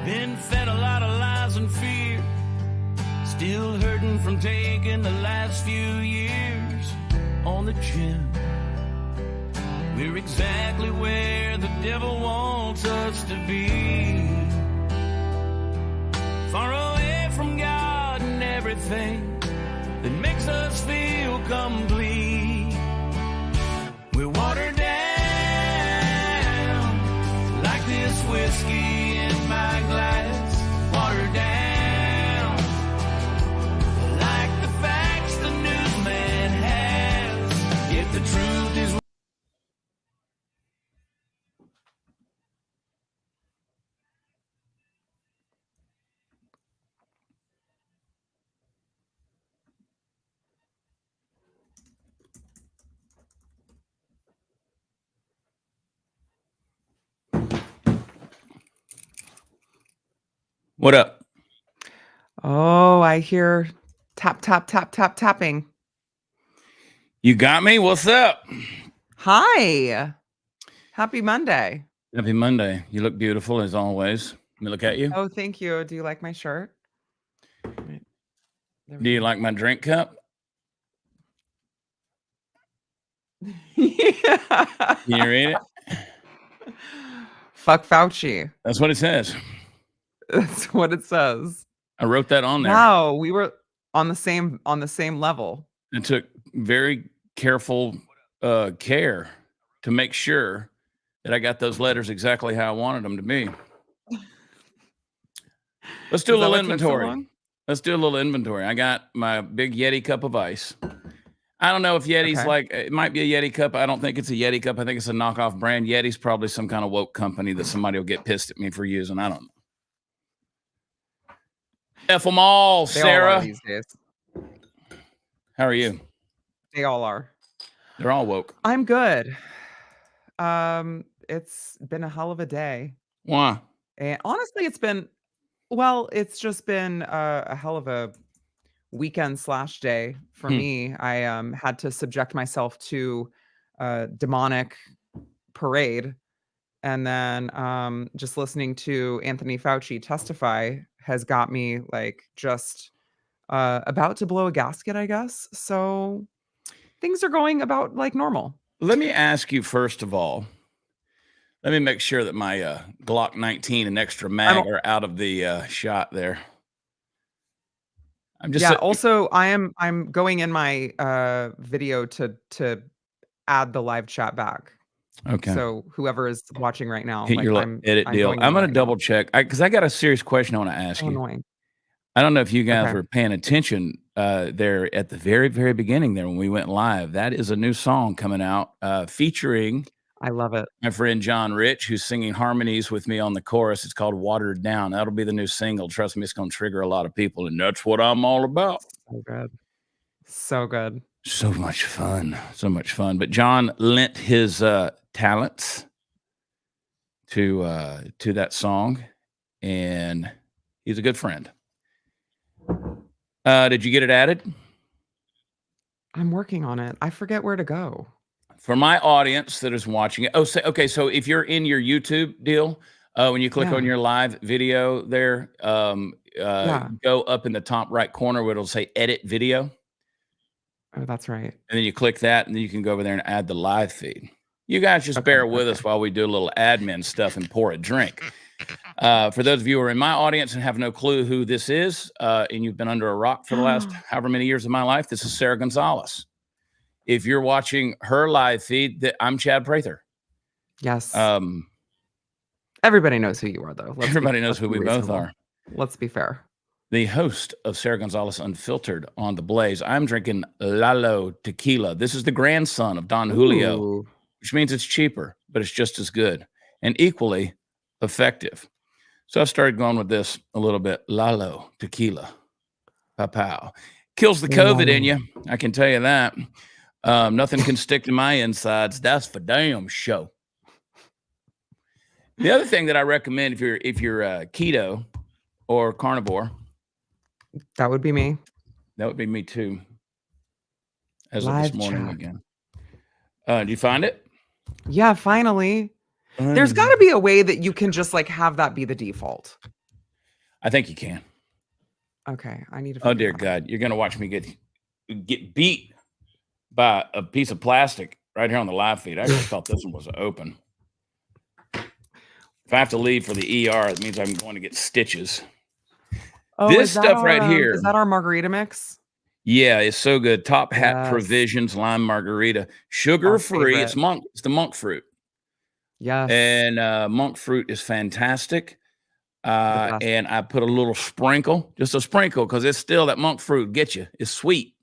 Been fed a lot of lies and fear. Still hurting from taking the last few years on the chin. We're exactly where the devil wants us to be. Far away from God and everything that makes us feel complete. We're watered down like this whiskey in my glass. Watered down like the facts the newsman has. If the truth is What up? Oh, I hear tap, tap, tap, tap, tapping. You got me? What's up? Hi. Happy Monday. Happy Monday. You look beautiful as always. Let me look at you. Oh, thank you. Do you like my shirt? Right. Do you like my drink cup? Yeah. Can you read it? Fuck Fauci. That's what it says. That's what it says. I wrote that on there. Wow, we were on the same level. It took very careful care to make sure that I got those letters exactly how I wanted them to be. Let's do a little inventory. Let's do a little inventory. I got my big Yeti cup of ice. I don't know if Yeti's like, it might be a Yeti cup. I don't think it's a Yeti cup. I think it's a knockoff brand. Yeti's probably some kind of woke company that somebody will get pissed at me for using. I don't know. F them all, Sarah. All are these days. How are you? They all are. They're all woke. I'm good. It's been a hell of a day. Why? And honestly, it's just been a hell of a weekend/day for me. I had to subject myself to a demonic parade, and then just listening to Anthony Fauci testify has got me like just about to blow a gasket, I guess. So things are going about like normal. Let me ask you first of all. Let me make sure that my Glock 19 and extra mag are out of the shot there. I'm just also I'm going in my video to add the live chat back. Okay. So whoever is watching right now, hit your edit deal. I'm going to double check because I got a serious question I want to ask you. Annoying. I don't know if you guys were paying attention there at the very, very beginning there when we went live. That is a new song coming out featuring. I love it. My friend John Rich, who's singing harmonies with me on the chorus. It's called Watered Down. That'll be the new single. Trust me, it's going to trigger a lot of people, and that's what I'm all about. So good. So good. So much fun. So much fun. But John lent his talents to that song, and he's a good friend. Did you get it added? I'm working on it. I forget where to go. For my audience that is watching it. So if you're in your YouTube deal, when you click on your live video there, go up in the top right corner where it'll say edit video. Oh, that's right. And then you click that, and then you can go over there and add the live feed. You guys just bear with us while we do a little admin stuff and pour a drink. For those of you who are in my audience and have no clue who this is, and you've been under a rock for the last however many years of my life, this is Sara Gonzales. If you're watching her live feed, I'm Chad Prather. Yes. Everybody knows who you are, though. Everybody knows who we both are. Let's be fair. The host of Sara Gonzales Unfiltered on the Blaze. I'm drinking Lalo tequila. This is the grandson of Don Julio, which means it's cheaper, but it's just as good and equally effective. So I started going with this a little bit. Lalo tequila. Pow. Kills the COVID in you. I can tell you that. Nothing can stick to my insides. That's for damn sure. The other thing that I recommend if you're keto or carnivore, that would be me. That would be me too. As of this morning again. Do you find it? Yeah, finally. There's got to be a way that you can just like have that be the default. I think you can. Okay, I need to Oh figure dear that out. God, you're gonna watch me get beat by a piece of plastic right here on the live feed. I actually thought this one was open. If I have to leave for the ER, it means I'm going to get stitches. Oh, This stuff right here, is that our margarita mix? yeah, it's so good. Top Hat Yes, Provisions lime margarita, our sugar-free. favorite. It's the monk fruit, Yes, and monk fruit is fantastic. the best. And I put a little sprinkle, just a sprinkle, because it's still that monk fruit gets you. It's sweet.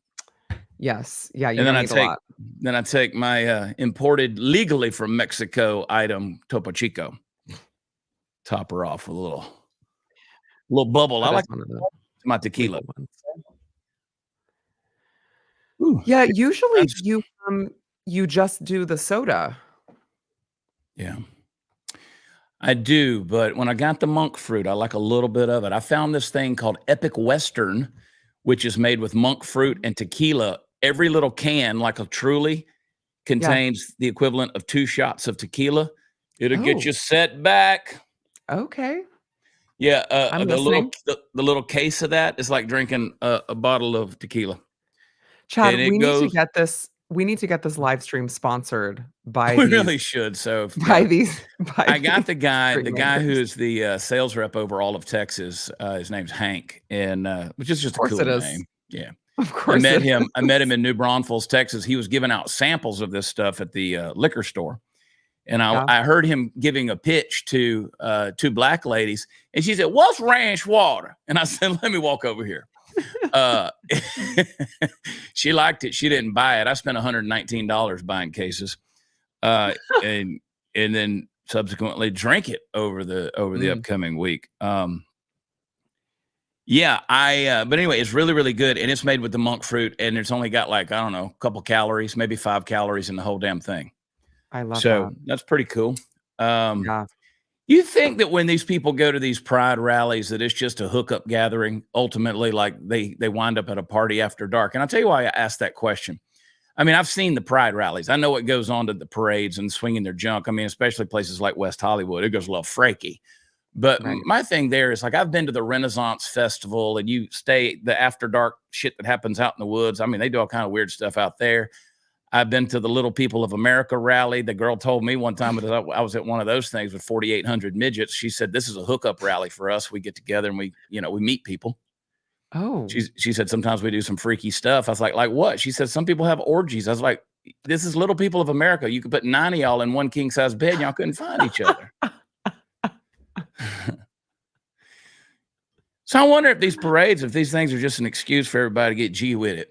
Yes, yeah, you And don't need a lot. then I take my imported legally from Mexico item Topo Chico, top her off with a little bubble. I That is like one of the my tequila. legal ones. Ooh, Yeah, usually that's you just do the soda. yeah. I do, but when I got the monk fruit, I like a little bit of it. I found this thing called Epic Western, which is made with monk fruit and tequila. Every little can, like a Truly, Yeah. contains the equivalent of 2 shots of tequila. It'll get you Oh, set back. okay. Yeah, I'm listening. the little case of that is like drinking a bottle of tequila, and Chad, it goes we need to get this live stream sponsored by we these really should, so, by yeah. these by I got these the drink guy who makers. is the, sales rep over all of Texas, his name's Hank, and, which is Of just a course cool it is. name, yeah. Of course it I met is. him in New Braunfels, Texas. He was giving out samples of this stuff at the, liquor store, and Yeah. I heard him giving a pitch to, 2 black ladies, and she said, "What's ranch water?" And I said, "Let me walk over here." Uh, she liked it. She didn't buy it. I spent $119 buying cases, uh, and then subsequently drank it over the Mm, upcoming week. Yeah, but anyway, it's really, really good, and it's made with the monk fruit, and it's only got like, I don't know, a couple calories, maybe 5 calories in the whole damn thing. I love So that. that's pretty cool. Um, Yeah. you think that when these people go to these pride rallies, that it's just a hookup gathering? Ultimately, like they wind up at a party after dark. And I'll tell you why I asked that question. I mean, I've seen the pride rallies. I know what goes on to the parades and swinging their junk. I mean, especially places like West Hollywood, it goes a little freaky. But Right. my thing there is like I've been to the Renaissance Festival, and you stay the after dark shit that happens out in the woods. I mean, they do all kind of weird stuff out there. I've been to the Little People of America rally. The girl told me one time that I was at one of those things with 4,800 midgets. She said, "This is a hookup rally for us. We get together and we meet people." Oh. She said, "Sometimes we do some freaky stuff." I was like what? She said, "Some people have orgies." I was like, "This is Little People of America. You could put 9 of y'all in one king size bed and y'all couldn't find each other." So I wonder if these parades, if these things are just an excuse for everybody to get G with it.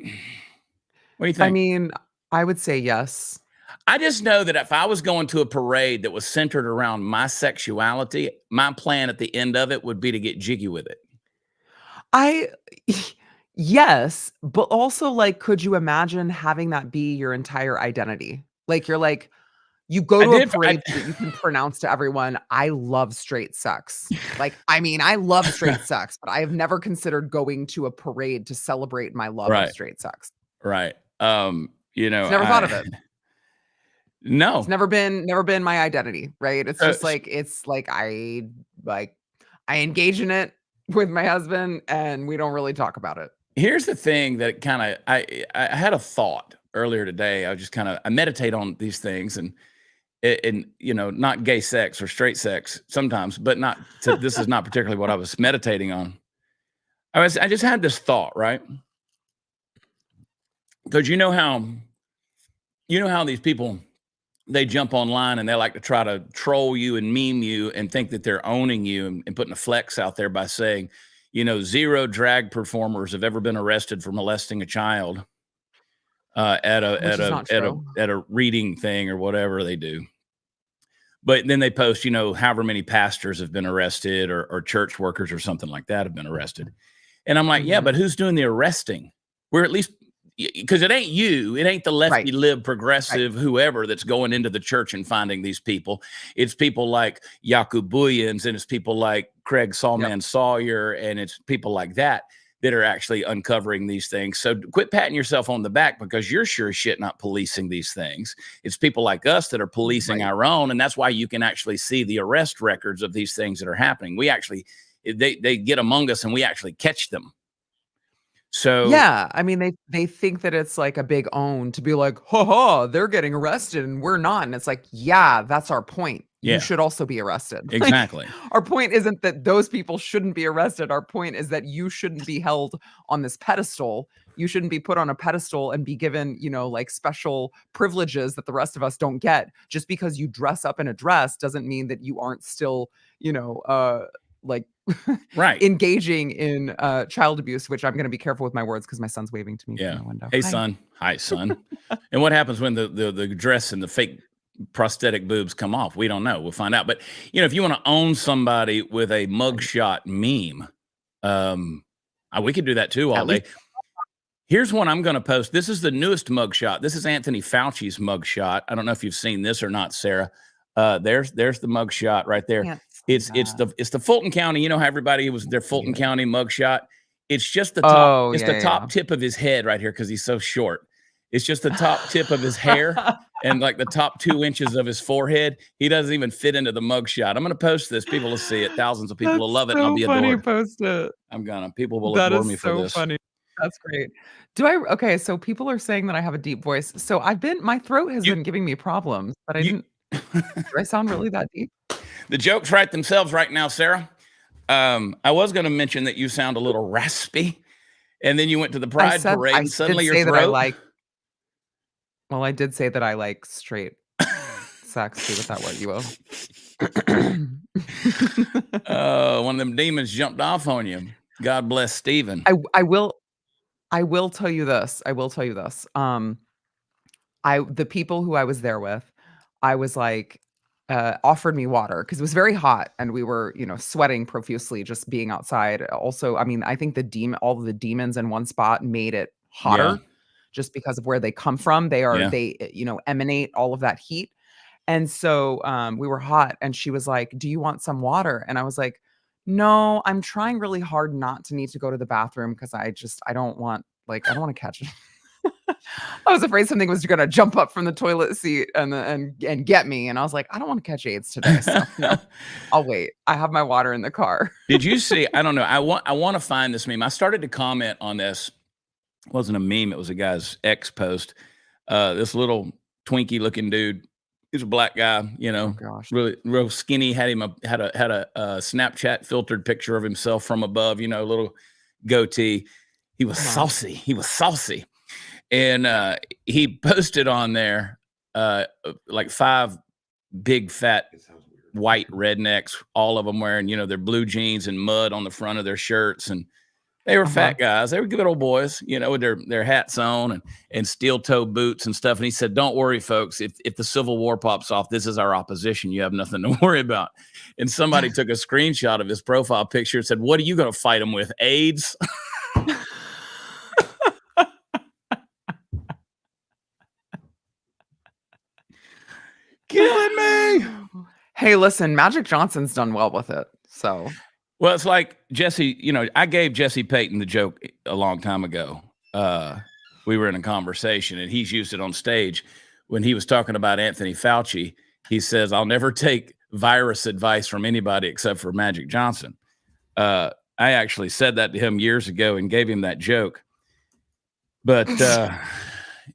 What do you I think? mean, I would say yes. I just know that if I was going to a parade that was centered around my sexuality, my plan at the end of it would be to get jiggy with it. I yes, but also, like, could you imagine having that be your entire identity? Like, you're like you go I to a did. parade so that you can pronounce to everyone, "I love straight sex." Like, I mean, I love straight sex, but I have never considered going to a parade to celebrate my love of Right, straight sex. right. Just never thought of it. It's No. never been my identity, right? It's So, just like like I engage in it with my husband and we don't really talk about it. here's the thing that kind of I had a thought earlier today. I just kind of I meditate on these things, and not gay sex or straight sex sometimes, but not so this is not particularly what I was meditating on. I just had this thought, right? Because you know how these people they jump online and they like to try to troll you and meme you and think that they're owning you and putting a flex out there by saying, 0 drag performers have ever been arrested for molesting a child at a Which is not true. reading thing or whatever they do. But then they post, however many pastors have been arrested or church workers or something like that have been arrested. And I'm like, yeah, Mhm. but who's doing the arresting? We're at least because it ain't you, it ain't the lefty Right, lib right. progressive whoever that's going into the church and finding these people. It's people like Yakub Buyans, and it's people like Craig Yep. Sawman Sawyer, and it's people like that are actually uncovering these things. So quit patting yourself on the back because you're sure as shit not policing these things. It's people like us that are policing Right. our own, and that's why you can actually see the arrest records of these things that are happening. We actually they get among us and we actually catch them. So Yeah, I mean, they think that it's like a big own to be like, "Ha ha, they're getting arrested and we're not." And it's like, "Yeah, that's our point. You yeah, should also be arrested." Like, exactly. our point isn't that those people shouldn't be arrested. Our point is that you shouldn't be held on this pedestal. You shouldn't be put on a pedestal and be given, like special privileges that the rest of us don't get. Just because you dress up in a dress doesn't mean that you aren't still, like Right. engaging in child abuse, which I'm going to be careful with my words because my son's waving to me from Yeah. the window. Hey, Hi. son. Hi, son. And what happens when the dress and the fake prosthetic boobs come off? We don't know. We'll find out. But if you want to own somebody with a mugshot meme, we could do that too all At day. least Here's one I'm going to post. This is the newest mugshot. This is Anthony Fauci's mugshot. I don't know if you've seen this or not, Sarah. There's the mugshot right there. can't It's the Fulton County. You know how everybody was their Fulton it. County mugshot. It's just the top. Oh, It's yeah, the top tip of his head right here because he's so short. It's just the top tip of his hair and like the top 2 inches of his forehead. He doesn't even fit into the mugshot. I'm going to post this. People will see it. Thousands of people will love it, and I'll be funny. adored. Post it. People will That adore me is for so this. funny. That's great. Okay, so people are saying that I have a deep voice. So my throat has been giving me problems, but do I sound really that deep? The jokes write themselves right now, Sarah. I was going to mention that you sound a little raspy, and then you went to the Pride Parade, and suddenly your throat. Well, I did say that I like straight sex too. Is that what you will? One of them demons jumped off on you. God bless Stephen. I will tell you this. The people who I was there with, I was like, offered me water because it was very hot and we were, sweating profusely just being outside. Also, I mean, I think all of the demons in one spot made it hotter just because of where they come from. They emanate all of that heat. And so we were hot and she was like, "Do you want some water?" And I was like, "No, I'm trying really hard not to need to go to the bathroom because I don't want to catch it." I was afraid something was going to jump up from the toilet seat and get me. And I was like, I don't want to catch AIDS today. So no, I'll wait. I have my water in the car. Did you see? I don't know. I want to find this meme. I started to comment on this. It wasn't a meme. It was a guy's X post. This little Twinkie looking dude. He's a black guy, Oh gosh. really real skinny. Had a Snapchat filtered picture of himself from above, little goatee. He was saucy. He was saucy. And he posted on there like 5 big fat white rednecks, all of them wearing, their blue jeans and mud on the front of their shirts. And they were fat guys. They were good old boys, with their hats on and steel toe boots and stuff. And he said, "Don't worry, folks. If the Civil War pops off, this is our opposition. You have nothing to worry about." And somebody took a screenshot of his profile picture and said, "What are you going to fight them with? AIDS?" Killing me. Hey, listen, Magic Johnson's done well with it. So, well, it's like Jesse, I gave Jesse Payton the joke a long time ago. We were in a conversation and he's used it on stage when he was talking about Anthony Fauci. He says, "I'll never take virus advice from anybody except for Magic Johnson." I actually said that to him years ago and gave him that joke. But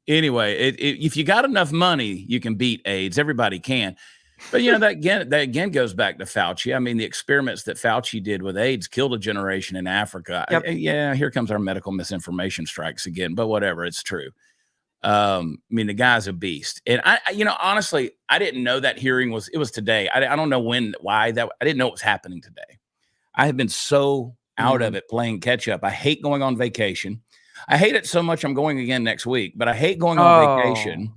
anyway, if you got enough money, you can beat AIDS. Everybody can. But that again goes back to Fauci. I mean, the experiments that Fauci did with AIDS killed a generation in Africa. Yep. Here comes our medical misinformation strikes again. But whatever, it's true. I mean, the guy's a beast. And I honestly, I didn't know that hearing was today. I don't know why I didn't know it was happening today. I have been so out of it playing catch up. I hate going on vacation. I hate it so much I'm going again next week, but I hate going on vacation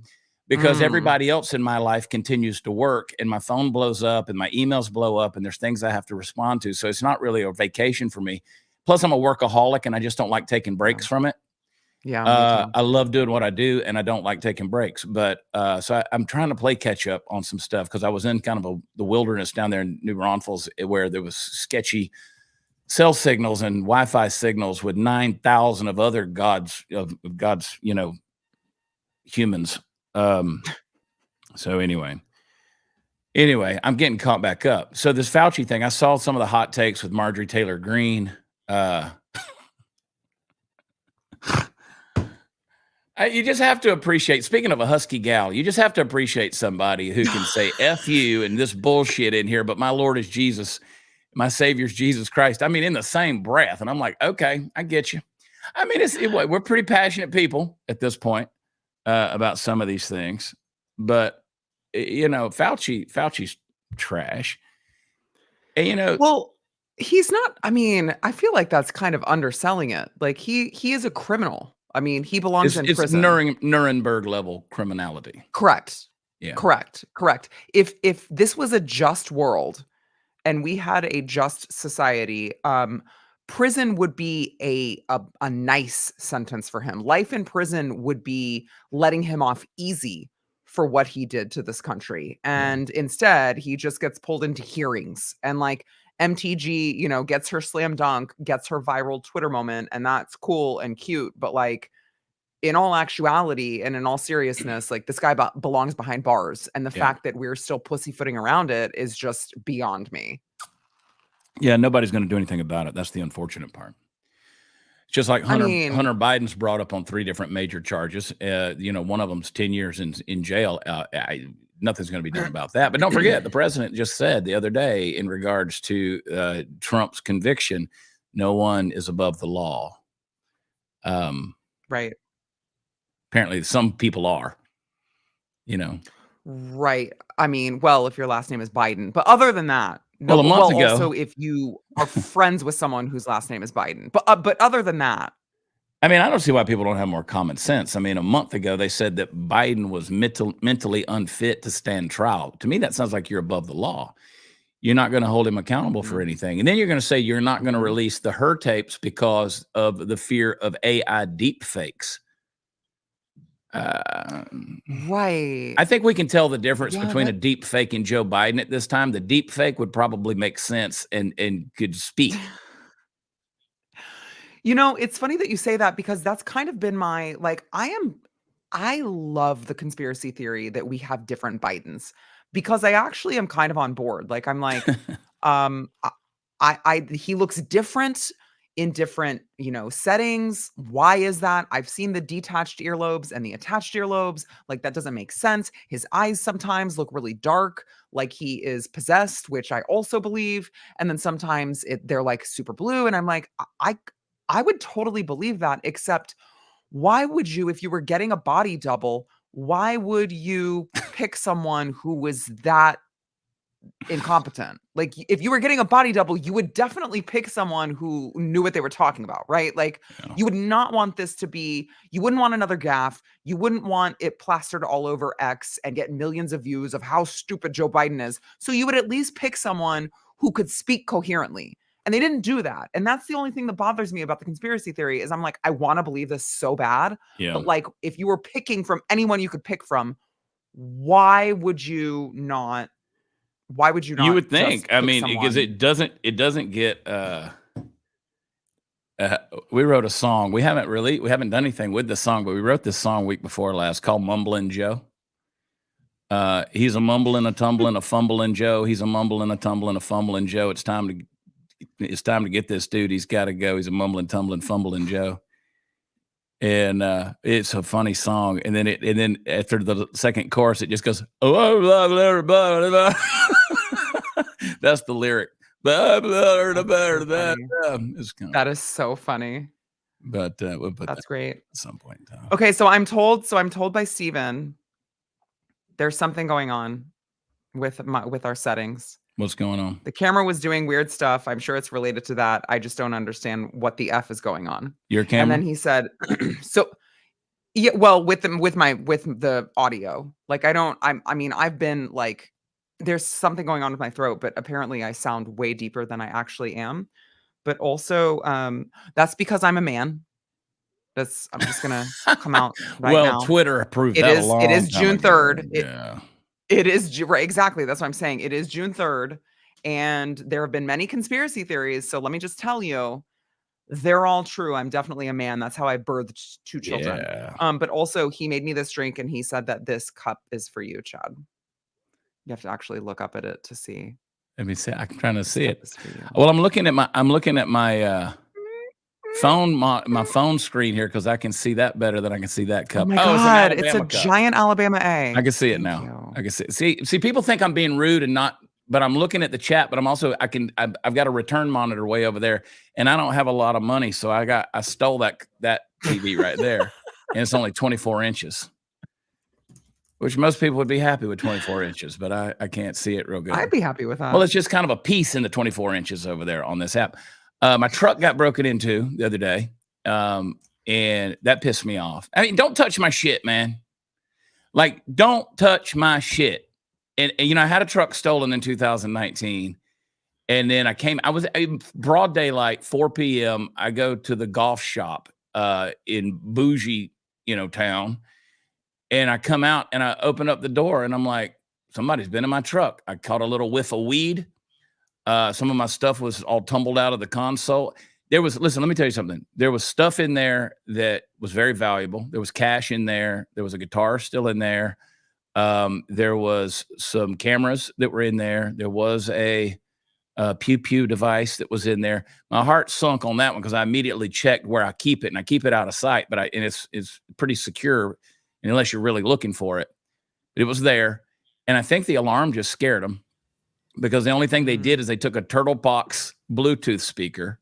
because everybody else in my life continues to work and my phone blows up and my emails blow up and there's things I have to respond to. So it's not really a vacation for me. Plus I'm a workaholic and I just don't like taking breaks from it. Yeah. I love doing what I do and I don't like taking breaks, but so I'm trying to play catch up on some stuff because I was in kind of the wilderness down there in New Braunfels where there was sketchy cell signals and Wi-Fi signals with 9,000 of other God's humans. So anyway, Anyway, I'm getting caught back up. So this Fauci thing, I saw some of the hot takes with Marjorie Taylor Greene. You just have to appreciate, speaking of a husky gal, you just have to appreciate somebody who can say F you and this bullshit in here, but my Lord is Jesus, my Savior's Jesus Christ. I mean, in the same breath. And I'm like, okay, I get you. I mean, we're pretty passionate people at this point about some of these things, but Fauci's trash. And Well, he's not. I mean, I feel like that's kind of underselling it. Like he is a criminal. I mean, he belongs in it's prison. Nuremberg level criminality. Correct. Yeah. Correct. If this was a just world and we had a just society, prison would be a nice sentence for him. Life in prison would be letting him off easy for what he did to this country. And instead, he just gets pulled into hearings and like MTG, gets her slam dunk, gets her viral Twitter moment, and that's cool and cute. But like in all actuality and in all seriousness, like this guy belongs behind bars. And the fact that we're still pussyfooting around it is just beyond me. Yeah, nobody's going to do anything about it. That's the unfortunate part. It's just like Hunter Biden's brought up on 3 different major charges. One of them's 10 years in jail. Nothing's going to be done about that. But don't forget, the president just said the other day in regards to Trump's conviction, no one is above the law. Right. Apparently, some people are. Right. I mean, well, if your last name is Biden, but other than that, well, a month ago, also if you are friends with someone whose last name is Biden, but other than that, I mean, I don't see why people don't have more common sense. I mean, a month ago they said that Biden was mentally unfit to stand trial. To me, that sounds like you're above the law. You're not going to hold him accountable for anything, and then you're going to say you're not going to release the her tapes because of the fear of AI deep fakes. Right. I think we can tell the difference between a deep fake and Joe Biden at this time. The deep fake would probably make sense and could speak. It's funny that you say that because that's kind of been my I love the conspiracy theory that we have different Bidens because I actually am kind of on board. Like I'm like, he looks different in different, settings. Why is that? I've seen the detached earlobes and the attached earlobes. Like that doesn't make sense. His eyes sometimes look really dark, like he is possessed, which I also believe. And then sometimes they're like super blue. And I'm like, I would totally believe that, except why would you, if you were getting a body double, why would you pick someone who was that incompetent? Like if you were getting a body double, you would definitely pick someone who knew what they were talking about, right? Like you would not want this to be, you wouldn't want another gaffe. You wouldn't want it plastered all over X and get millions of views of how stupid Joe Biden is. So you would at least pick someone who could speak coherently. And they didn't do that. And that's the only thing that bothers me about the conspiracy theory is I'm like, I want to believe this so bad. Yeah. But like, if you were picking from anyone you could pick from, why would you not? You would think. I mean, someone? because it doesn't get. We wrote a song. We haven't done anything with the song, but we wrote this song week before last called "Mumbling Joe." He's a mumbling, a tumbling, a fumbling Joe. He's a mumbling, a tumbling, a fumbling Joe. It's time to get this dude. He's got to go. He's a mumbling, tumbling, fumbling Joe. And it's a funny song. And then after the second chorus, it just goes, oh, blah, blah, blah, blah. That's the lyric. Blah, blah, blah, blah, blah. That is so funny. But we'll put that's great at some point in time. Okay, so I'm told by Steven there's something going on with our settings. What's going on? The camera was doing weird stuff. I'm sure it's related to that. I just don't understand what the F is going on. Your camera? And then he said, so yeah, well, with the audio. Like I mean, I've been like, there's something going on with my throat, but apparently I sound way deeper than I actually am. But also, that's because I'm a man. I'm just gonna come out right now. Well, Twitter approved that a long It is June 3rd. Yeah. It is right, exactly. That's what I'm saying. It is June 3rd, and there have been many conspiracy theories. So let me just tell you, they're all true. I'm definitely a man. That's how I birthed 2 children. Yeah. But also he made me this drink and he said that this cup is for you, Chad. You have to actually look up at it to see. Let me see. I'm trying to see Set it. this for you. Well, I'm looking at my phone my phone screen here because I can see that better than I can see that Oh cup. my Oh, it's an god, it's a Alabama cup. giant Alabama I A. can see it Thank now. you. I can see it. See, people think I'm being rude and not, but I'm looking at the chat, but I'm also I've got a return monitor way over there, and I don't have a lot of money, so I stole that TV right there, and it's only 24 inches, which most people would be happy with 24 inches, but I can't see it real good. I'd be happy with Well, that. it's just kind of a piece in the 24 inches over there on this app. My truck got broken into the other day, and that pissed me off. I mean, don't touch my shit, man. Like, don't touch my shit. And I had a truck stolen in 2019. And then I was broad daylight, 4 p.m. I go to the golf shop in bougie, town. And I come out and I open up the door and I'm like, somebody's been in my truck. I caught a little whiff of weed. Some of my stuff was all tumbled out of the console. Listen, let me tell you something. There was stuff in there that was very valuable. There was cash in there. There was a guitar still in there. There was some cameras that were in there. There was a pew pew device that was in there. My heart sunk on that one because I immediately checked where I keep it, and I keep it out of sight. But it's pretty secure unless you're really looking for it. But it was there, and I think the alarm just scared them because the only thing they did is they took a Turtle Box Bluetooth speaker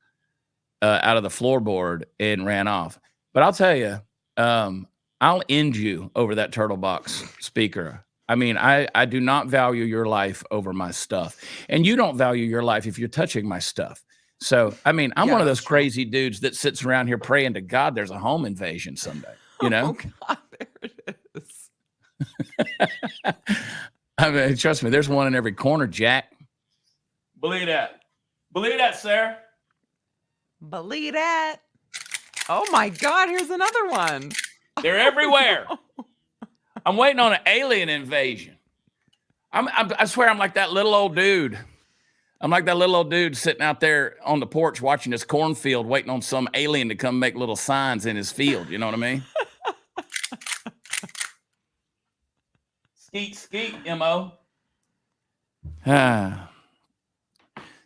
out of the floorboard and ran off. But I'll tell you, I'll end you over that Turtle Box speaker. I mean, I do not value your life over my stuff. And you don't value your life if you're touching my stuff. So, I mean, I'm one of those crazy dudes that sits around here praying to God there's a home invasion someday, Oh God, there it is. I mean, trust me, there's one in every corner, Jack. Believe that. Believe that, Sarah. Believe that. Oh my God, here's another one. They're everywhere. I'm waiting on an alien invasion. I swear I'm like that little old dude. I'm like that little old dude sitting out there on the porch watching his cornfield, waiting on some alien to come make little signs in his field. You know what I mean? Skeet, skeet, M.O.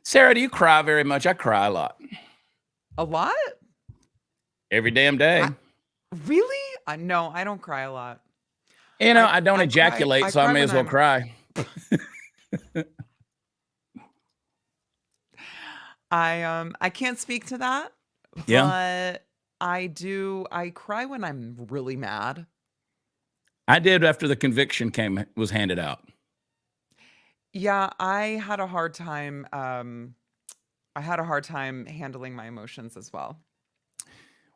Sarah, do you cry very much? I cry a lot. A lot? Every damn day. Really? No, I don't cry a lot. I don't ejaculate, so I may as well cry. I can't speak to that. Yeah. But I cry when I'm really mad. I did after the conviction was handed out. Yeah, I had a hard time handling my emotions as well.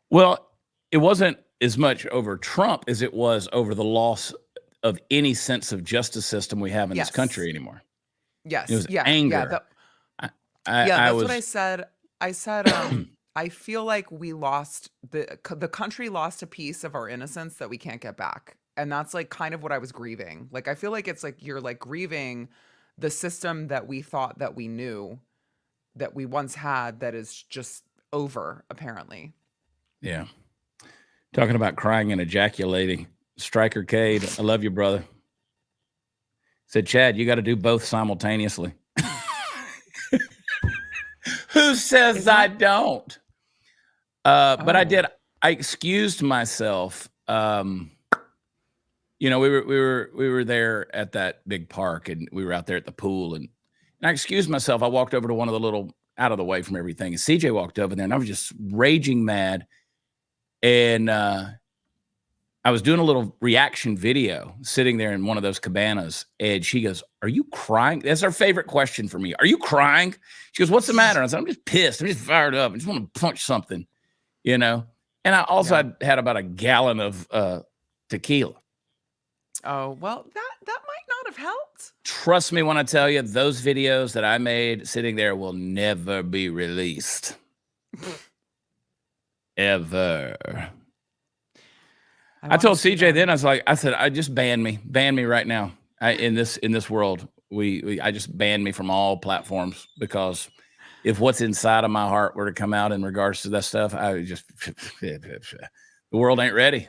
Well, it wasn't as much over Trump as it was over the loss of any sense of justice system we have in this country anymore. Yes. It was anger. That's what I said. I said, I feel like we lost the country lost a piece of our innocence that we can't get back. And that's like kind of what I was grieving. Like, I feel like it's like you're like grieving the system that we thought that we knew, that we once had, that is just over, apparently. Yeah. Talking about crying and ejaculating. Striker Cade, I love you, brother. Said, Chad, you got to do both simultaneously. Who says I don't? But I did. I excused myself. We were there at that big park, and we were out there at the pool, and I excused myself. I walked over to one of the little out of the way from everything, and CJ walked over there, and I was just raging mad. And I was doing a little reaction video sitting there in one of those cabanas, and she goes, "Are you crying?" That's her favorite question for me. "Are you crying?" She goes, "What's the matter?" I said, "I'm just pissed. I'm just fired up. I just want to punch something, And I also had about a gallon of tequila. Oh, well, that might not have helped. Trust me when I tell you, those videos that I made sitting there will never be released. Ever. I told CJ then, I said, I just ban me right now. In this world, I just ban me from all platforms, because if what's inside of my heart were to come out in regards to that stuff, I would just, the world ain't ready.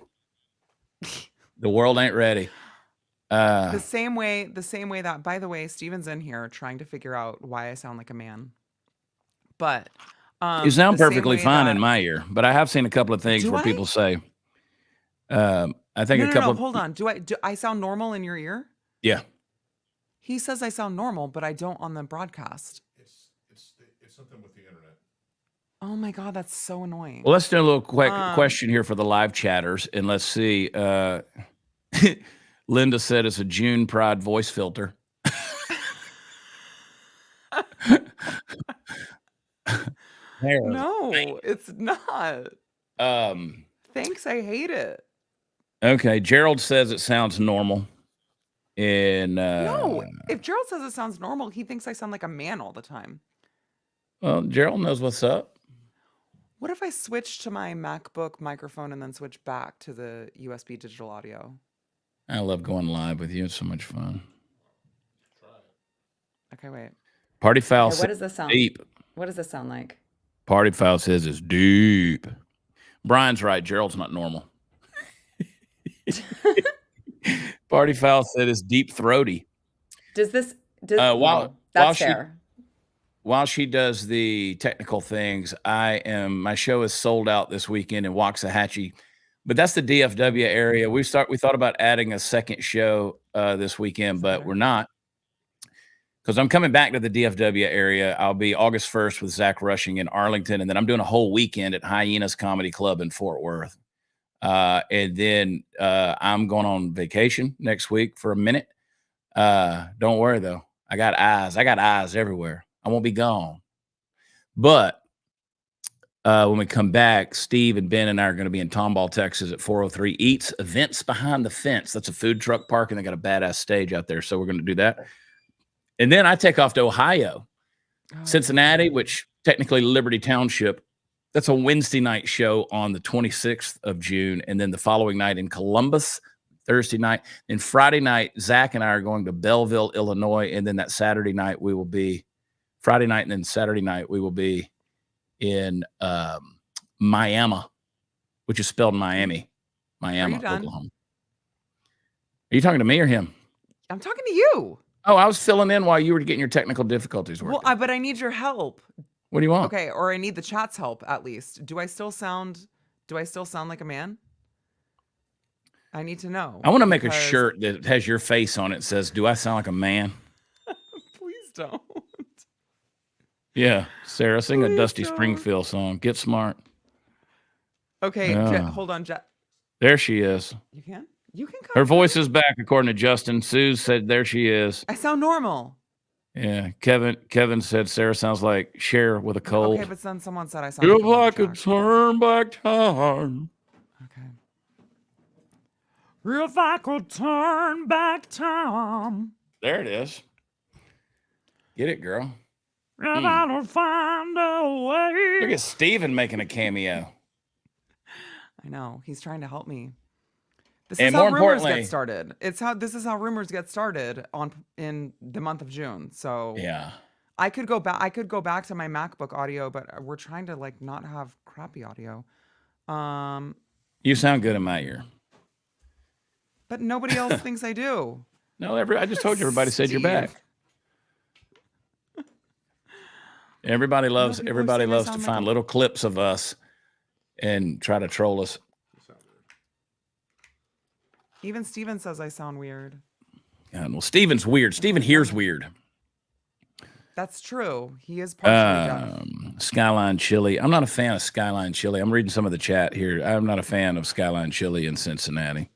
The world ain't ready. The same way that, by the way, Steven's in here trying to figure out why I sound like a man. But you sound the same perfectly way fine in that my ear, but I have seen a couple of things do where I? people say, I think No, a no, couple no. of, Hold on. Do I sound normal in your ear? yeah. He says I sound normal, but I don't on the broadcast. It's something with the internet. Oh my God, that's so annoying. Well, let's do a little quick question here for the live chatters, and let's see. Linda said it's a June Pride voice filter. No, it's not. Thanks, I hate it. Okay, Gerald says it sounds normal. And No, if Gerald says it sounds normal, he thinks I sound like a man all the time. well, Gerald knows what's up. What if I switch to my MacBook microphone and then switch back to the USB digital audio? I love going live with you. It's so much fun. Okay, wait. Party Foul Okay, says what does this sound? deep. What does this sound like? Party Foul says it's deep. Brian's right. Gerald's not normal. Party Foul said it's deep throaty. Does this? While that's she- fair. While she does the technical things, my show is sold out this weekend in Waxahachie, but that's the DFW area. We thought about adding a second show this weekend, but we're not, because I'm coming back to the DFW area. I'll be August 1st with Zach Rushing in Arlington, and then I'm doing a whole weekend at Hyenas Comedy Club in Fort Worth. And then I'm going on vacation next week for a minute. Don't worry though. I got eyes everywhere. I won't be gone. But when we come back, Steve and Ben and I are going to be in Tomball, Texas at 403 Eats Events Behind the Fence. That's a food truck park, and they got a badass stage out there. So we're going to do that. And then I take off to Ohio, Cincinnati, which technically Liberty Township. That's a Wednesday night show on the 26th of June. And then the following night in Columbus, Thursday night. And Friday night, Zach and I are going to Belleville, Illinois. And then that Saturday night, Friday night and then Saturday night, we will be in Miami, which is spelled Miami, Oklahoma. Are you talking to me or him? I'm talking to you. Oh, I was filling in while you were getting your technical difficulties working. Well, but I need your help. What do you want? Okay, or I need the chat's help at least. Do I still sound like a man? I need to know. I want to make a shirt that has your face on it. It says, "Do I sound like a man?" Please don't. Yeah, Sarah, sing Please a Dusty don't. Springfield song. Get smart. Okay, hold on, There she is. You can come. Her voice is back, according to Justin. Sue said, "There she is." I sound normal. Yeah, Kevin said Sarah sounds like Cher with a cold. Okay, but then someone said I sound If I could turn back time. Okay. If I could turn back time. There it is. Get it, girl. If I could find a way. Look at Steven making a cameo. I know. He's trying to help me. This And is more how rumors importantly- get started. This is how rumors get started in the month of June. So Yeah. I could go back to my MacBook audio, but we're trying to like not have crappy audio. You sound good in my ear. But nobody else thinks I do. No, I just told you everybody said you're back. Everybody loves people are saying I to sound like find a- little clips of us and try to troll us. Even Steven says I sound weird. God, well, Steven's weird. Steven hears weird. That's true. He is partially deaf. Skyline Chili. I'm not a fan of Skyline Chili. I'm reading some of the chat here. I'm not a fan of Skyline Chili in Cincinnati.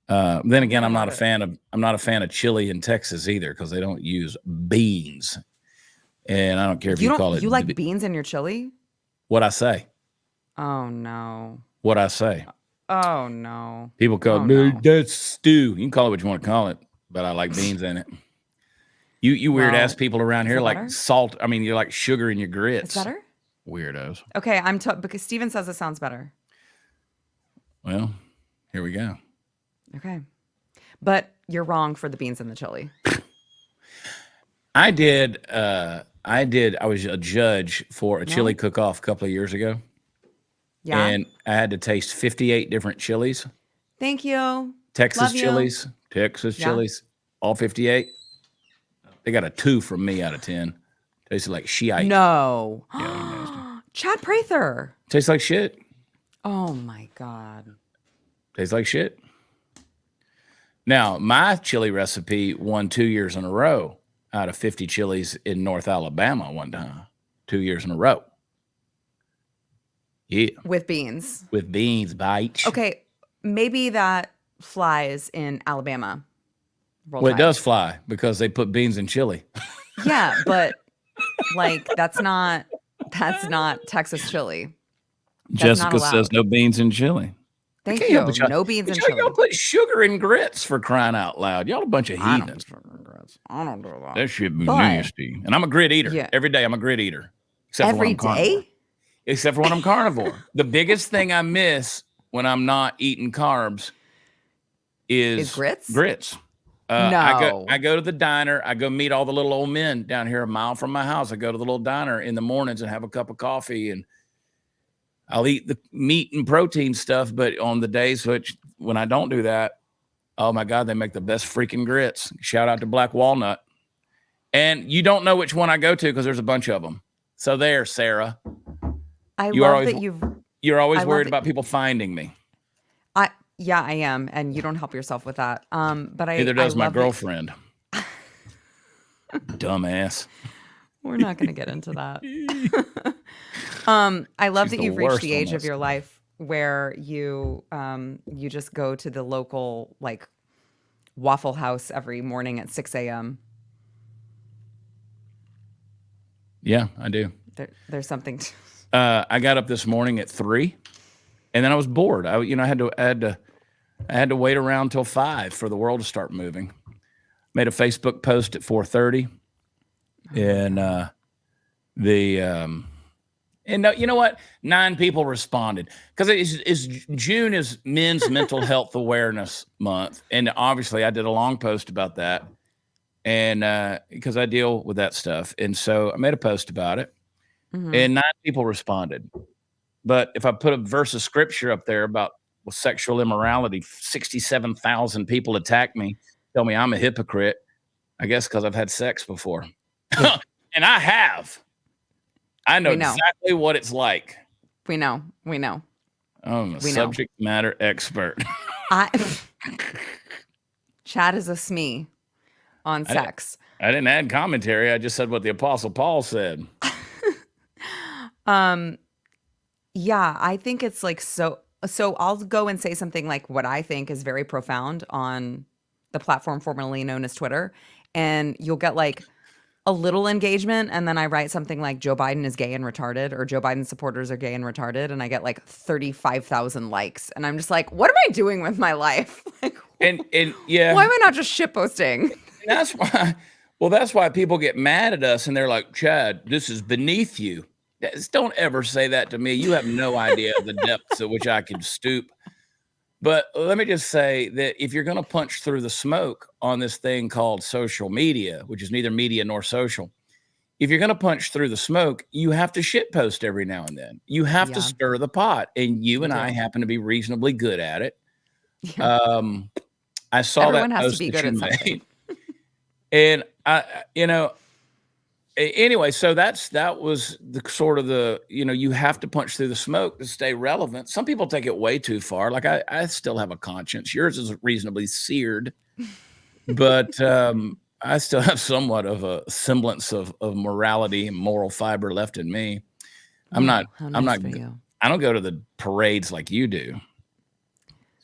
Then again, I'm not a fan of chili in Texas either, because they don't use beans. And I don't care if you call it. You like beans in your chili? What I say. Oh no. What I say. Oh no. People call it, no. that's stew. You can call it what you want to call it, but I like beans in it. You weird ass people around here like better? salt. I mean, you're like sugar in your grits. It's better? Weirdos. Okay, because Steven says it sounds better. Well, here we go. Okay. But you're wrong for the beans in the chili. I was a judge for a chili cook-off a couple of years ago. Yeah. And I had to taste 58 different chilies. Thank you. Texas Love you. chilies, Texas Yeah. chilies, all 58. They got a 2 from me out of 10. Tasted like shite. No. Yeah, they're nasty. Chad Prather. Tastes like shit. Oh my God. Tastes like shit. Now, my chili recipe won 2 years in a row out of 50 chilies in North Alabama one time. 2 years in a row. Yeah. With beans. With beans, bitch. Okay. Maybe that flies in Alabama. Well, Worldwide. it does fly because they put beans in chili. Yeah, but like that's not Texas chili. That's not Jessica says allowed. no beans in chili. Thank Can't you. help it, y'all. No beans in Y'all chili. put sugar in grits for crying out loud. Y'all a bunch of I don't heathens. do grits. I don't do that. That shit be But- nasty. And I'm a grit eater. Yeah. Every day I'm a grit eater. Except for when Every I'm carnivore. day? Except for when I'm carnivore. The biggest thing I miss when I'm not eating carbs is grits? Grits. No. I go to the diner. I go meet all the little old men down here a mile from my house. I go to the little diner in the mornings and have a cup of coffee, and I'll eat the meat and protein stuff. But on the days when I don't do that, oh my God, they make the best freaking grits. Shout out to Black Walnut. And you don't know which one I go to because there's a bunch of them. So there, Sarah. I You are love always- that you've You're always I love worried it. about people finding me. Yeah, I am, and you don't help yourself with that. But Neither does my love that- girlfriend. Dumbass. We're not going to get into that. I love She's that the you've reached worst the on age of this. your life where you just go to the local like Waffle House every morning at 6 a.m. Yeah, I do. There's something. I got up this morning at 3, and then I was bored. I had to wait around till 5 for the world to start moving. Made a Facebook post at 4:30, and you know what? 9 people responded because June is Men's Mental Health Awareness Month, and obviously I did a long post about that, and because I deal with that stuff, and so I made a post about it. Mhm. And 9 people responded. But if I put a verse of scripture up there about sexual immorality, 67,000 people attack me, tell me I'm a hypocrite. I guess because I've had sex before. And I have. I know We know. exactly what it's like. We know. I'm a We know. subject matter expert. Chad is a SME on sex. I didn't add commentary. I just said what the Apostle Paul said. Yeah, I think it's like so I'll go and say something like what I think is very profound on the platform formerly known as Twitter, and you'll get like a little engagement, and then I write something like Joe Biden is gay and retarded, or Joe Biden supporters are gay and retarded, and I get like 35,000 likes, and I'm just like, what am I doing with my life? Like, And yeah. why am I not just shitposting? That's why people get mad at us and they're like, Chad, this is beneath you. Don't ever say that to me. You have no idea the depths at which I can stoop. But let me just say that if you're going to punch through the smoke on this thing called social media, which is neither media nor social, if you're going to punch through the smoke, you have to shitpost every now and then. You have to Yeah. stir the pot. And you and You I do. happen to be reasonably good at it. Yeah. I saw Everyone that has to post be that good you at something. made. And anyway, so that was the sort of you have to punch through the smoke to stay relevant. Some people take it way too far. Like I still have a conscience. Yours is reasonably seared, but I still have somewhat of a semblance of morality and moral fiber left in me. I'm Oh, not. how I'm nice not. for you. I don't go to the parades like you do.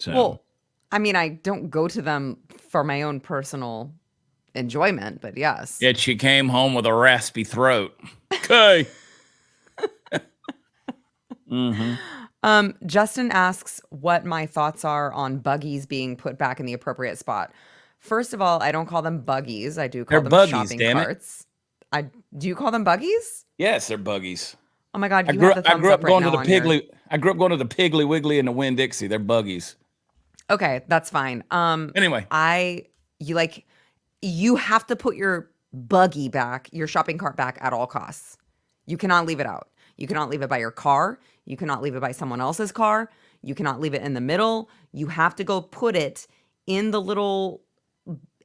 So Well, I mean, I don't go to them for my own personal enjoyment, but yes. yet she came home with a raspy throat. Okay. Justin asks what my thoughts are on buggies being put back in the appropriate spot. First of all, I don't call them buggies. I do call They're them buggies, shopping damn it. carts. Do you call them buggies? Yes, they're buggies. Oh my God, I you grew, have the I thumbs grew up up right going to now the on your- Piggly. I grew up going to the Piggly Wiggly and the Winn Dixie. They're buggies. Okay, that's fine. Anyway, You have to put your buggy back, your shopping cart back at all costs. You cannot leave it out. You cannot leave it by your car. You cannot leave it by someone else's car. You cannot leave it in the middle. You have to go put it in the little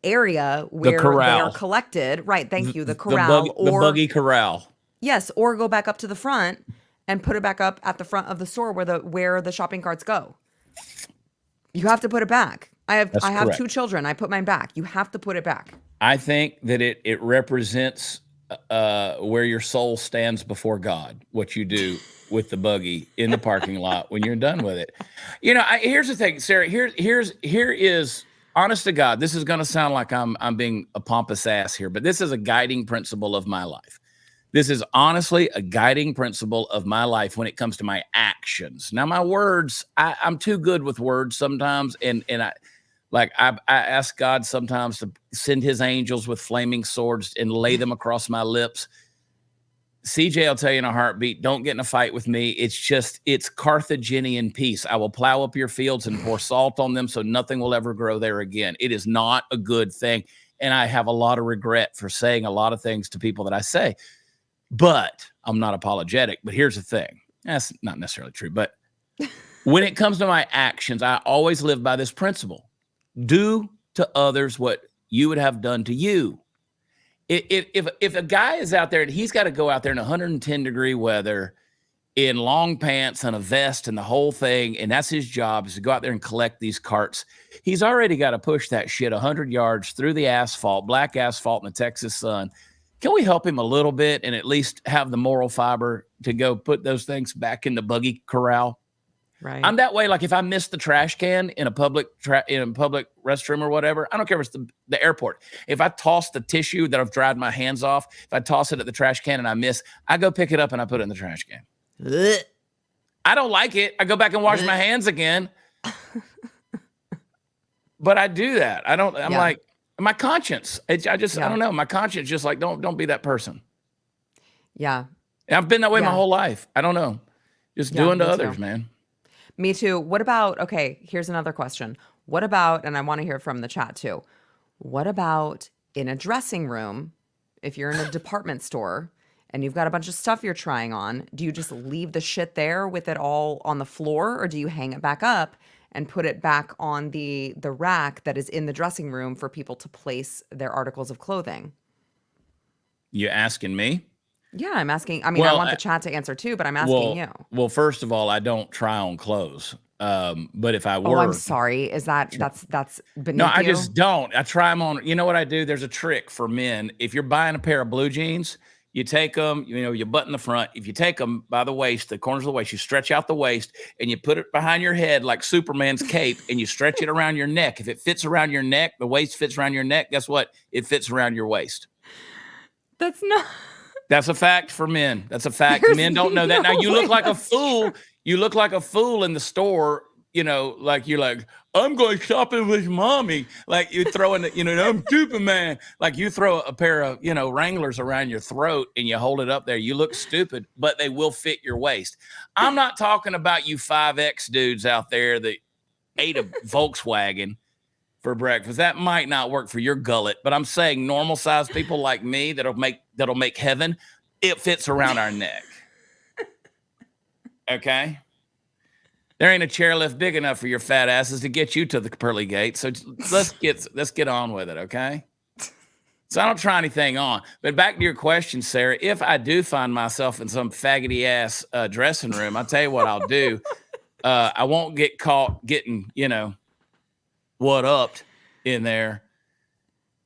area where they are corral. collected. Right. Thank you. The The corral buggy corral. yes, or go back up to the front and put it back up at the front of the store where the shopping carts go. You have to put it back. I have correct. 2 children. I put mine back. You have to put it back. I think that it represents where your soul stands before God, what you do with the buggy in the parking lot when you're done with it. You know, here's the thing, Sarah. Here is honest to God. This is going to sound like I'm being a pompous ass here, but this is a guiding principle of my life. This is honestly a guiding principle of my life when it comes to my actions. Now, my words, I'm too good with words sometimes, and I ask God sometimes to send his angels with flaming swords and lay them across my lips. CJ will tell you in a heartbeat, don't get in a fight with me. It's Carthaginian peace. I will plow up your fields and pour salt on them so nothing will ever grow there again. It is not a good thing. And I have a lot of regret for saying a lot of things to people that I say. But I'm not apologetic. But here's the thing. That's not necessarily true. But when it comes to my actions, I always live by this principle. Do to others what you would have done to you. If a guy is out there and he's got to go out there in 110-degree weather in long pants and a vest and the whole thing, and that's his job is to go out there and collect these carts, he's already got to push that shit 100 yards through the asphalt, black asphalt in the Texas sun. Can we help him a little bit and at least have the moral fiber to go put those things back in the buggy corral? Right. I'm that way. Like if I miss the trash can in a public restroom or whatever, I don't care if it's the airport. If I toss the tissue that I've dried my hands off, if I toss it at the trash can and I miss, I go pick it up and I put it in the trash can. Ugh. I don't like it. I go back and wash my hands again. But I do that. I'm like, my conscience. I don't know. My conscience just like, don't be that person. Yeah. And I've been that way my whole life. I don't know. Just doing to others, too. man. Me too. What about, okay, here's another question. What about, and I want to hear from the chat too. What about in a dressing room, if you're in a department store and you've got a bunch of stuff you're trying on, do you just leave the shit there with it all on the floor, or do you hang it back up and put it back on the rack that is in the dressing room for people to place their articles of clothing? You asking me? Yeah, I'm asking. I mean, I want the chat to answer too, but I'm asking you. Well, first of all, I don't try on clothes. But if I were, I'm sorry. Is that's beneath no, I you? just don't. I try them on. You know what I do? There's a trick for men. If you're buying a pair of blue jeans, you take them, you button the front. If you take them by the waist, the corners of the waist, you stretch out the waist and you put it behind your head like Superman's cape and you stretch it around your neck. If it fits around your neck, the waist fits around your neck. Guess what? It fits around your waist. That's not. That's a fact for men. That's a fact. Men don't know that. Now you look like a fool. You look like a fool in the store, like you're like, I'm going shopping with mommy. Like you throwing, I'm Superman. Like you throw a pair of, Wranglers around your throat and you hold it up there. You look stupid, but they will fit your waist. I'm not talking about you 5X dudes out there that ate a Volkswagen for breakfast. That might not work for your gullet, but I'm saying normal sized people like me that'll make heaven, it fits around our neck. Okay? There ain't a chairlift big enough for your fat asses to get you to the pearly gate. So let's get on with it, okay? So I don't try anything on. But back to your question, Sarah, if I do find myself in some faggoty ass dressing room, I'll tell you what I'll do. I won't get caught getting, what upped in there.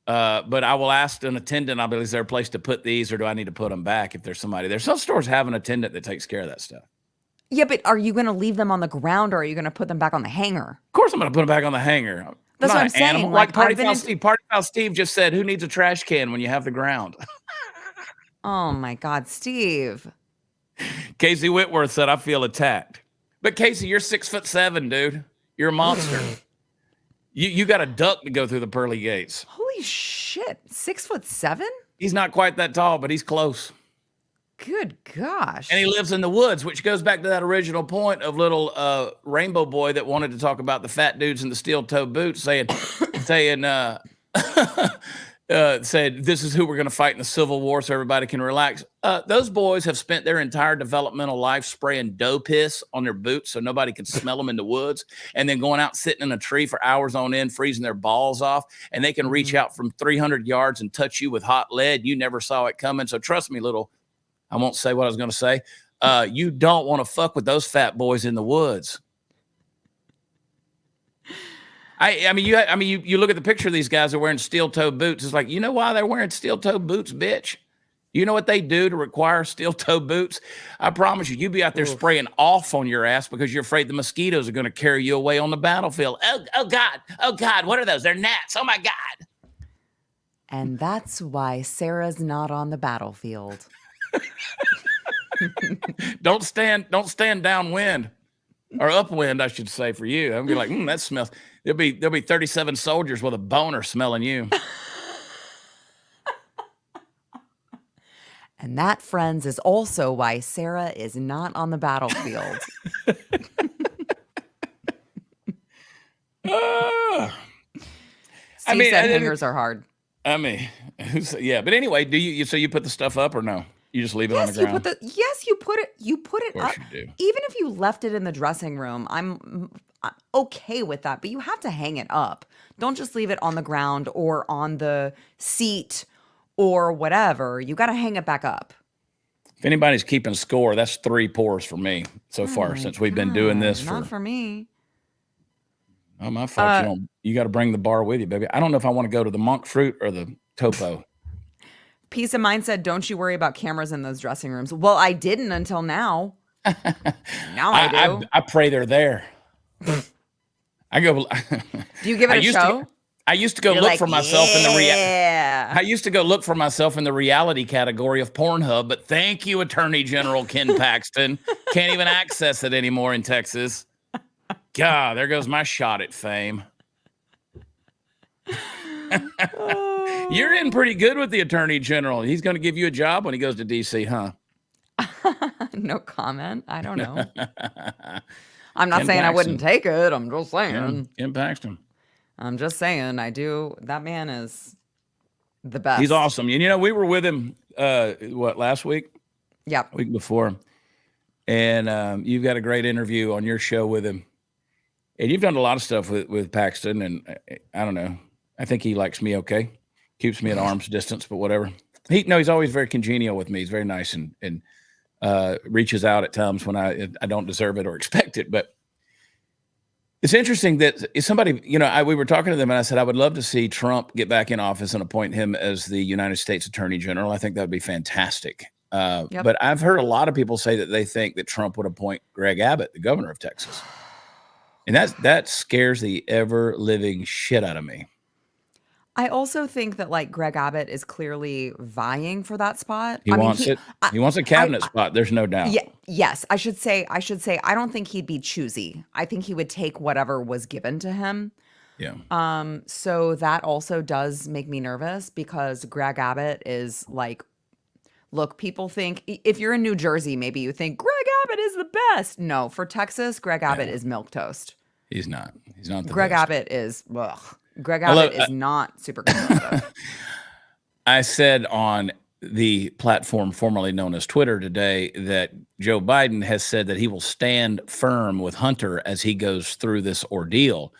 But I will ask an attendant, I'll be like, is there a place to put these or do I need to put them back if there's somebody there? Some stores have an attendant that takes care of that stuff. Yeah, but are you going to leave them on the ground or are you going to put them back on the hanger? Of course I'm going to put them back on the hanger. That's what I'm saying. Animal. Like Party Foul Steve just said, who needs a trash can when you have the ground? Oh my God, Steve. Casey Whitworth said, I feel attacked. But Casey, you're 6'7", dude. You're a monster. You got a duck to go through the pearly gates. Holy shit. 6'7"? He's not quite that tall, but he's close. Good gosh. And he lives in the woods, which goes back to that original point of little Rainbow Boy that wanted to talk about the fat dudes in the steel toe boots, saying said, this is who we're going to fight in the Civil War so everybody can relax. Those boys have spent their entire developmental life spraying doe piss on their boots so nobody can smell them in the woods, and then going out sitting in a tree for hours on end, freezing their balls off, and they can reach out from 300 yards and touch you with hot lead. You never saw it coming. So trust me, I won't say what I was going to say. You don't want to fuck with those fat boys in the woods. I mean, you look at the picture of these guys are wearing steel-toed boots. It's like, you know why they're wearing steel-toed boots, bitch? You know what they do to require steel-toed boots? I promise you, be out there spraying off on your ass because you're afraid the mosquitoes are going to carry you away on the battlefield. Oh God, what are those? They're gnats. Oh my God. And that's why Sarah's not on the battlefield. Don't stand downwind. Or upwind, I should say, for you. I'd be like, that smells. There'll be 37 soldiers with a boner smelling you. And that, friends, is also why Sarah is not on the battlefield. Steve said hangers are hard. I mean, yeah. But anyway, so you put the stuff up or no? You just leave it on the ground? You put it Of up. course you do. Even if you left it in the dressing room, I'm okay with that. But you have to hang it up. Don't just leave it on the ground or on the seat or whatever. You got to hang it back up. If anybody's keeping score, that's 3 pours for me so far since we've been doing this. Not for me. Oh, my fault. You got to bring the bar with you, baby. I don't know if I want to go to the monk fruit or the topo. Peace of Mind said, don't you worry about cameras in those dressing rooms. Well, I didn't until now. Now I do. I pray they're there. I go. Do you give it a show? I used to go look for myself in the I used to go look for myself in the reality category of Pornhub, but thank you, Attorney General Ken Paxton. Can't even access it anymore in Texas. God, there goes my shot at fame. You're in pretty good with the Attorney General. He's going to give you a job when he goes to D.C., huh? No comment. I don't know. I'm not saying I wouldn't take it. I'm just saying. Ken Paxton. I'm just saying. I do. That man is the best. He's awesome. And, we were with him, last week? Yeah. Week before. And you've got a great interview on your show with him. And you've done a lot of stuff with Paxton. And I don't know. I think he likes me okay. Keeps me at arm's distance, but whatever. He's always very congenial with me. He's very nice and reaches out at times when I don't deserve it or expect it. But it's interesting that somebody, we were talking to them and I said, I would love to see Trump get back in office and appoint him as the United States Attorney General. I think that would be fantastic. But I've heard a lot of people say that they think that Trump would appoint Greg Abbott, the governor of Texas. And that scares the ever living shit out of me. I also think that Greg Abbott is clearly vying for that spot. He wants a cabinet spot. There's no doubt. Yeah. Yes. I should say, I don't think he'd be choosy. I think he would take whatever was given to him. Yeah. So that also does make me nervous because Greg Abbott is look, people think if you're in New Jersey, maybe you think Greg Abbott is the best. No, for Texas, Greg Abbott is milquetoast. He's not. He's not the Greg best. Abbott is, Greg Abbott is not super conservative. I said on the platform formerly known as Twitter today that Joe Biden has said that he will stand firm with Hunter as he goes through this ordeal.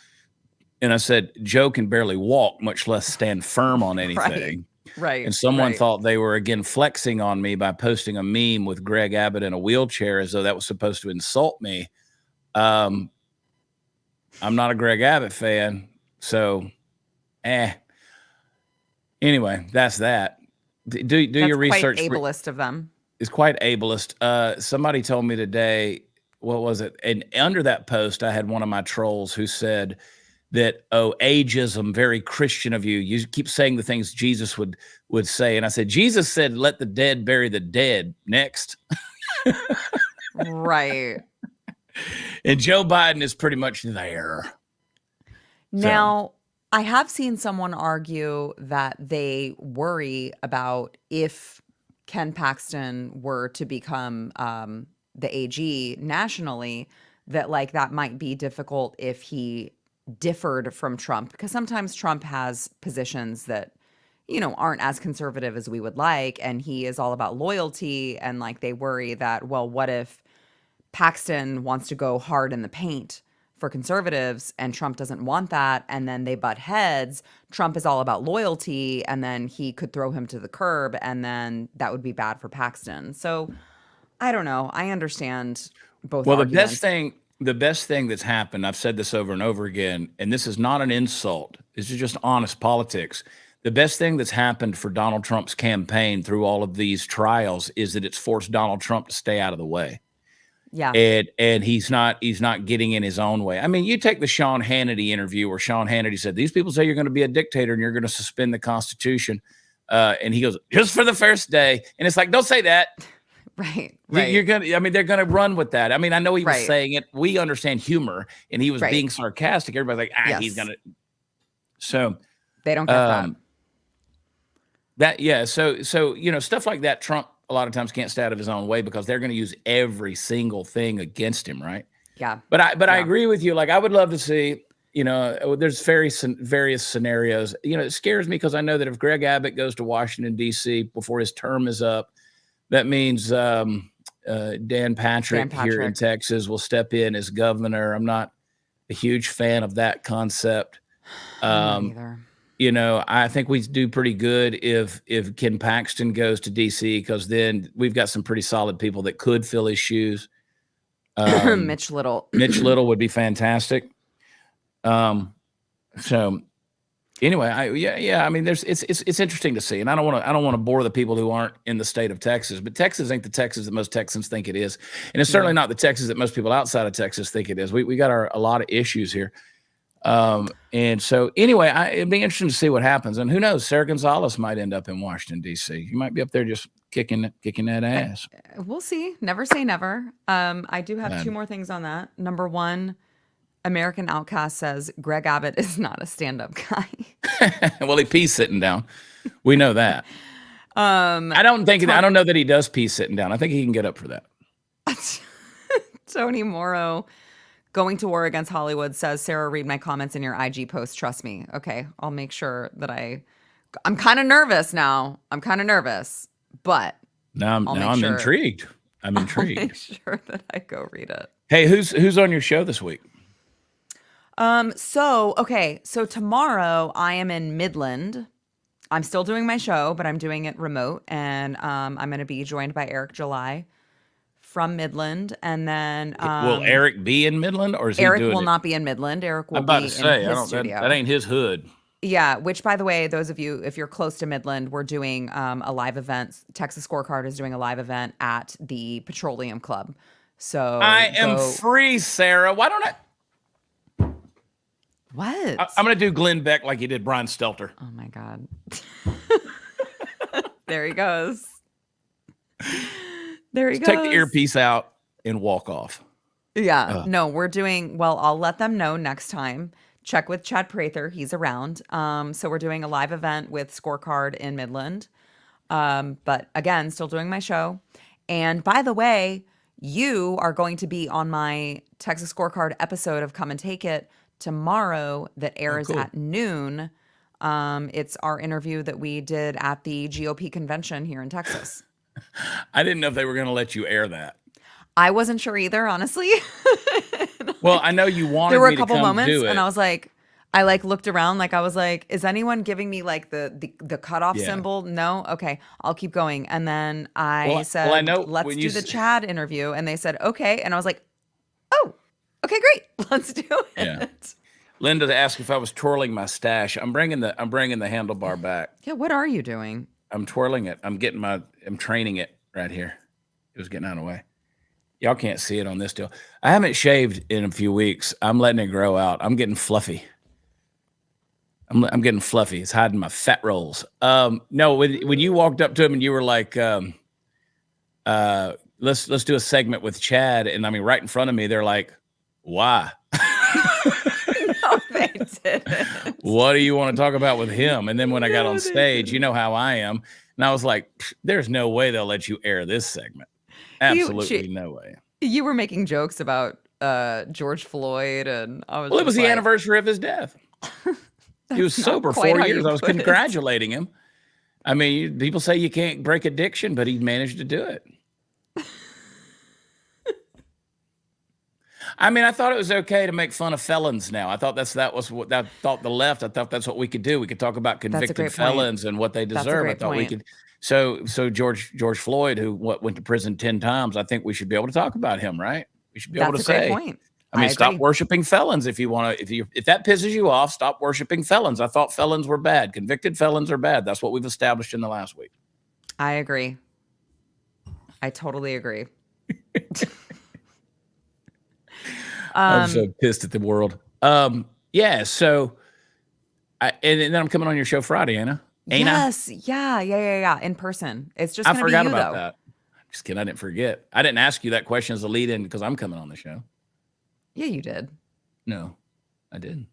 And I said, Joe can barely walk, much less stand firm on anything. Right. And someone thought they were again flexing on me by posting a meme with Greg Abbott in a wheelchair as though that was supposed to insult me. I'm not a Greg Abbott fan. So, anyway, that's that. Do your research. Quite ableist of them. It's quite ableist. Somebody told me today, what was it? And under that post, I had one of my trolls who said that, ageism, very Christian of you. You keep saying the things Jesus would say. And I said, Jesus said, let the dead bury the dead. Next. Right. And Joe Biden is pretty much there. Now, I have seen someone argue that they worry about if Ken Paxton were to become the AG nationally, that that might be difficult if he differed from Trump, because sometimes Trump has positions that, aren't as conservative as we would like. And he is all about loyalty. And like they worry that, well, what if Paxton wants to go hard in the paint for conservatives and Trump doesn't want that, and then they butt heads. Trump is all about loyalty, and then he could throw him to the curb, and then that would be bad for Paxton. So I don't know. I understand both Well, arguments. the best thing that's happened, I've said this over and over again, and this is not an insult. This is just honest politics. The best thing that's happened for Donald Trump's campaign through all of these trials is that it's forced Donald Trump to stay out of the way. Yeah. And he's not getting in his own way. I mean, you take the Sean Hannity interview where Sean Hannity said, these people say you're going to be a dictator and you're going to suspend the Constitution. And he goes, just for the first day. And it's like, don't say that. Right. You're going to, I mean, they're going to run with that. I mean, I know he was Right. saying it. We understand humor and he was Right. being sarcastic. Everybody's like, Yes. he's going to. So They don't get So, stuff like that, Trump a lot of times can't stay out of his own way because they're going to use every single thing against him, right? Yeah. But I agree with you. Like, I would love to see, there's various scenarios. It scares me because I know that if Greg Abbott goes to Washington, D.C. before his term is up, that means Dan Patrick here in Texas will step in as governor. I'm not a huge fan of that concept. Either. I think we do pretty good if Ken Paxton goes to DC, because then we've got some pretty solid people that could fill his shoes. Mitch Little. Mitch Little would be fantastic. So anyway, I mean, it's interesting to see, and I don't want to bore the people who aren't in the state of Texas, but Texas ain't the Texas that most Texans think it is, and it's certainly not the Texas that most people outside of Texas think it is. We got a lot of issues here. And so anyway, it'd be interesting to see what happens. And who knows, Sara Gonzales might end up in Washington, D.C. You might be up there just kicking that ass. We'll see. Never say never. I do have two more things on that. Number one, American Outcast says Greg Abbott is not a stand-up guy. Well, he pees sitting down. We know that. I don't know that he does pee sitting down. I think he can get up for that. Tony Morrow, going to war against Hollywood, says, Sarah, read my comments in your IG post. Trust me. Okay, I'll make sure that I'm kind of nervous now. But now I'm intrigued. I'm intrigued. I'll make sure that I go read it. Hey, who's on your show this week? So tomorrow I am in Midland. I'm still doing my show, but I'm doing it remote, and I'm going to be joined by Eric July from Midland, and then will Eric be in Midland, or is Eric he doing will not be in Midland. Eric will I'm about be to say, in his studio. that ain't his hood. Yeah, which, by the way, those of you, if you're close to Midland, we're doing a live event. Texas Scorecard is doing a live event at the Petroleum Club. So I am free, Sarah. Why don't I? What? I'm going to do Glenn Beck like he did Brian Stelter. Oh, my God. There he goes. There he goes. Take the earpiece out and walk off. Yeah. No, we're doing, well, I'll let them know next time. Check with Chad Prather. He's around. So we're doing a live event with Scorecard in Midland. But again, still doing my show. And by the way, you are going to be on my Texas Scorecard episode of Come and Take It tomorrow that airs at noon. It's our interview that we did at the GOP convention here in Texas. I didn't know if they were going to let you air that. I wasn't sure either, honestly. Well, I know you wanted there were me a couple to come moments do it. and I was like, I looked around, I was like, is anyone giving me the cutoff symbol? No? Okay, I'll keep going. And then I said, I know let's do the Chad interview. And they said, okay. And I was like, oh, okay, great. Let's do it. Yeah. Linda asked if I was twirling my stash. I'm bringing the handlebar back. Yeah, what are you doing? I'm twirling it. I'm training it right here. It was getting out of the way. Y'all can't see it on this deal. I haven't shaved in a few weeks. I'm letting it grow out. I'm getting fluffy. I'm getting fluffy. It's hiding my fat rolls. No, when you walked up to him and you were like, let's do a segment with Chad, and I mean right in front of me, they're like, why? No, they didn't. What do you want to talk about with him? And then when I got on stage, you know how I am. And I was like, there's no way they'll let you air this segment. Absolutely no way. You were making jokes about George Floyd, and I was Well, it was the anniversary of his death. He was sober 4 years. I was congratulating him. I mean, people say you can't break addiction, but he managed to do it. I mean, I thought it was okay to make fun of felons now. I thought that was what I thought the left. I thought that's what we could do. We could talk about That's a convicted great point. felons and what they That's a deserve. I great thought we point. could. So George Floyd, who went to prison 10 times, I think we should be able to talk about him, right? We should be able to That's a great say, point. I mean, stop agree. worshiping felons if you want to. If that pisses you off, stop worshiping felons. I thought felons were bad. Convicted felons are bad. That's what we've established in the last week. I agree. I totally agree. I'm so pissed at the world. Yeah. So, and then I'm coming on your show Friday, Anna. Yes. Yeah. In person. It's just I gonna be forgot you, about though. that. Just kidding. I didn't forget. I didn't ask you that question as a lead in because I'm coming on the show. Yeah, you did. No, I didn't.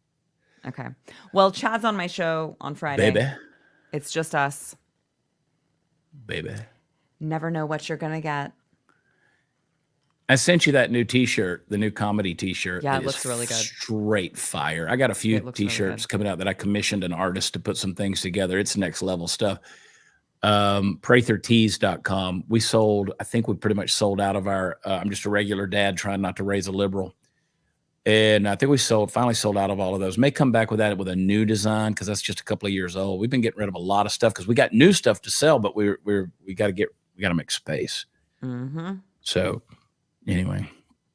Okay. Well, Chad's on my show on Friday. Baby. It's just us. Baby. Never know what you're gonna get. I sent you that new T-shirt, the new comedy T-shirt. Yeah, it looks really good. Straight fire. I got a few It looks really T-shirts good. coming out that I commissioned an artist to put some things together. It's next level stuff. Prathertees.com. I think we pretty much sold out of our, I'm just a regular dad trying not to raise a liberal. And I think we finally sold out of all of those. May come back with a new design because that's just a couple of years old. We've been getting rid of a lot of stuff because we got new stuff to sell, but we got to make space. Mm-hmm. So anyway.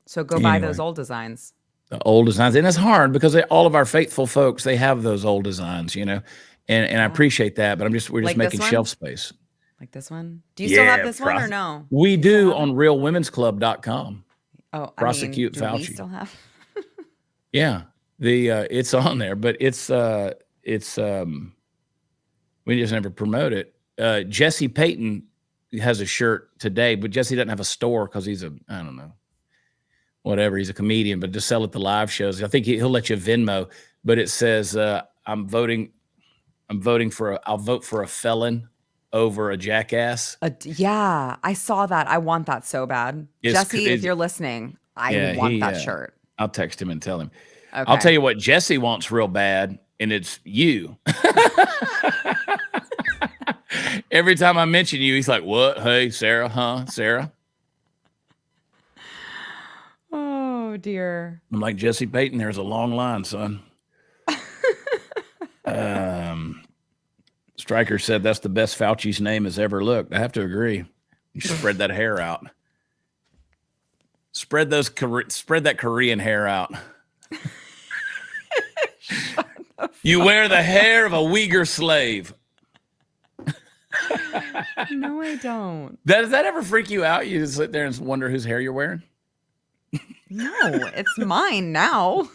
So go buy those old designs. The old designs. And it's hard because all of our faithful folks, they have those old designs, and I appreciate that, but we're just Like making this shelf one? space. Like this one? Do you still have this one or no? We do on realwomensclub.com. Oh, Prosecute do Fauci. we still have? Yeah. It's on there, but we just never promote it. Jesse Payton has a shirt today, but Jesse doesn't have a store because he's I don't know, whatever. He's a comedian, but to sell at the live shows, I think he'll let you Venmo, but it says, I'll vote for a felon over a jackass. Yeah, I saw that. I want that so bad. Jesse, if you're listening, I want that shirt. I'll text him and tell him. Okay. I'll tell you what Jesse wants real bad, and it's you. Every time I mention you, he's like, what? Hey, Sarah, huh? Sarah? Oh, dear. I'm like, Jesse Payton, there's a long line, son. Stryker said that's the best Fauci's name has ever looked. I have to agree. You spread that hair out. Spread that Korean hair out. You wear the hair of a Uyghur slave. No, I don't. Does that ever freak you out? You just sit there and wonder whose hair you're wearing? No, it's mine now.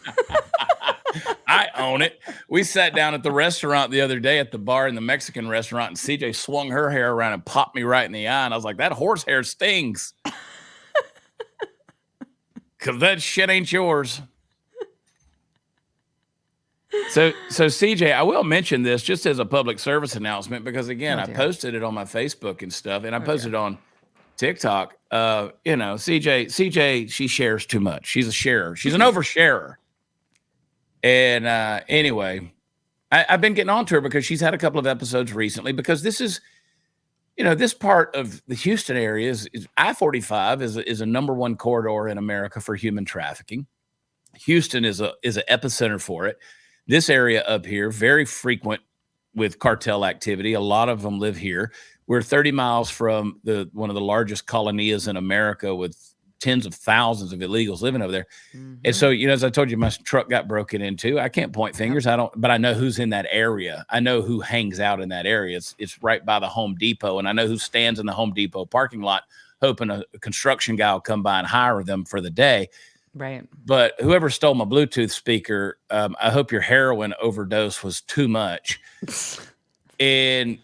I own it. We sat down at the restaurant the other day at the bar in the Mexican restaurant, and CJ swung her hair around and popped me right in the eye. And I was like, that horse hair stings. Because that shit ain't yours. So CJ, I will mention this just as a public service announcement because, again, I posted it on my Facebook and stuff, and I posted it on TikTok. CJ, she shares too much. She's a sharer. She's an oversharer. And anyway, I've been getting on to her because she's had a couple of episodes recently because this is, this part of the Houston area is I-45 is a number one corridor in America for human trafficking. Houston is an epicenter for it. This area up here, very frequent with cartel activity. A lot of them live here. We're 30 miles from one of the largest colonias in America with tens of thousands of illegals living over there. Mm-hmm. And so, as I told you, my truck got broken into. I can't point fingers. But I know who's in that area. I know who hangs out in that area. It's right by the Home Depot. And I know who stands in the Home Depot parking lot, hoping a construction guy will come by and hire them for the day. Right. But whoever stole my Bluetooth speaker, I hope your heroin overdose was too much. But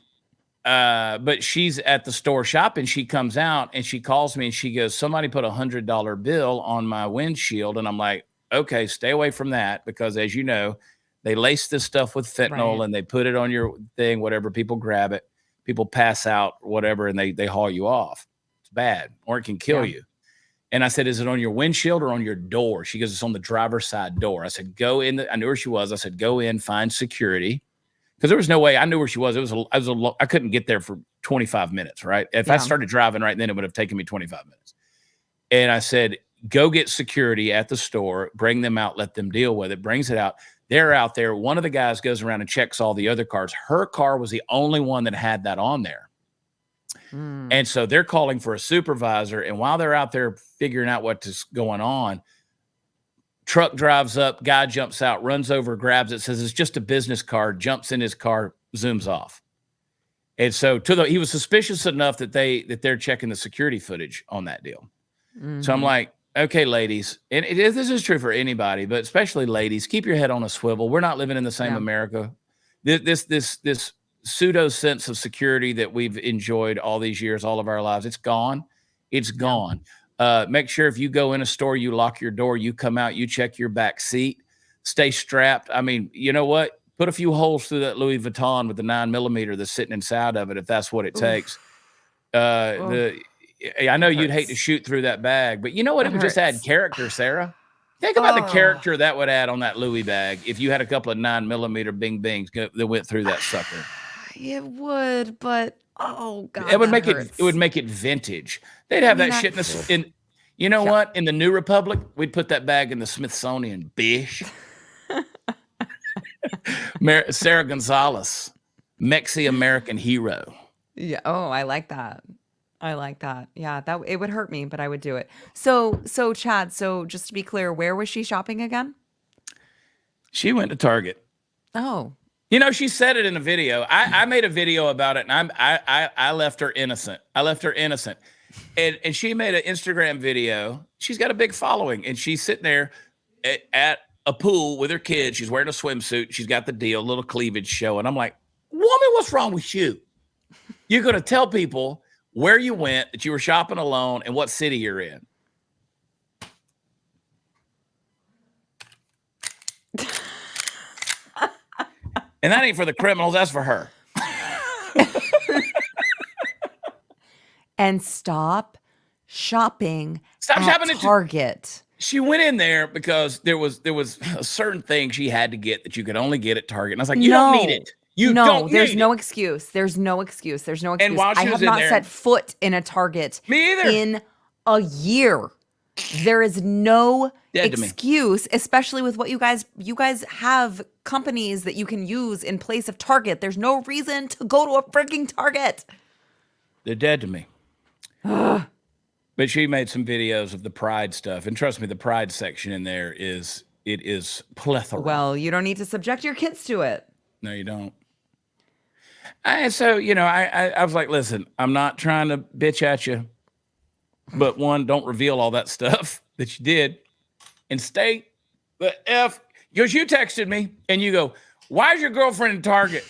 she's at the store shopping. She comes out and she calls me and she goes, somebody put $100 bill on my windshield. And I'm like, okay, stay away from that. Because as you know, they lace this stuff with fentanyl and they put it on your thing, whatever, people grab it, people pass out, whatever, and they haul you off. It's bad, or it can kill you. And I said, is it on your windshield or on your door? She goes, it's on the driver's side door. I said, go in. I knew where she was. I said, go in, find security. because there was no way I knew where she was. I couldn't get there for 25 minutes, right? If I started driving right then, it would have taken me 25 minutes. And I said, go get security at the store, bring them out, let them deal with it. Brings it out. They're out there. One of the guys goes around and checks all the other cars. Her car was the only one that had that on there. And so they're calling for a supervisor. And while they're out there figuring out what's going on, truck drives up, guy jumps out, runs over, grabs it, says it's just a business card, jumps in his car, zooms off. And so he was suspicious enough that they're checking the security footage on that deal. So I'm like, okay, ladies, and this is true for anybody, but especially ladies, keep your head on a swivel. We're not living in the same America. This pseudo sense of security that we've enjoyed all these years, all of our lives, it's gone. It's gone. Make sure if you go in a store, you lock your door, you come out, you check your back seat, stay strapped. I mean, you know what? Put a few holes through that Louis Vuitton with the 9mm that's sitting inside of it, if that's what it takes. I know you'd hate to shoot through that bag, but you know what? It would just add character, Sarah. Think about the character that would add on that Louis bag if you had a couple of 9mm bing bings that went through that sucker. It would, but oh god, it would make it. It would make it vintage. They'd have that shit in. You know what? In the New Republic, we'd put that bag in the Smithsonian. Bish. Sara Gonzales, Mexi-American hero. Yeah. Oh, I like that. Yeah, that it would hurt me, but I would do it. So Chad, so just to be clear, where was she shopping again? She went to Target. Oh. You know, she said it in a video. I made a video about it, and I left her innocent. And she made an Instagram video. She's got a big following, and she's sitting there at a pool with her kids. She's wearing a swimsuit. She's got the deal, little cleavage showing. I'm like, woman, what's wrong with you? You're going to tell people where you went, that you were shopping alone, and what city you're in. And that ain't for the criminals. That's for her. And stop shopping at Target. She went in there because there was a certain thing she had to get that you could only get at Target. And I was like, you don't need it. There's no excuse. There's no excuse. And while I have not set foot in a Target Me either. in a year. There is no excuse, especially with what you guys have companies that you can use in place of Target. There's no reason to go to a freaking Target. They're dead to me. But she made some videos of the Pride stuff. And trust me, the Pride section in there is plethora. Well, you don't need to subject your kids to it. No, you don't. And so, I was like, listen, I'm not trying to bitch at you. But one, don't reveal all that stuff that you did. And stay the F. Because you texted me and you go, why is your girlfriend in Target?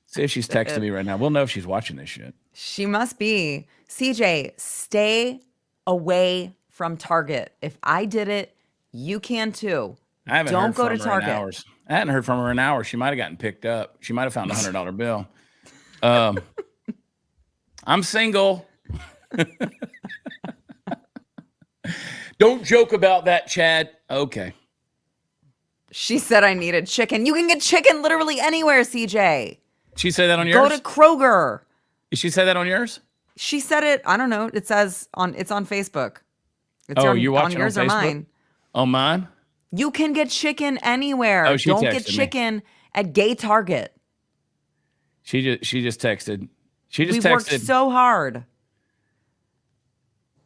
See if she's texting me right now. We'll know if she's watching this shit. She must be. CJ, stay away from Target. If I did it, you can too. I haven't Don't heard go from to her in Target. hours. I hadn't heard from her in hours. She might have gotten picked up. She might have found a $100 bill. I'm single. Don't joke about that, Chad. Okay. She said I needed chicken. You can get chicken literally anywhere, CJ. She said that on yours? Go to Kroger. Did she say that on yours? She said it. I don't know. It says it's on Facebook. It's you're watching on yours on or Facebook? mine. On mine? You can get chicken anywhere. Oh, she Don't texted get me. chicken at gay Target. She just texted. We've worked so hard.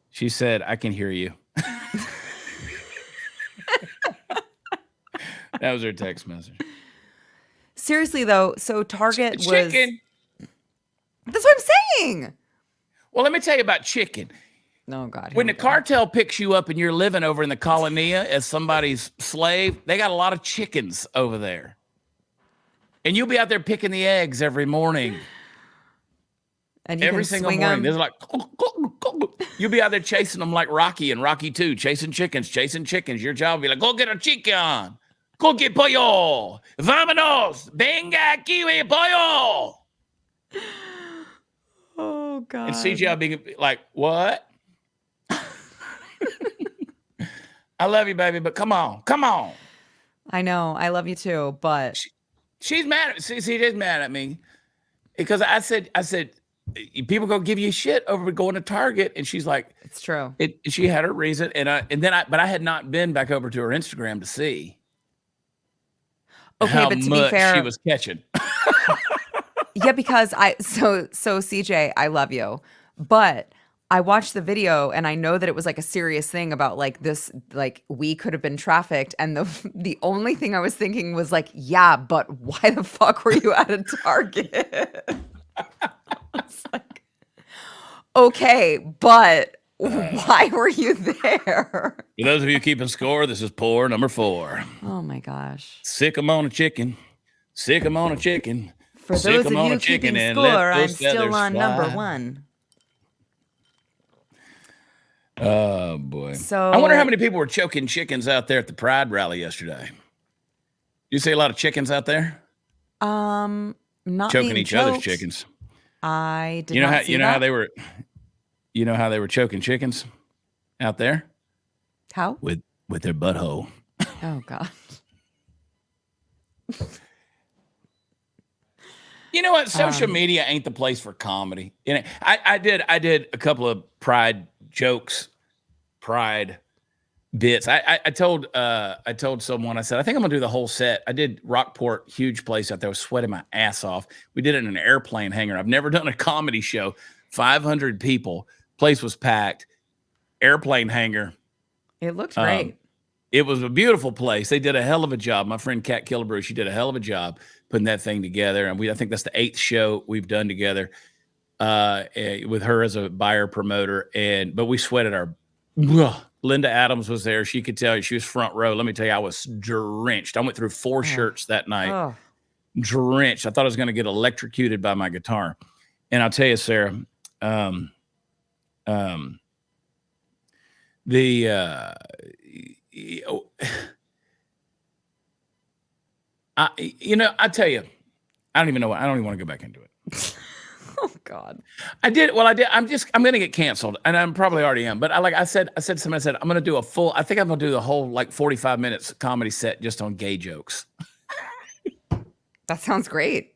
She said, I can hear you. That was her text message. Seriously, though, so Target was... Chicken. That's what I'm saying. Well, let me tell you about chicken. Oh, God. When the cartel picks you up and you're living over in the Colonia as somebody's slave, they got a lot of chickens over there. And you'll be out there picking the eggs every morning. And you Every can single swing morning. them. There's like, you'll be out there chasing them like Rocky and Rocky 2, chasing chickens. Your job will be like, go get a chicken. Go get pollo. Vámonos. Venga aquí, pollo. Oh, God. And CGI being like, what? I love you, baby, but come on. I know. I love you too, but She's mad at me. She's mad at me because I said, people go give you shit over going to Target, and she's like, it's true. She had her reason, but I had not been back over to her Instagram to see Okay, how but to be much she fair, was catching. yeah, because so CJ, I love you, but I watched the video and I know that it was like a serious thing about like this, like we could have been trafficked, and the only thing I was thinking was like, yeah, but why the fuck were you at a Target? It's like, okay, but why were you there? For those of you keeping score, this is pour number 4. Oh my gosh. Sick 'em on a chicken. Sick 'em on a chicken. For Sick those 'em of on you a chicken keeping and score, let I'm those still feathers on number fly. 1. Oh boy. So I wonder how many people were choking chickens out there at the Pride rally yesterday. You see a lot of chickens out there not choking being each other's choked. chickens. I did You know not how see you know how that. they were you know how they were choking chickens out there How? with their butthole. Oh god. You know what? Social media ain't the place for comedy. You know, I did a couple of Pride jokes, Pride bits. I told someone, I said, I think I'm gonna do the whole set. I did Rockport, huge place out there. I was sweating my ass off. We did it in an airplane hangar. I've never done a comedy show. 500 people, place was packed, airplane hangar. It looked great. It was a beautiful place. They did a hell of a job. My friend Kat Killebrew, she did a hell of a job putting that thing together. And I think that's the 8th show we've done together with her as a buyer promoter. But we sweated our. Linda Adams was there. She could tell you, she was front row. Let me tell you, I was drenched. I went through 4 shirts that night. Oh. Drenched. I thought I was going to get electrocuted by my guitar. And I'll tell you, Sarah, I tell you, I don't even know. I don't even want to go back into it. Oh God. I did. Well, I did. I'm going to get canceled, and I'm probably already am. But I said to somebody, I said, I'm going to do I think I'm going to do the whole like 45 minutes comedy set just on gay jokes. That sounds great.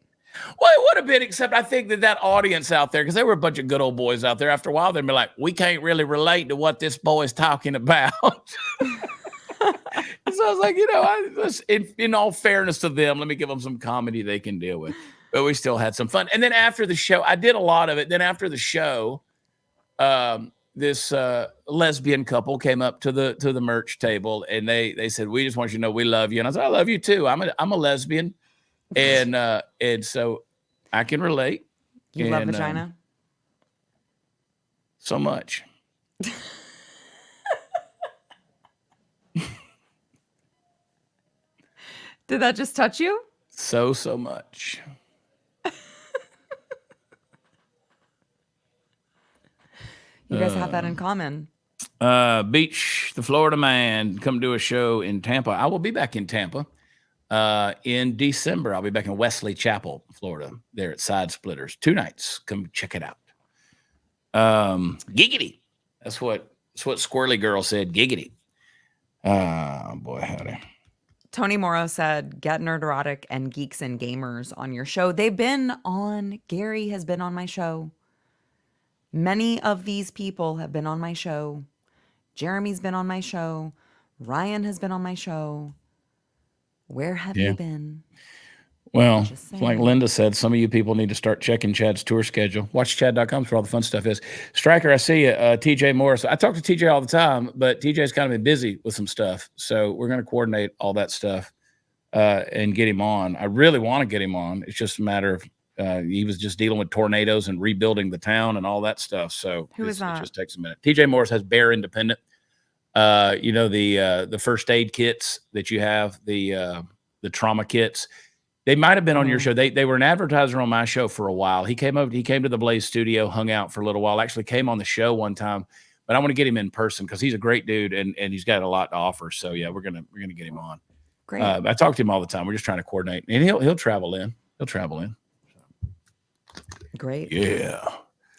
Well, it would have been, except I think that audience out there, because they were a bunch of good old boys out there. After a while, they'd be like, we can't really relate to what this boy's talking about. So I was like, in all fairness to them, let me give them some comedy they can deal with. But we still had some fun. And then after the show, I did a lot of it. Then after the show, this lesbian couple came up to the merch table, and they said, we just want you to know we love you. And I said, I love you too. I'm a lesbian. And so I can relate. You love vagina? So much. Did that just touch you? So much. You guys have that in common. Beach, the Florida man, come do a show in Tampa. I will be back in Tampa in December. I'll be back in Wesley Chapel, Florida, there at Side Splitters. 2 nights. Come check it out. Giggity. That's what Squirrely Girl said. Giggity. Boy, howdy. Tony Morrow said, get Nerderotic and Geeks and Gamers on your show. They've been on, Gary has been on my show. Many of these people have been on my show. Jeremy's been on my show. Ryan has been on my show. Where have you been? Well, like Linda said, some of you people need to start checking Chad's tour schedule. WatchChad.com is where all the fun stuff is. Striker, I see you. TJ Morris. I talk to TJ all the time, but TJ's kind of been busy with some stuff. So we're going to coordinate all that stuff and get him on. I really want to get him on. It's just a matter of he was just dealing with tornadoes and rebuilding the town and all that stuff. So Who is that? It just takes a minute. TJ Morris has Bear Independent. The first aid kits that you have, the trauma kits. They might have been on your show. They were an advertiser on my show for a while. He came to the Blaze studio, hung out for a little while, actually came on the show one time, but I want to get him in person because he's a great dude and he's got a lot to offer. So yeah, we're gonna get him on. Great. I talk to him all the time. We're just trying to coordinate, and he'll travel in. Great. Yeah.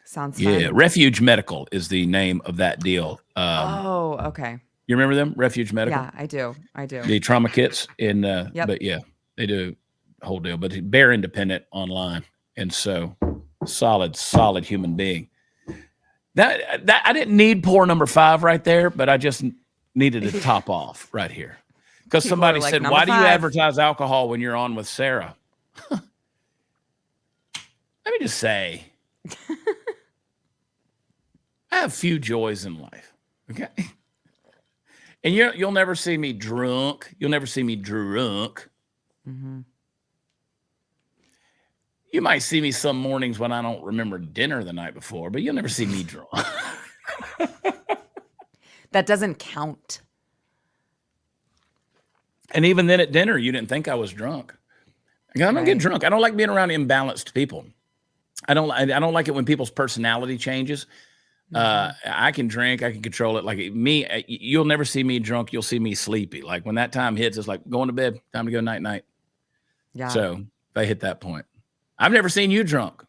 Sounds fun. Yeah. Refuge Medical is the name of that deal. Okay. You remember them? Refuge Medical? Yeah, I do. I do. The trauma kits in Yep. but yeah, they do a whole deal. But Bear Independent online. And so solid human being. That I didn't need pour number 5 right there, but I just needed to top off right here. Because People somebody are like, said, "Number why do you 5." advertise alcohol when you're on with Sarah? Let me just say, I have few joys in life. Okay. And you'll never see me drunk. You'll never see me drunk. Mhm. You might see me some mornings when I don't remember dinner the night before, but you'll never see me drunk. That doesn't count. And even then at dinner, you didn't think I was drunk. I don't get Right. drunk. I don't like being around imbalanced people. I don't like it when people's personality changes. I can drink, I can control it. Like me, you'll never see me drunk. You'll see me sleepy. Like when that time hits, it's like going to bed, time to go night. Yeah. So if I hit that point, I've never seen you drunk.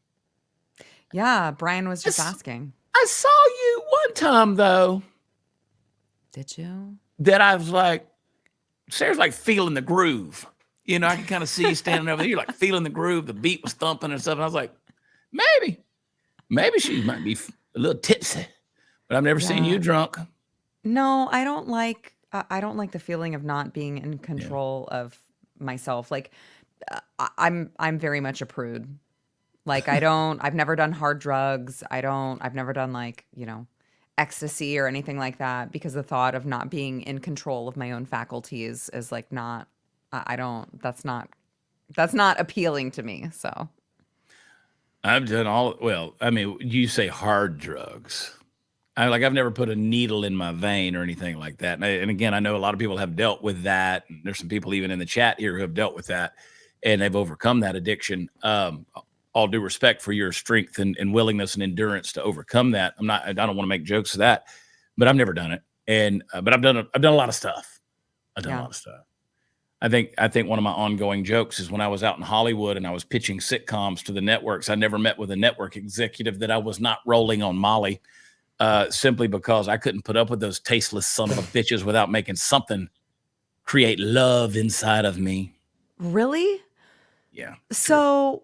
Yeah, Brian was just It's- asking. I saw you one time though, Did you? that I was like, Sarah's like feeling the groove. You know, I can kind of see you standing over there. You're like feeling the groove. The beat was thumping and stuff. And I was like, maybe she might be a little tipsy, but I've never seen Yeah. you drunk. No, I don't like the feeling of not being in control of myself. Like I'm very much a prude. Like I've never done hard drugs. I've never done like, ecstasy or anything like that because the thought of not being in control of my own faculties is like not I don't that's not appealing to me. So I've done you say hard drugs. I've never put a needle in my vein or anything like that. And again, I know a lot of people have dealt with that. And there's some people even in the chat here who have dealt with that and they've overcome that addiction. All due respect for your strength and willingness and endurance to overcome that. I don't want to make jokes of that, but I've never done it. And, but I've done a lot of stuff. I've done a lot of stuff. I think one of my ongoing jokes is when I was out in Hollywood and I was pitching sitcoms to the networks, I never met with a network executive that I was not rolling on Molly, simply because I couldn't put up with those tasteless son of a bitches without making something create love inside of me. really? Yeah. So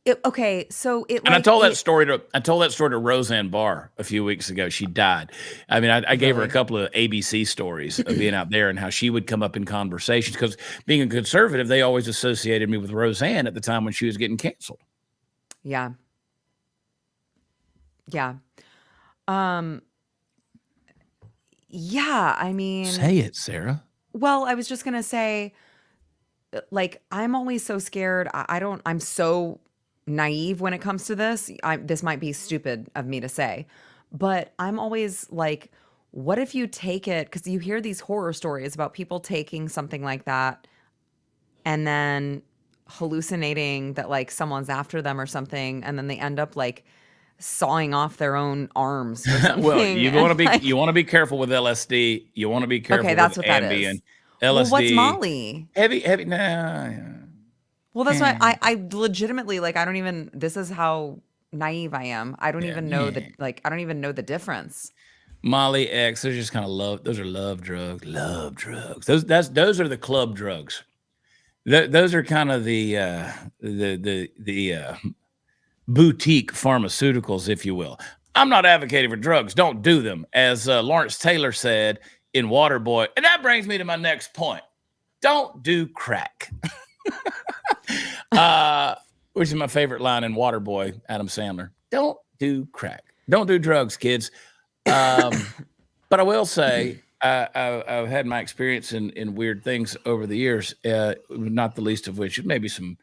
and And I told that story to Roseanne Barr a few weeks ago. She died. I mean, I gave her a Really? couple of ABC stories of being out there and how she would come up in conversations because being a conservative, they always associated me with Roseanne at the time when she was getting canceled. Yeah. Yeah. Yeah, I mean, Say it, Sarah. well, I was just gonna say, like, I'm always so scared. I'm so naive when it comes to this. This might be stupid of me to say, but I'm always like, what if you take it? Because you hear these horror stories about people taking something like that and then hallucinating that like someone's after them or something, and then they end up like sawing off their own arms or something. Well, you and, want to be like, you want to be careful with LSD. You want to be careful okay, that's with what that Ambien. is. LSD. Well, what's Molly? Heavy. Nah. Well, that's why I legitimately like I don't even this is how naive I am. I don't even know I don't even know the difference. Molly X. Those are just kind of love. Those are love drugs. Love drugs. Those are the club drugs. Those are kind of the boutique pharmaceuticals, if you will. I'm not advocating for drugs. Don't do them, as Lawrence Taylor said in Waterboy. And that brings me to my next point. Don't do crack. Which is my favorite line in Waterboy, Adam Sandler. Don't do crack. Don't do drugs, kids. But I will say I've had my experience in weird things over the years, not the least of which maybe some,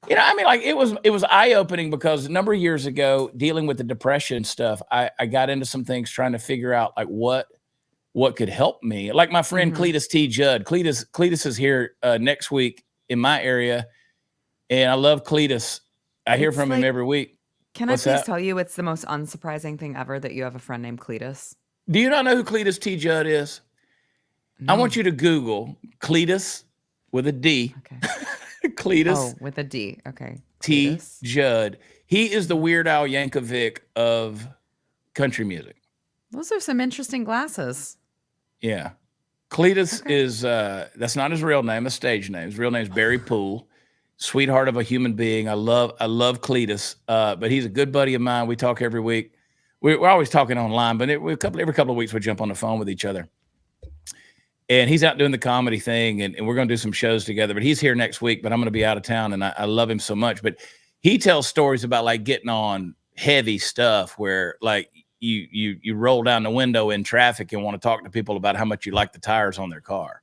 it was eye-opening because a number of years ago, dealing with the depression stuff, I got into some things trying to figure out like what could help me. Like my friend Cletus T. Judd. Cletus is here next week in my area. And I love Cletus. I hear from him every week. Can I please tell you it's the most unsurprising thing ever that you have a friend named Cletus? Do you not know who Cletus T. Judd is? No. I want you to Google Cletus with a D. Okay. Cletus. Oh, with a D. Okay. T. Cletus. Judd. He is the Weird Al Yankovic of country music. Those are some interesting glasses. Yeah. Cletus Okay. is that's not his real name, a stage name. His real name is Barry Poole, sweetheart of a human being. I love Cletus, but he's a good buddy of mine. We talk every week. We're always talking online, but every couple of weeks we jump on the phone with each other. And he's out doing the comedy thing, and we're going to do some shows together. But he's here next week, but I'm going to be out of town, and I love him so much. But he tells stories about like getting on heavy stuff where like you roll down the window in traffic and want to talk to people about how much you like the tires on their car.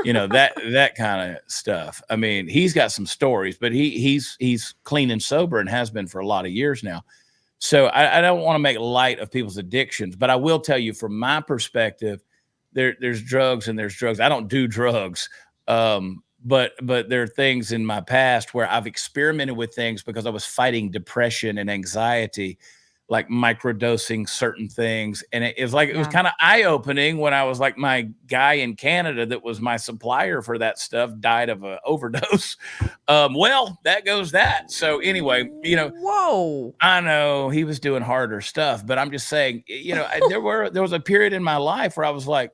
You know, that kind of stuff. I mean, he's got some stories, but he's clean and sober and has been for a lot of years now. So I don't want to make light of people's addictions, but I will tell you from my perspective, there's drugs and there's drugs. I don't do drugs. But there are things in my past where I've experimented with things because I was fighting depression and anxiety, like microdosing certain things. And it was like, it was Yeah. kind of eye-opening when I was like, my guy in Canada that was my supplier for that stuff died of an overdose. Well, that goes that. So anyway, you know, Whoa. I know he was doing harder stuff, but I'm just saying, you know, there was a period in my life where I was like,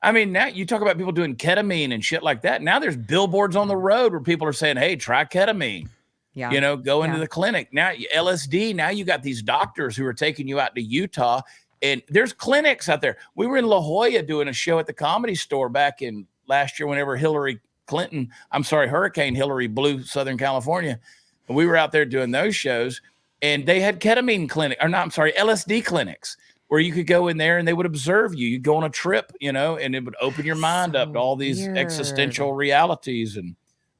I mean, now you talk about people doing ketamine and shit like that. Now there's billboards on the road where people are saying, hey, try ketamine. Yeah. You know, go into Yeah. the clinic. Now LSD, now you got these doctors who are taking you out to Utah, and there's clinics out there. We were in La Jolla doing a show at the Comedy Store back in last year whenever Hurricane Hillary blew Southern California. And we were out there doing those shows, and they had LSD clinics where you could go in there and they would observe you. You'd go on a trip, you know, and it would open your mind up to all these existential realities and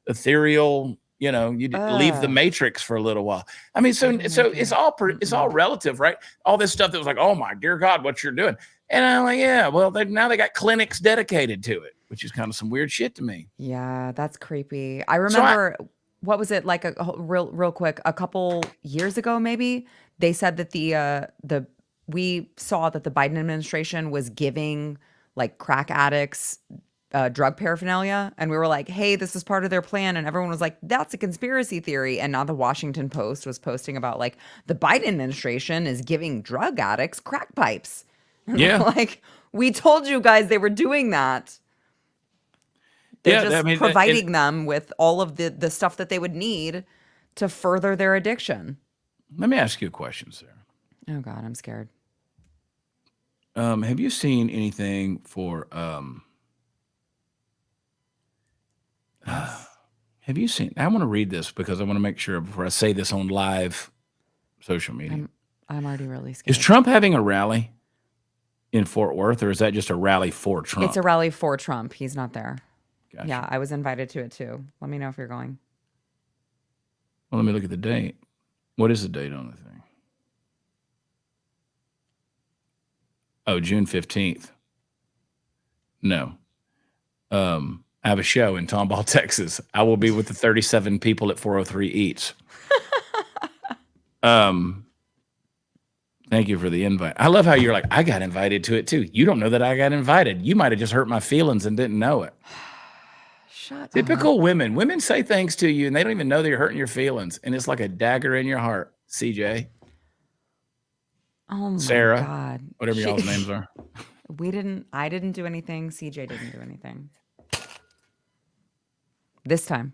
ethereal, you know, you leave the matrix for a little while. I mean, so it's all relative, right? All this stuff that was like, oh my dear God, what you're doing. And I'm like, yeah, well, now they got clinics dedicated to it, which is kind of some weird shit to me. Yeah, that's creepy. I remember, what was it, like real quick, a couple years ago, maybe they said that we saw that the Biden administration was giving like crack addicts drug paraphernalia, and we were like, hey, this is part of their plan, and everyone was like, that's a conspiracy theory. And now the Washington Post was posting about like the Biden administration is giving drug addicts crack pipes. And Yeah. like, we told you guys they were doing that. They're just providing them with all of the stuff that they would need to further their addiction. Let me ask you a question, Sarah. Oh God, I'm scared. Have you seen anything for have you seen, I want to read this because I want to make sure before I say this on live social media. I'm already really scared. Is Trump having a rally in Fort Worth, or is that just a rally for Trump? It's a rally for Trump. He's not there. Gotcha. Yeah, I was invited to it too. Let me know if you're going. Well, let me look at the date. What is the date on the thing? Oh, June 15th. No. I have a show in Tomball, Texas. I will be with the 37 people at 403 Eats. Thank you for the invite. I love how you're like, I got invited to it too. You don't know that I got invited. You might have just hurt my feelings and didn't know it. Shut up. Typical women. Women say things to you and they don't even know they're hurting your feelings. And it's like a dagger in your heart, CJ. Oh my Sarah, God. whatever y'all's names are. I didn't do anything. CJ didn't do anything. This time.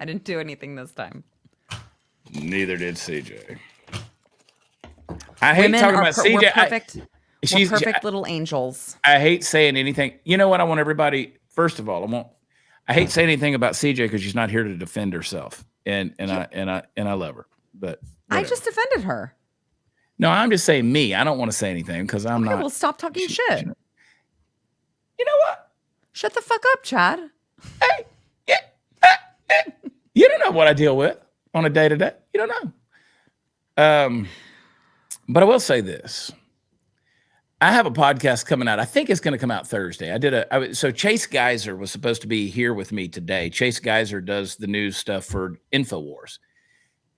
I didn't do anything this time. Neither did CJ. I hate Women talking are about we're CJ. perfect. We're perfect little angels. I hate saying anything. You know what? I want everybody. First of all, I hate saying anything about CJ because she's not here to defend herself, and I love her. But I whatever. just defended her. No, I'm just saying me. I don't want to say anything because I'm Okay, not. well, stop talking shit. You know what? Shut the fuck up, Chad. Hey, you don't know what I deal with on a day to day. You don't know. But I will say this. I have a podcast coming out. I think it's going to come out Thursday. So Chase Geyser was supposed to be here with me today. Chase Geyser does the news stuff for InfoWars.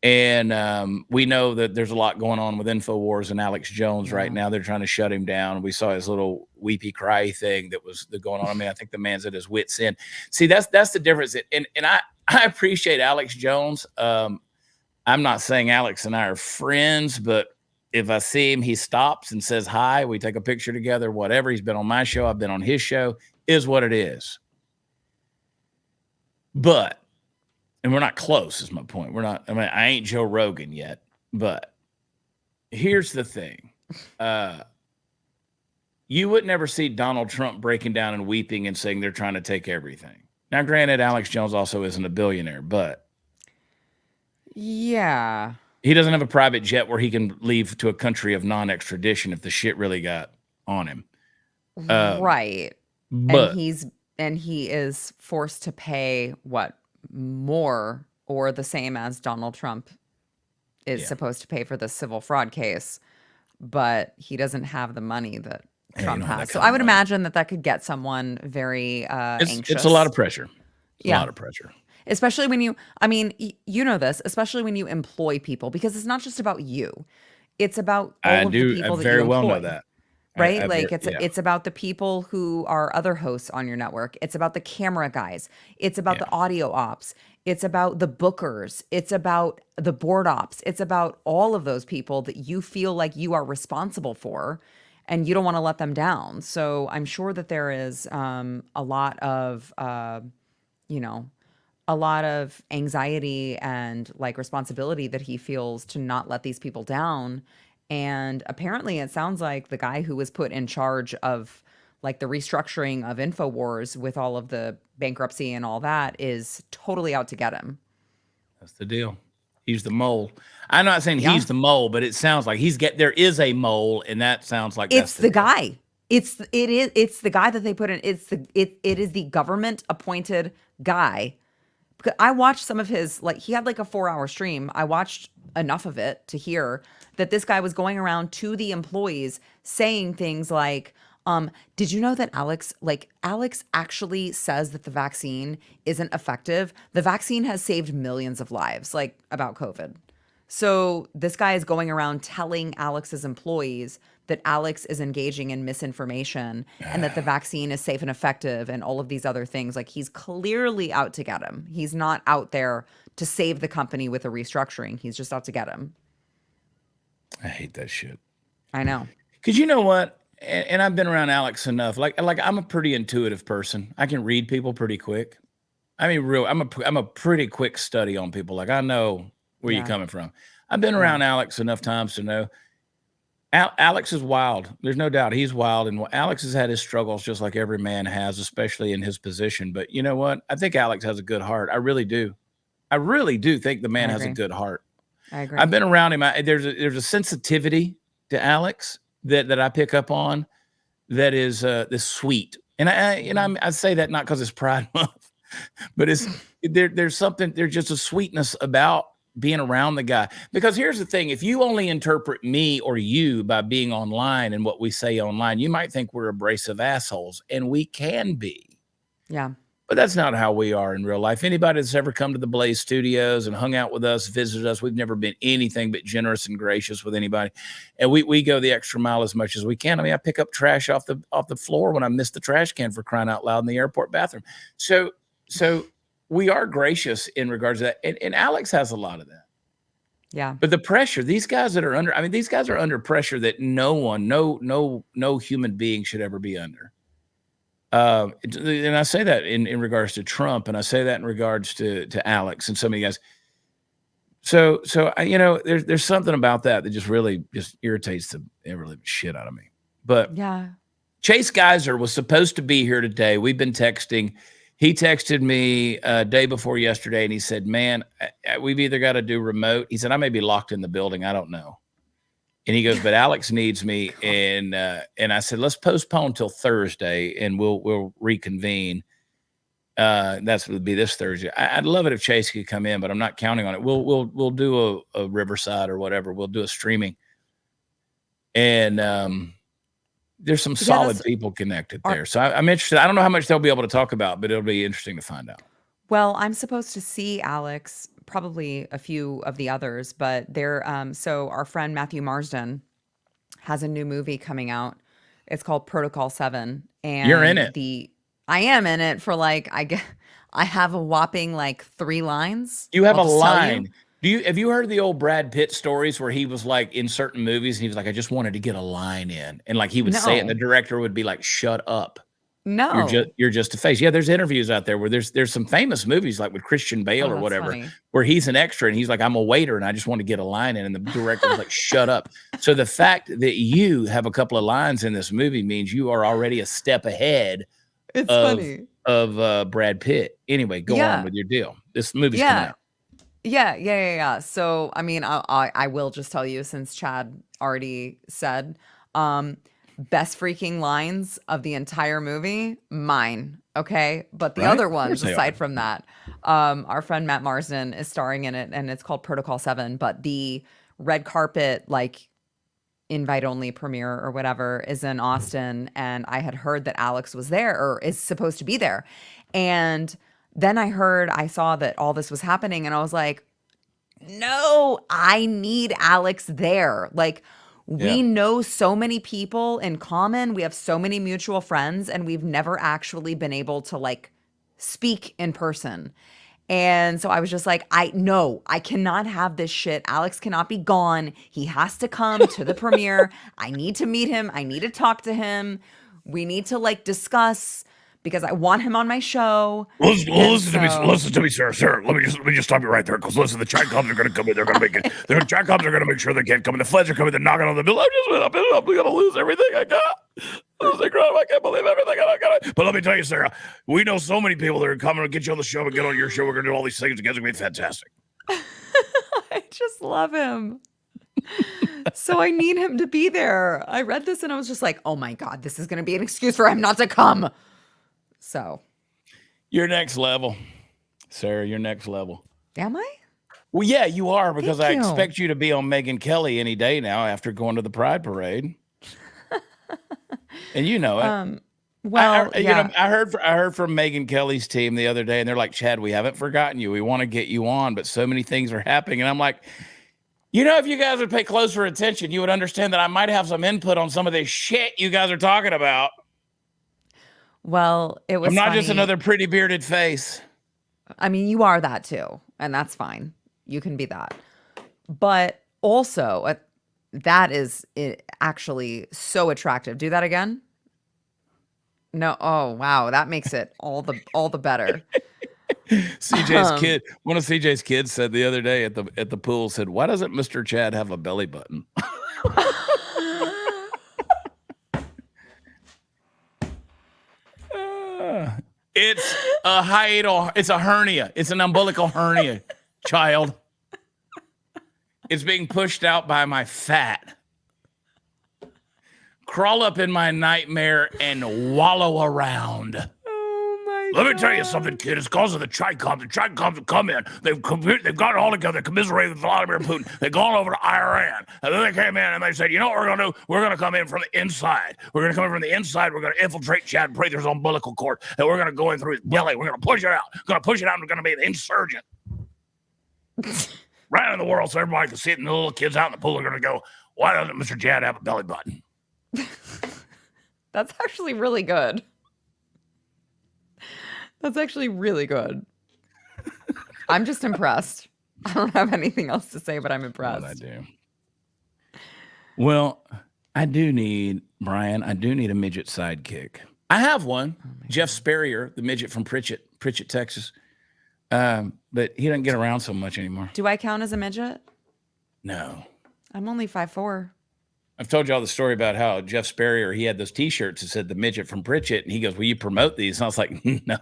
And we know that there's a lot going on with InfoWars and Alex Jones right now. They're trying to shut him down. We saw his little weepy cry thing that was going on. I mean, I think the man's at his wit's end. See, that's the difference. And I appreciate Alex Jones. I'm not saying Alex and I are friends, but if I see him, he stops and says hi. We take a picture together, whatever. He's been on my show. I've been on his show. Is what it is. But, and we're not close, is my point. We're not, I mean, I ain't Joe Rogan yet. But here's the thing. You would never see Donald Trump breaking down and weeping and saying they're trying to take everything. Now, granted, Alex Jones also isn't a billionaire, but Yeah. he doesn't have a private jet where he can leave to a country of non-extradition if the shit really got on him. Right. But And he is forced to pay what, more or the same as Donald Trump is Yeah. supposed to pay for the civil fraud case, but he doesn't have the money that Hey, you Trump don't have has. that So kind I of would money. imagine that could get someone very anxious. it's a lot of pressure. It's Yeah. a lot of pressure. Especially when you, I mean, you know this, especially when you employ people, because it's not just about you. It's about all I of the do. people I that very you well employ. know that. Right? I Like very- yeah. it's about the people who are other hosts on your network. It's about the camera guys. It's about Yeah. the audio ops. It's about the bookers. It's about the board ops. It's about all of those people that you feel like you are responsible for and you don't want to let them down. So I'm sure that there is a lot of you know, a lot of anxiety and like responsibility that he feels to not let these people down. And apparently, it sounds like the guy who was put in charge of like the restructuring of InfoWars with all of the bankruptcy and all that is totally out to get him. That's the deal. He's the mole. I'm not saying Yeah. he's the mole, but it sounds like there is a mole, and that sounds like It's that's the deal. guy. It's the guy that they put in. It is the government appointed guy. Because I watched some of his, like, he had like a 4-hour stream. I watched enough of it to hear that this guy was going around to the employees saying things like, did you know that Alex actually says that the vaccine isn't effective? The vaccine has saved millions of lives, like about COVID. So this guy is going around telling Alex's employees that Alex is engaging in misinformation and that the vaccine is safe and effective and all of these other things. Like, he's clearly out to get him. He's not out there to save the company with a restructuring. He's just out to get him. I hate that shit. I know. Because you know what? And I've been around Alex enough. Like I'm a pretty intuitive person. I can read people pretty quick. I mean, I'm a pretty quick study on people. Like, I know where you're Yeah. coming from. I've been around Alex enough times to know Alex is wild. There's no doubt he's wild. And Alex has had his struggles just like every man has, especially in his position. But you know what? I think Alex has a good heart. I really do. I really do think the man I has a agree. good heart. I agree. I've been around him. There's a sensitivity to Alex that I pick up on that is this sweet. And I say that not because it's Pride Month, but it's there's just a sweetness about being around the guy. Because here's the thing: if you only interpret me or you by being online and what we say online, you might think we're abrasive assholes, and we can be. Yeah. But that's not how we are in real life. Anybody that's ever come to the Blaze Studios and hung out with us, visited us, we've never been anything but generous and gracious with anybody. And we go the extra mile as much as we can. I mean, I pick up trash off the floor when I miss the trash can, for crying out loud, in the airport bathroom. So we are gracious in regards to that. And Alex has a lot of that. Yeah. But the pressure, these guys are under pressure that no human being should ever be under. And I say that in regards to Trump, and I say that in regards to Alex and some of you guys. So there's something about that just really irritates the shit out of me. But Yeah. Chase Geyser was supposed to be here today. We've been texting. He texted me day before yesterday, and he said, "Man, we've either got to do remote." He said, "I may be locked in the building. I don't know." And he goes, "But Alex needs me." And I said, "Let's postpone till Thursday and we'll reconvene." That's would be this Thursday. I'd love it if Chase could come in, but I'm not counting on it. We'll do a Riverside or whatever. We'll do a streaming. And there's some solid people connected there. So I'm interested. I don't know how much they'll be able to talk about, but it'll be interesting to find out. Well, I'm supposed to see Alex, probably a few of the others, but they're so our friend Matthew Marsden has a new movie coming out. It's called Protocol 7. And You're in it. I am in it for like I have a whopping like 3 lines. You have I'll a just tell you. line. Have you heard the old Brad Pitt stories where he was like in certain movies and he was like, I just wanted to get a line in, and like he would say it, and the No. director would be like, shut up. No. You're just a face. Yeah, there's interviews out there where there's some famous movies like with Christian Bale Oh, or that's whatever, funny. where he's an extra and he's like, I'm a waiter and I just want to get a line in, and the director was like, shut up. So the fact that you have a couple of lines in this movie means you are already a step ahead It's of funny. Brad Pitt. Anyway, go on Yeah. with your deal. This movie's coming Yeah. out. Yeah. So, I mean, I will just tell you, since Chad already said, best freaking lines of the entire movie, mine. Okay. But the Right? other Of course ones, they aside are. from that, our friend Matt Marsden is starring in it, and it's called Protocol 7. But the red carpet, like, invite only premiere or whatever is in Austin, and I had heard that Alex was there or is supposed to be there. And then I saw that all this was happening, and I was like, no, I need Alex there. Like, we Yeah. know so many people in common. We have so many mutual friends, and we've never actually been able to like speak in person. And so I was just like, I cannot have this shit. Alex cannot be gone. He has to come to the premiere. I need to meet him. I need to talk to him. We need to like discuss, because I want him on my show. Listen to me, sir. Let me just stop you right there. Because listen, the Chad cops are going to come in. They're going to make it. The Chad cops are going to make sure they can't come in. The feds are coming. They're knocking on the door. I'm going to lose everything I got. I can't believe everything I got. But let me tell you, Sarah, we know so many people that are coming to get you on the show and get on your show. We're going to do all these things together. It's going to be fantastic. I just love him. So I need him to be there. I read this and I was just like, oh my God, this is going to be an excuse for him not to come. So, You're next level, Sarah. You're next level. am I? Well, yeah, you are, because Thank I you. expect you to be on Megyn Kelly any day now after going to the Pride Parade. And you know it. Well, yeah. I heard from Megyn Kelly's team the other day, and they're like, Chad, we haven't forgotten you. We want to get you on, but so many things are happening. And I'm like, if you guys would pay closer attention, you would understand that I might have some input on some of this shit you guys are talking about. Well, it was I'm not just funny. another pretty bearded face. I mean, you are that too, and that's fine. You can be that. But also, that is actually so attractive. Do that again. No. Oh, wow. That makes it all the better. CJ's kid, one of CJ's kids said the other day at the pool, said, why doesn't Mr. Chad have a belly button? It's a hiatal. It's a hernia. It's an umbilical hernia, child. It's being pushed out by my fat. Crawl up in my nightmare and wallow around. Oh my Let me tell you something, kid. It's because of the Tri-Coms. The Tri-Coms have come in. They've got it all together, commiserated with Vladimir Putin. They've gone over to Iran. And then they came in and they said, you know what we're going to do? We're going to come in from the inside. We're going to come in from the inside. We're going to infiltrate Chad Prather's umbilical cord. And we're going to go in through his belly. We're going to push it out. We're going to push it out, and we're going to be an insurgent. Right in the world, so everybody can see it, and the little kids out in the pool are going to go, why doesn't Mr. Chad have a belly button? That's actually really good. That's actually really good. I'm just impressed. I don't have anything else to say, but I'm impressed. What I do. Well, I do need, Brian, I do need a midget sidekick. I have one. Jeff Sperrier, the midget from Pritchett, Texas. But he doesn't get around so much anymore. Do I count as a midget? No. I'm only 5'4". I've told y'all the story about how Jeff Sperrier, he had those T-shirts that said the midget from Pritchett, and he goes, "Will you promote these?" And I was like, "No."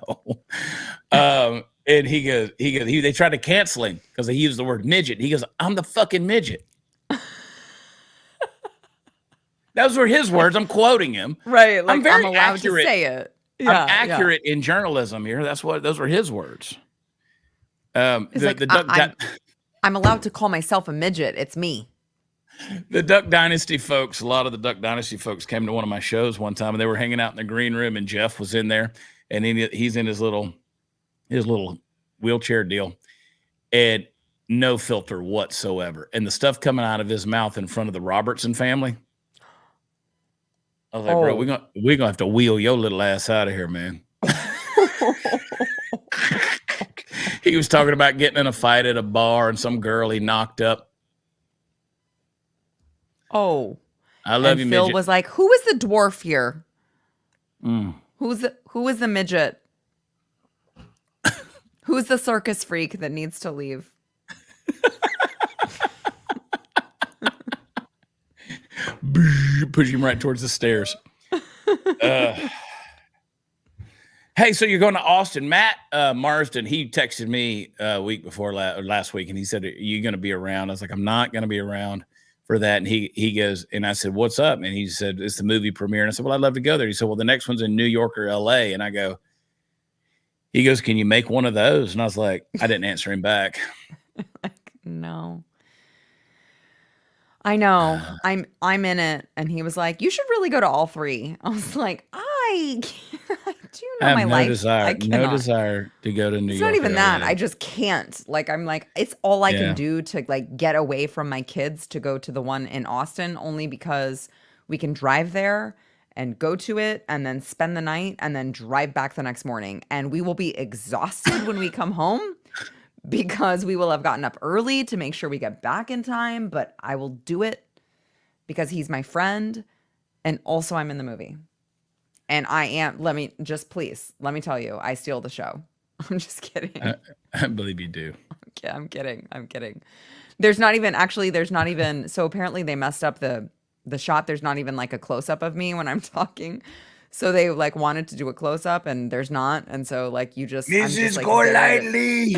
And they tried to cancel him because he used the word midget. He goes, "I'm the fucking midget." Those were his words. I'm quoting him. Right. Like, I'm very allowed accurate. to say it. I'm accurate in journalism here. Those were his words. It's I'm allowed to call myself a midget. It's me. The Duck Dynasty folks, a lot of the Duck Dynasty folks came to one of my shows one time, and they were hanging out in the green room, and Jeff was in there, and he's in his little wheelchair deal, and no filter whatsoever. And the stuff coming out of his mouth in front of the Robertson family. I was like, bro, we're gonna have to wheel your little ass out of here, man. He was talking about getting in a fight at a bar and some girl he knocked up. Oh, I love and you, Phil midget. was like, "Who is the dwarf here? Mm. Who is the midget? Who's the circus freak that needs to leave?" Push him right towards the stairs. Hey, so you're going to Austin. Matt Marsden, he texted me a week before last week, and he said, "Are you going to be around?" I was like, "I'm not going to be around for that." And he goes, and I said, "What's up?" And he said, "It's the movie premiere." And I said, "Well, I'd love to go there." He said, "Well, the next one's in New York or LA." And he goes, "Can you make one of those?" And I was like, I didn't answer him back. Like, no. I know. I'm in it. And he was like, "You should really go to all three." I was like, I do you know I have my no life? desire, I no cannot. desire to go to New It's York. not even or that. LA. I just can't. Like, I'm like, it's all I Yeah. can do to like get away from my kids to go to the one in Austin, only because we can drive there and go to it and then spend the night and then drive back the next morning. And we will be exhausted when we come home because we will have gotten up early to make sure we get back in time. But I will do it because he's my friend. And also, I'm in the movie. And I am, please, let me tell you, I steal the show. I'm just kidding. I believe you do. I'm kidding. There's not even, so apparently they messed up the shot. There's not even like a close up of me when I'm talking. So they like wanted to do a close up and there's not. And so like I'm just, Mrs. like, Golightly,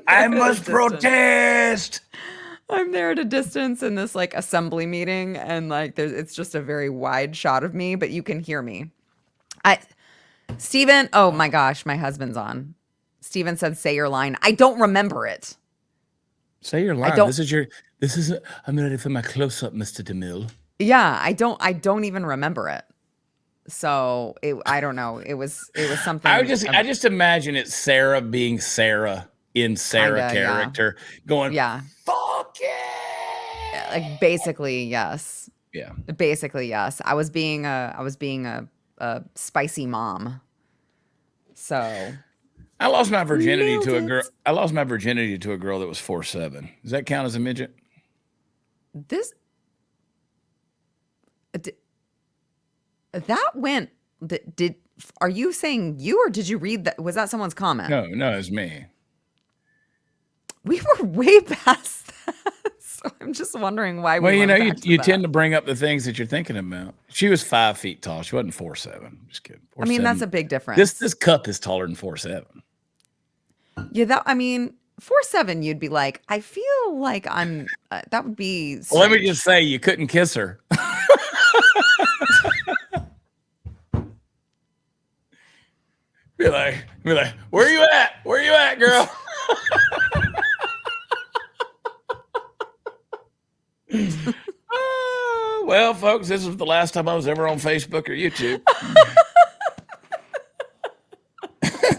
I must protest. I'm there at a distance in this like assembly meeting and like it's just a very wide shot of me, but you can hear me. Steven, oh my gosh, my husband's on. Steven said, "Say your line." I don't remember it. Say your line. don't- I'm ready for my close up, Mr. DeMille. Yeah, I don't even remember it. So I don't know. It was something. I just imagine it Sarah being Sarah in Sarah Kinda, yeah. character going, Yeah. fuck yeah. Like basically, yes. Yeah. Basically, yes. I was being a spicy mom. So I lost my virginity to a Nailed girl. it. I lost my virginity to a girl that was 4'7". Does that count as a midget? this that went did are you saying you or did you read that? Was that someone's comment? No, it's me. We were way past that. So I'm just wondering why Well, we you went know, back to you that. tend to bring up the things that you're thinking about. She was 5 feet tall. She wasn't 4'7". Just kidding. I mean, that's 4'7". a big difference. This cup is taller than 4'7". Yeah, 4'7", you'd be like, I feel like I'm. That would be. Well, let me strange. just say, you couldn't kiss her. Be like, where you at? Where you at, girl? Well, folks, this was the last time I was ever on Facebook or YouTube.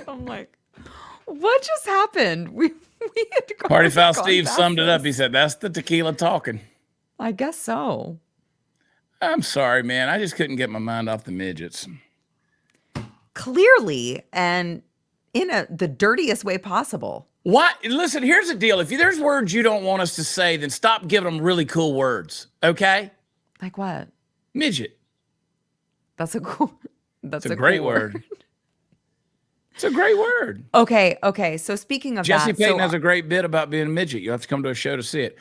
I'm like, what just happened? We had to go. Party Foul gone Steve past summed it up. He this. said, "That's the tequila talking." I guess so. I'm sorry, man. I just couldn't get my mind off the midgets. Clearly, and in the dirtiest way possible. What? Listen, here's the deal. If there's words you don't want us to say, then stop giving them really cool words. Okay? Like what? Midget. That's a cool. That's It's a great cool word. It's a great word. Okay. So speaking of Jesse that, Payton so, has a great bit about being a midget. You have to come to a show to see it.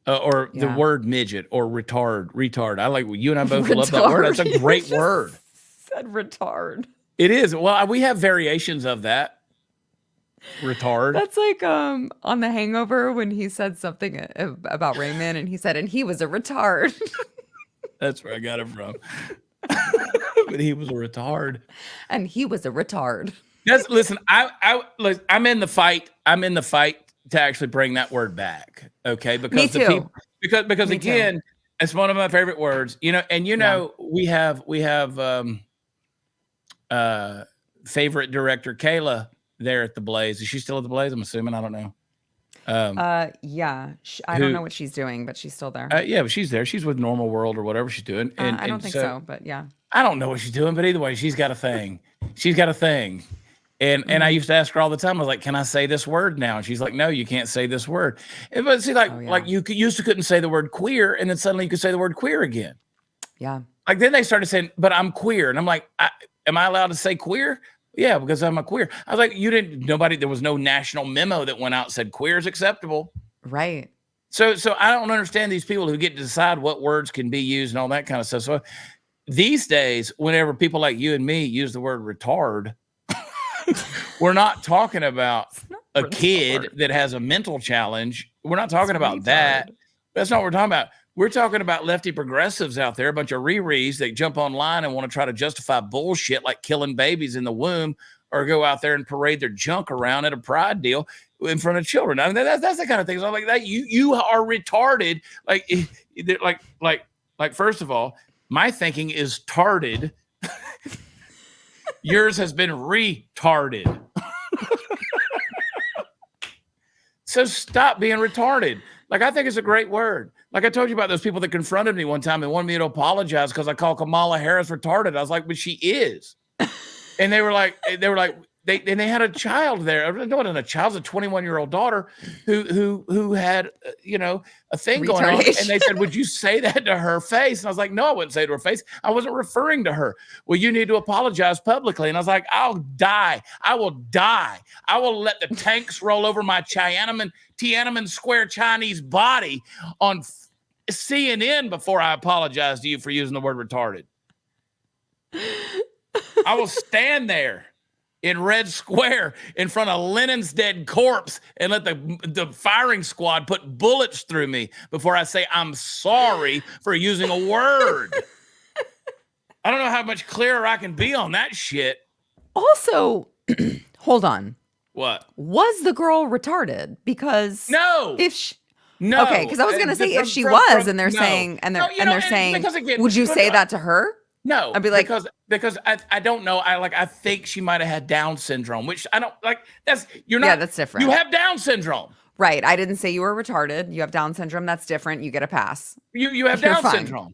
Or the Yeah. word midget or retard. I like you and I both love that word. That's a great You word. said retard. It is. Well, we have variations of that. Retard. That's like on The Hangover when he said something about Raymond and he said, and he was a retard. That's where I got it from. But he was a retard. And he was a retard. Listen, I'm in the fight. I'm in the fight to actually bring that word back. Okay, because Me the too. people, because Me too. again, it's one of my favorite words. You know, and we have favorite director Kayla there at the Blaze. Is she still at the Blaze? I'm assuming. I don't know. Yeah. I don't know what she's doing, but she's still there. Yeah, but she's there. She's with Normal World or whatever she's doing. I don't think so, but yeah. I don't know what she's doing, but either way, she's got a thing. She's got a thing. And I used to ask her all the time. I was like, "Can I say this word now?" And she's like, "No, you can't say this word." But see, like you used to couldn't say the word queer, and then suddenly you could say the word queer again. Yeah. Like then they started saying, "But I'm queer," and I'm like, "Am I allowed to say queer?" Yeah, because I'm a queer. I was like, there was no national memo that went out and said queer is acceptable. Right. So I don't understand these people who get to decide what words can be used and all that kind of stuff. So these days, whenever people like you and me use the word retard, we're not talking about a kid that has a mental challenge. We're not talking about that. That's not what we're talking about. We're talking about lefty progressives out there, a bunch of Riris that jump online and want to try to justify bullshit like killing babies in the womb, or go out there and parade their junk around at a pride deal in front of children. I mean, that's the kind of things I'm like that. You are retarded. Like first of all, my thinking is tarded. Yours has been retarded. So stop being retarded. Like, I think it's a great word. Like I told you about those people that confronted me one time and wanted me to apologize because I called Kamala Harris retarded. I was like, but she is. And they they had a child there. No, wasn't a child, it's a 21-year-old daughter who had a thing going on. And they said, would you say that to her face? And I was like, no, I wouldn't say it to her face. I wasn't referring to her. Well, you need to apologize publicly. And I was like, I'll die. I will die. I will let the tanks roll over my Tiananmen Square Chinese body on CNN before I apologize to you for using the word retarded. I will stand there in Red Square in front of Lenin's dead corpse and let the firing squad put bullets through me before I say I'm sorry for using a word. I don't know how much clearer I can be on that shit. Also, hold on. What? Was the girl retarded? Because no. No. Okay, because I was gonna say if she was, and they're saying, would you say that to her? No, I'd be like, because I don't know. I think she might have had Down syndrome, which I don't like. That's different. You have Down syndrome, right? I didn't say you were retarded. You have Down syndrome. That's different. You get a pass. You have Down syndrome,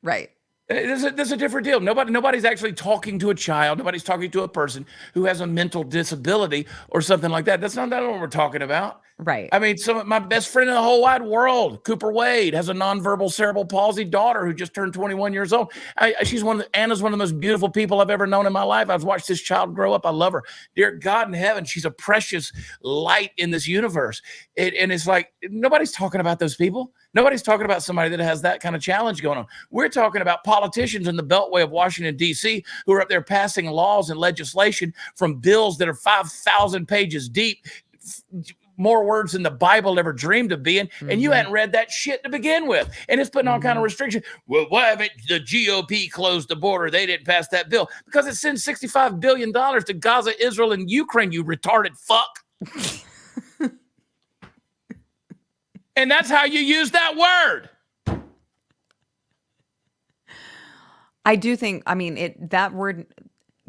right? There's a different deal. Nobody's actually talking to a child. Nobody's talking to a person who has a mental disability or something like that. That's not what we're talking about. Right. I mean, my best friend in the whole wide world, Cooper Wade, has a nonverbal cerebral palsy daughter who just turned 21 years old. Anna's one of the most beautiful people I've ever known in my life. I've watched this child grow up. I love her. Dear God in heaven, she's a precious light in this universe. And it's like, nobody's talking about those people. Nobody's talking about somebody that has that kind of challenge going on. We're talking about politicians in the Beltway of Washington, D.C., who are up there passing laws and legislation from bills that are 5,000 pages deep, more words than the Bible ever dreamed of being, and you hadn't read that shit to begin with. And it's putting all kind of restrictions. Well, why haven't the GOP closed the border? They didn't pass that bill. Because it sends $65 billion to Gaza, Israel, and Ukraine, you retarded fuck. And that's how you use that word. I do think, that word,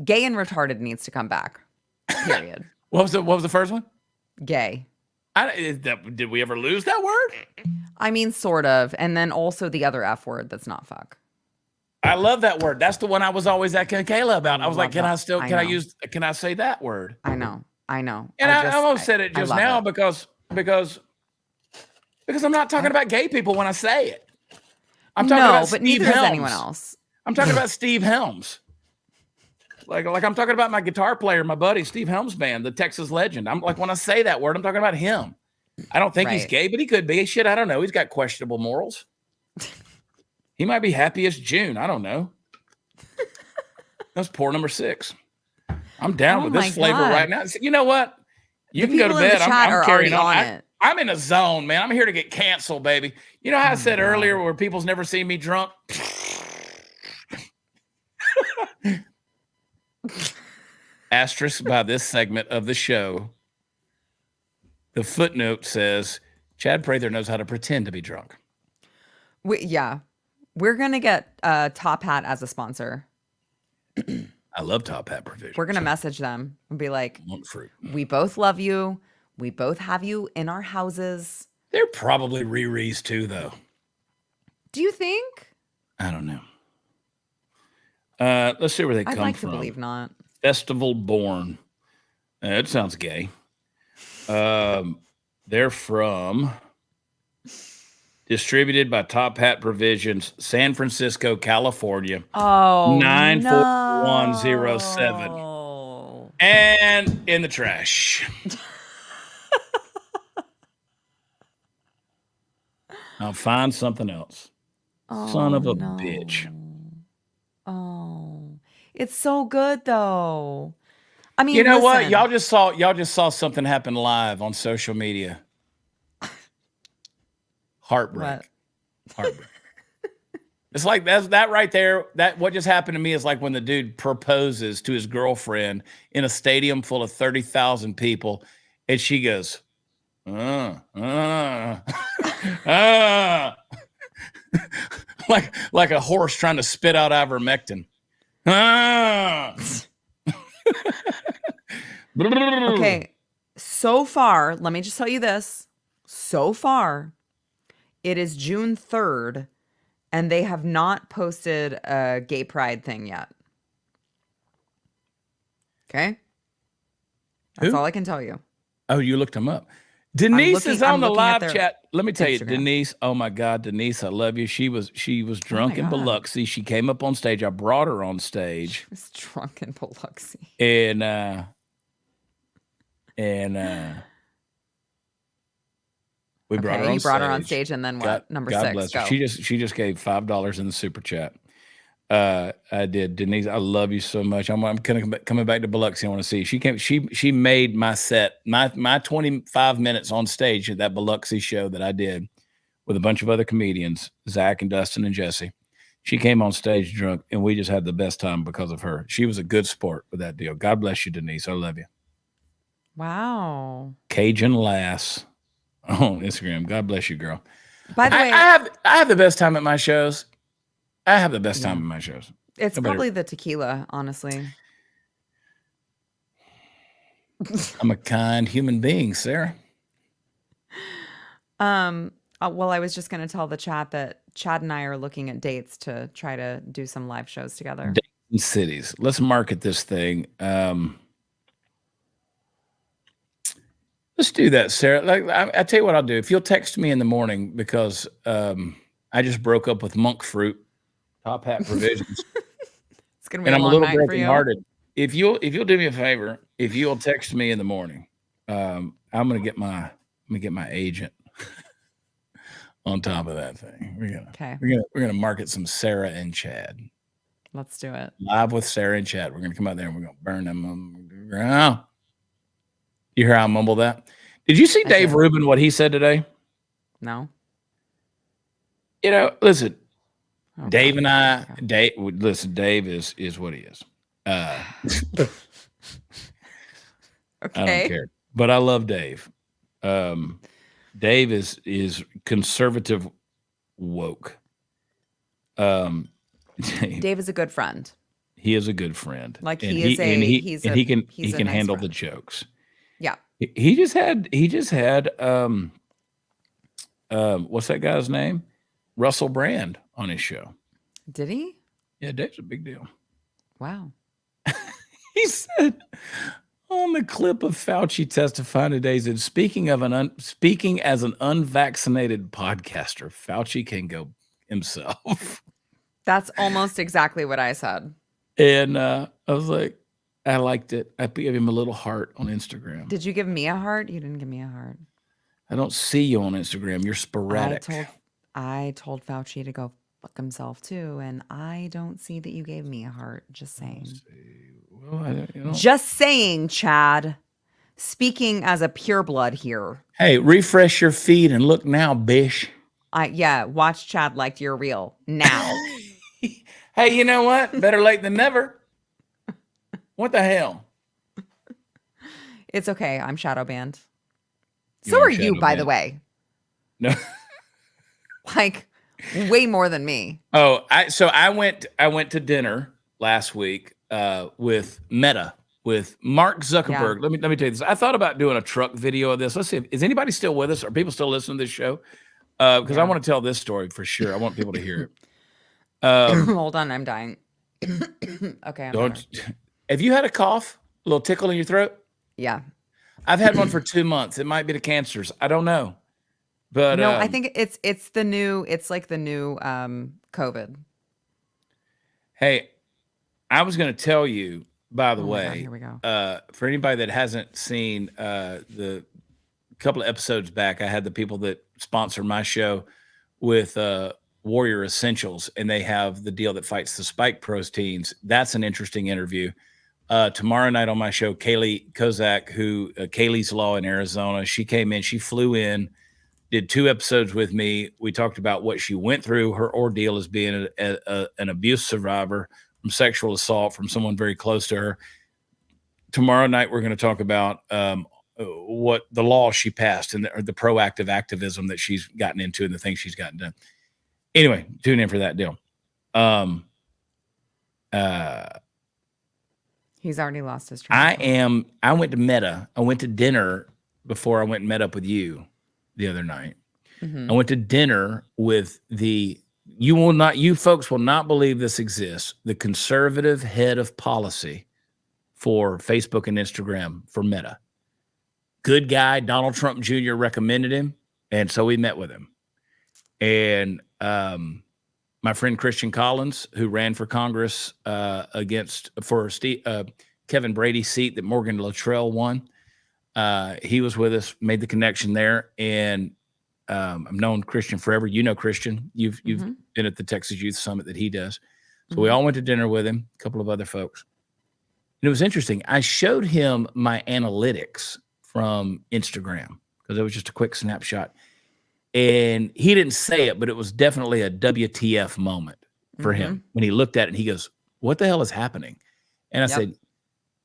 gay and retarded, needs to come back. Period. What was the first one? Gay. Did we ever lose that word? Sort of. And then also the other F word that's not fuck. I love that word. That's the one I was always asking Kayla about. I was like, can I say that word? I know. And I almost said it just now because I'm not talking about gay people when I say it. I'm talking about Steve neither Helms. is anyone else. I'm talking about Steve Helms. Like I'm talking about my guitar player, my buddy, Steve Helms band, the Texas legend. I'm like, when I say that word, I'm talking about him. I don't think he's gay, but he could be. Shit, I don't know. He's got questionable morals. He might be happy as June. I don't know. That's pour number 6. I'm down with this flavor right now. You know what? You can go to bed. I'm carrying on. I'm in a zone, man. I'm here to get canceled, baby. You know how I said earlier where people's never seen me drunk? Asterisk by this segment of the show. The footnote says, Chad Prather knows how to pretend to be drunk. We're going to get Top Hat as a sponsor. I love Top Hat Provisions. We're going to message them and be like, we both love you. We both have you in our houses. They're probably Riri's too, though. Do you think? I don't know. Let's see where they come from. I'd like to believe not. Festival Born. That sounds gay. They're from distributed by Top Hat Provisions, San Francisco, California, Oh 94107. no. And in the trash. I'll find something else. Son of a bitch. Oh, it's so good though. I mean, You know what? listen. Y'all just saw something happen live on social media. Heartbreak. What? Heartbreak. It's like that right there. That what just happened to me is like when the dude proposes to his girlfriend in a stadium full of 30,000 people, and she goes, like a horse trying to spit out ivermectin. Okay. So far, let me just tell you this. So far, it is June 3rd, and they have not posted a gay pride thing yet. Okay? That's Who? all I can tell you. Oh, you looked him up. Denise is on I'm the looking at live their chat. Let me tell you, Instagram. Denise. Oh my God, Denise, I love you. She was drunk in God. Biloxi. She came up on stage. I brought her on stage, It's drunk in Biloxi. and we brought her on You stage. brought her on stage, and then what? Number God 6. bless her. Go. She just gave $5 in the super chat. I did. Denise, I love you so much. I'm coming back to Biloxi. I want to see you. She made my set, my 25 minutes on stage at that Biloxi show that I did with a bunch of other comedians, Zach and Dustin and Jesse. She came on stage drunk, and we just had the best time because of her. She was a good sport with that deal. God bless you, Denise. I love you. Wow. Cajun Lass on Instagram. God bless you, girl. By the way, I have the best time at my shows. I have the best time at my shows. it's probably the tequila, honestly. I'm a kind human being, Sarah. Well, I was just going to tell the chat that Chad and I are looking at dates to try to do some live shows together. Dating cities. Let's market this thing. Let's do that, Sarah. Like I tell you what I'll do. If you'll text me in the morning, because I just broke up with Monk Fruit, Top Hat Provisions, It's going to be and a I'm a long little night for you. brokenhearted. If you'll do me a favor, if you'll text me in the morning, I'm gonna get my agent on top of that thing. We're gonna market some Sara and Chad. Let's do it. Live with Sara and Chad. We're gonna come out there and we're gonna burn them. You hear how I mumble that? Did you see Dave Rubin, what he said today? No. You know, listen, Oh, Dave God. and I, Dave is what he is. I don't care, but I love Dave. Dave is conservative woke. Dave is a good friend. He is a good friend. Like and he can handle the jokes. Yeah. He just had what's that guy's name? Russell Brand on his show. Did he? Yeah, Dave's a big deal. Wow. He said on the clip of Fauci testifying today, he said, speaking as an unvaccinated podcaster, Fauci can go himself. That's almost exactly what I said. And I was like, I liked it. I gave him a little heart on Instagram. Did you give me a heart? You didn't give me a heart. I don't see you on Instagram. You're sporadic. I told Fauci to go fuck himself too, and I don't see that you gave me a heart. Just saying. Well, Just saying, Chad. Speaking as a pureblood here. Hey, refresh your feed and look now, bish. Watch Chad like you're real now. Hey, you know what? Better late than never. What the hell? It's okay. I'm shadow banned. So are you, by the way. No. Like way more than me. Oh, I went to dinner last week with Meta, with Mark Zuckerberg. Yeah. Let me tell you this. I thought about doing a truck video of this. Let's see. Is anybody still with us? Are people still listening to this show? Because I want to tell this story for sure. I want people to hear it. Hold on, I'm dying. Okay. Have you had a cough? A little tickle in your throat? Yeah. I've had one for 2 months. It might be the cancers. I don't know. But No, I think it's like the new COVID. hey, I was going to tell you, by the Oh my God, way, here we go. for anybody that hasn't seen the couple of episodes back, I had the people that sponsor my show with Warrior Essentials, and they have the deal that fights the spike proteins. That's an interesting interview. Tomorrow night on my show, Kaylee Kozak, who Kaylee's Law in Arizona, she came in, she flew in, did 2 episodes with me. We talked about what she went through, her ordeal as being an abuse survivor from sexual assault from someone very close to her. Tomorrow night, we're going to talk about what the law she passed and the proactive activism that she's gotten into and the things she's gotten done. Anyway, tune in for that deal. He's already lost his train. I went to Meta. I went to dinner before I went and met up with you the other night. Mhm. I went to dinner with you folks will not believe this exists. The conservative head of policy for Facebook and Instagram for Meta. Good guy. Donald Trump Jr. recommended him. And so we met with him. And my friend Christian Collins, who ran for Congress for Kevin Brady's seat that Morgan Luttrell won, he was with us, made the connection there. And I've known Christian forever. You know Christian. You've been at the Texas Youth Summit that he does. So we all went to dinner with him, a couple of other folks. And it was interesting. I showed him my analytics from Instagram because it was just a quick snapshot. And he didn't say it, but it was definitely a WTF moment for him when he looked at it and he goes, what the hell is happening? And I said,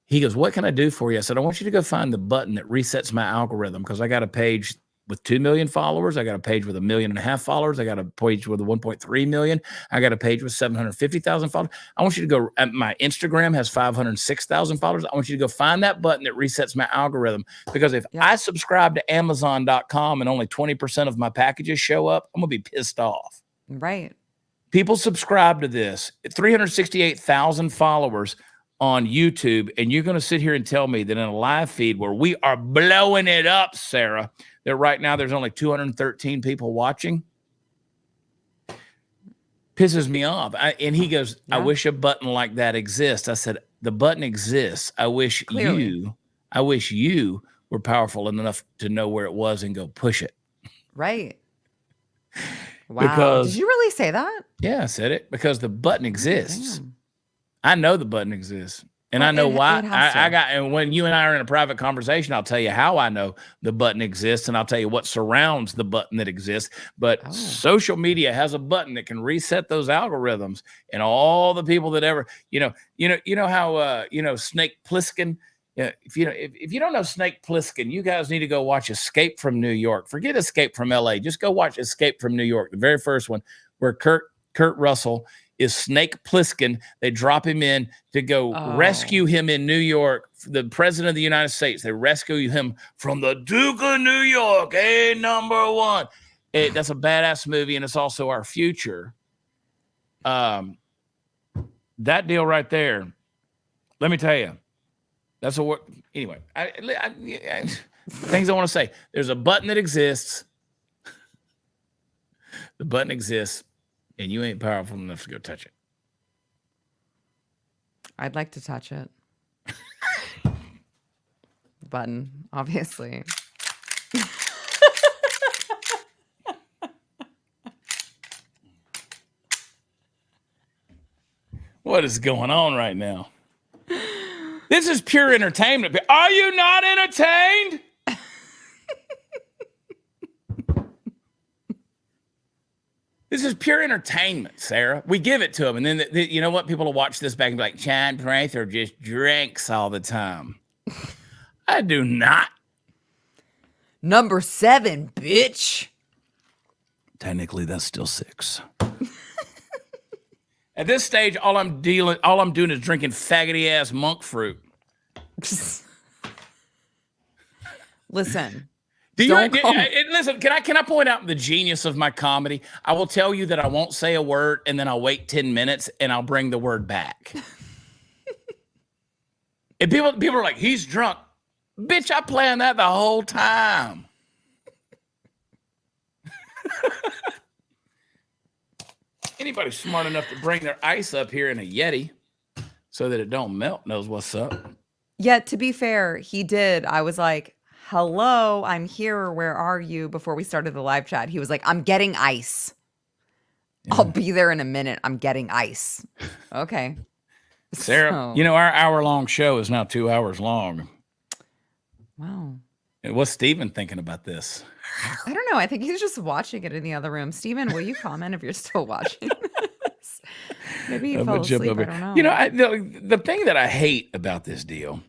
he goes, what can I do for you? I said, I want you to go find the button that resets my algorithm because I got a page with 2 million followers. I got a page with 1.5 million followers. I got a page with 1.3 million. I got a page with 750,000 followers. I want you to go, my Instagram has 506,000 followers. I want you to go find that button that resets my algorithm because if I subscribe to Amazon.com and only 20% of my packages show up, I'm going to be pissed off. Right. People subscribe to this, 368,000 followers on YouTube, and you're going to sit here and tell me that in a live feed where we are blowing it up, Sarah, that right now there's only 213 people watching? Pisses me off. And he goes, I wish a button like that exists. I said, the button exists. I wish you were powerful enough to know where it was and go push it. Right. Wow. Did you really say that? Yeah, I said it because the button exists. Damn. I know the button exists. And I know why. And when you and I are in a private conversation, I'll tell you how I know the button exists, and I'll tell you what surrounds the button that exists. But social media has a button that can reset those algorithms, and all the people that ever, you know how Snake Plissken. If you don't know Snake Plissken, you guys need to go watch Escape from New York. Forget Escape from LA. Just go watch Escape from New York, the very first one, where Kurt Russell is Snake Plissken. They drop him in to go rescue him in New York. The president of the United States. They rescue him from the Duke of New York, #1. That's a badass movie, and it's also our future. That deal right there, let me tell you, that's a work. Anyway, things I want to say. There's a button that exists. The button exists. And you ain't powerful enough to go touch it. I'd like to touch it. Button, obviously. What is going on right now? This is pure entertainment. Are you not entertained? This is pure entertainment, Sarah. We give it to them. And then, you know what? People will watch this back and be like, Chad Prather just drinks all the time. I do not. Number 7, bitch. Technically, that's still 6. At this stage, all I'm doing is drinking faggoty-ass monk fruit. Listen. Listen, can I point out the genius of my comedy? I will tell you that I won't say a word and then I'll wait 10 minutes and I'll bring the word back. And people are like, he's drunk. Bitch, I planned that the whole time. Anybody smart enough to bring their ice up here in a Yeti so that it don't melt knows what's up. Yeah, to be fair, he did. I was like, hello, I'm here. Where are you? Before we started the live chat, he was like, I'm getting ice. Yeah. I'll be there in a minute. I'm getting ice. Okay. Sarah, So- you know, our hour-long show is now 2 hours long. Wow. And what's Steven thinking about this? I don't know. I think he's just watching it in the other room. Steven, will you comment if you're still watching this? Maybe he I'm fell gonna jump asleep. over I don't know. You know, the thing that I hate about this deal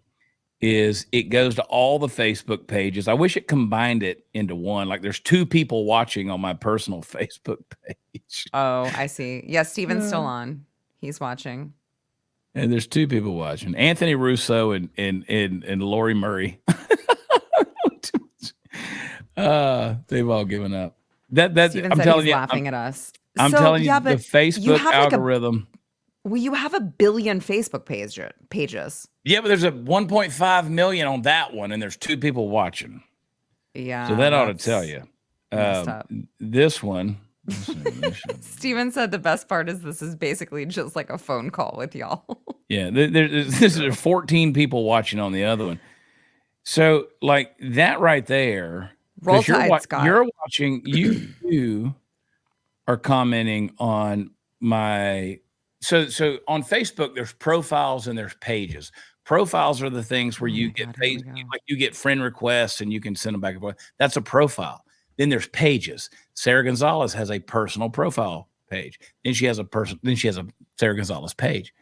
is it goes to all the Facebook pages. I wish it combined it into one. Like there's 2 people watching on my personal Facebook page. Oh, I see. Yes, Steven's still on. He's watching. And there's 2 people watching. Anthony Russo and Lori Murray. They've all given up. Steven I'm said telling he's you, laughing at us. I'm So, telling you, yeah, the but Facebook have like algorithm. Well, you have 1 billion Facebook pages. Yeah, but there's a 1.5 million on that one, and there's 2 people watching. Yeah. So that ought to that's tell you. messed up. This one. Steven said the best part is this is basically just like a phone call with y'all. Yeah, this is 14 people watching on the other one. So, like that right there. 'Cause Roll Tide, Scott. You're watching. You are commenting on my. So on Facebook, there's profiles and there's pages. Profiles are the things where Oh you my get God, here we pages, go. like you get friend requests and you can send them back and forth. That's a profile. Then there's pages. Sara Gonzales has a personal profile page. Then she has a Sara Gonzales page.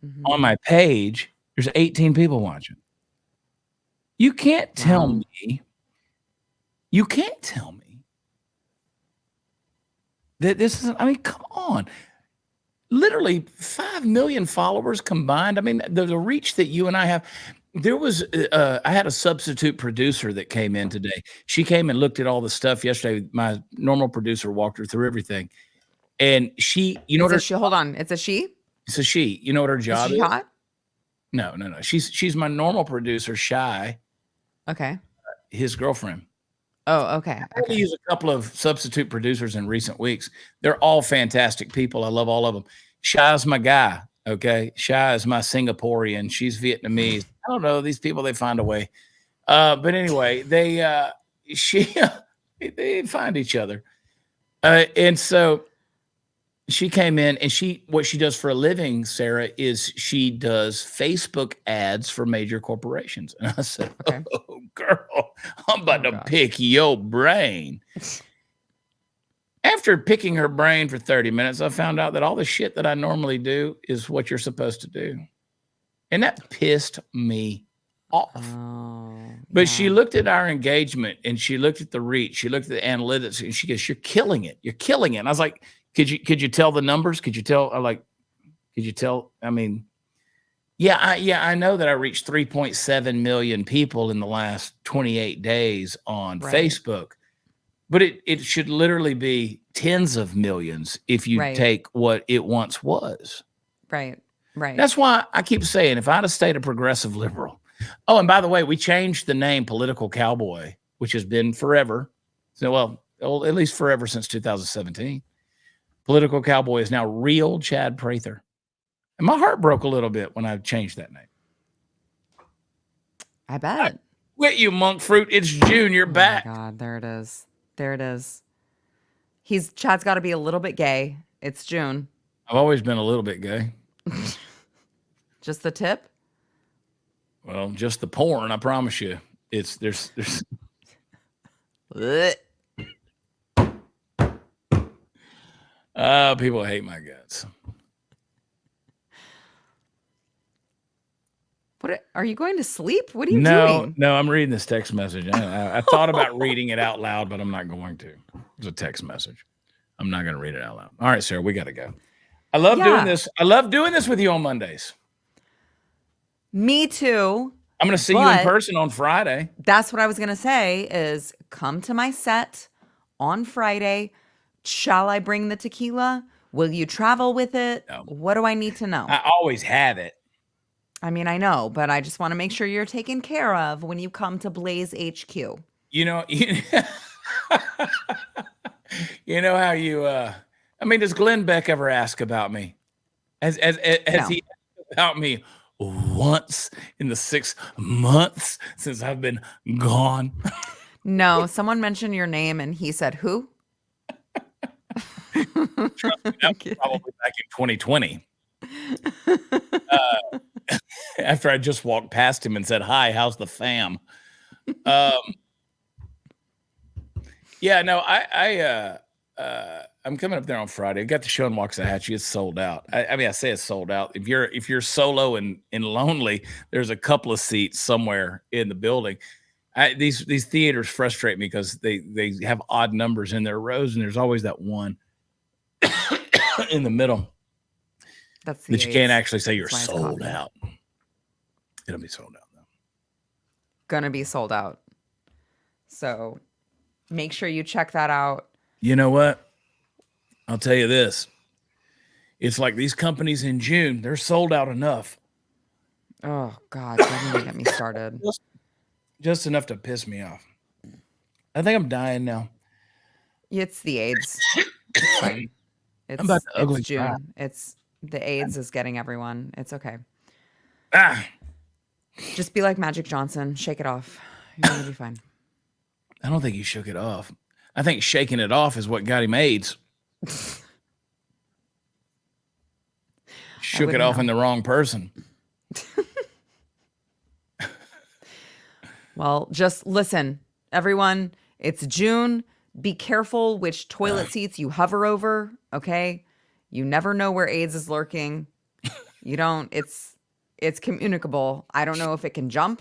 Mhm. On my page, there's 18 people watching. You can't tell Wow. me. You can't tell me that this isn't. I mean, come on. Literally 5 million followers combined. I mean, the reach that you and I have. There was, I had a substitute producer that came in today. She came and looked at all the stuff yesterday. My normal producer walked her through everything. And she, you know what her, Hold on. It's a she? so she, you know what her Is job she is? hot? No. She's my normal producer, Shy, Okay. his girlfriend. Oh, okay. I've had to use a couple of substitute producers in recent weeks. They're all fantastic people. I love all of them. Shy's my guy. Okay. Shy is my Singaporean. She's Vietnamese. I don't know. These people, they find a way. But anyway, they find each other. And so she came in and what she does for a living, Sarah, is she does Facebook ads for major corporations. And I said, Okay. oh, girl, I'm about to gosh. pick your brain. After picking her brain for 30 minutes, I found out that all the shit that I normally do is what you're supposed to do. And that pissed me off. Oh, But she yeah. looked at our engagement and she looked at the reach. She looked at the analytics and she goes, "You're killing it. You're killing it." And I was like, could you tell the numbers? Could you tell? Could you tell? I mean, I know that I reached 3.7 million people in the last 28 days on Right. Facebook, but it should literally be tens of millions if you Right. take what it once was. Right. Right. That's why I keep saying, if I'd have stayed a progressive liberal. Oh, and by the way, we changed the name Political Cowboy, which has been forever. So, well, at least forever since 2017. Political Cowboy is now Real Chad Prather. And my heart broke a little bit when I changed that name. I bet. Quit, you monk fruit. It's June. You're back. Oh my God, there it is. There it is. Chad's got to be a little bit gay. It's June. I've always been a little bit gay. Just the tip? Well, just the porn, I promise you. There's Ugh. people hate my guts. Are you going to sleep? What are you doing? No, I'm reading this text message. I thought about reading it out loud, but I'm not going to. It's a text message. I'm not going to read it out loud. All right, Sarah, we got to go. I love doing this. I love doing this with you on Mondays. Me too. I'm going to see you in person on Friday. That's what I was going to say is come to my set on Friday. Shall I bring the tequila? Will you travel with it? No. What do I need to know? I always have it. I mean, I know, but I just want to make sure you're taken care of when you come to Blaze HQ. You know, you know how you. I mean, does Glenn Beck ever ask about me? Has No. he asked about me once in the 6 months since I've been gone? No, someone mentioned your name and he said, who? Trust me, that was probably back in 2020. After I just walked past him and said, "Hi, how's the fam?" Yeah, no, I'm coming up there on Friday. I got the show in Waxahachie. It's sold out. I mean, I say it's sold out. If you're solo and lonely, there's a couple of seats somewhere in the building. These theaters frustrate me because they have odd numbers in their rows, and there's always that one in the middle That's that you can't AIDS. actually say you're That's why it's sold coffee. out. It'll be sold out though. Gonna be sold out. So make sure you check that out. You know what? I'll tell you this. It's like these companies in June, they're sold out enough. Oh God, don't even get me started. Just enough to piss me off. I think I'm dying now. It's the AIDS. It's fine. It's, about to ugly it's June. cry. It's the AIDS is getting everyone. It's okay. Ah, Just be like Magic Johnson. Shake it off. You're gonna be fine. I don't think he shook it off. I think shaking it off is what got him AIDS. Shook it wouldn't off know. in the wrong person. Well, just listen, everyone. It's June. Be careful which toilet seats you hover over. Okay, you never know where AIDS is lurking. You don't. It's communicable. I don't know if it can jump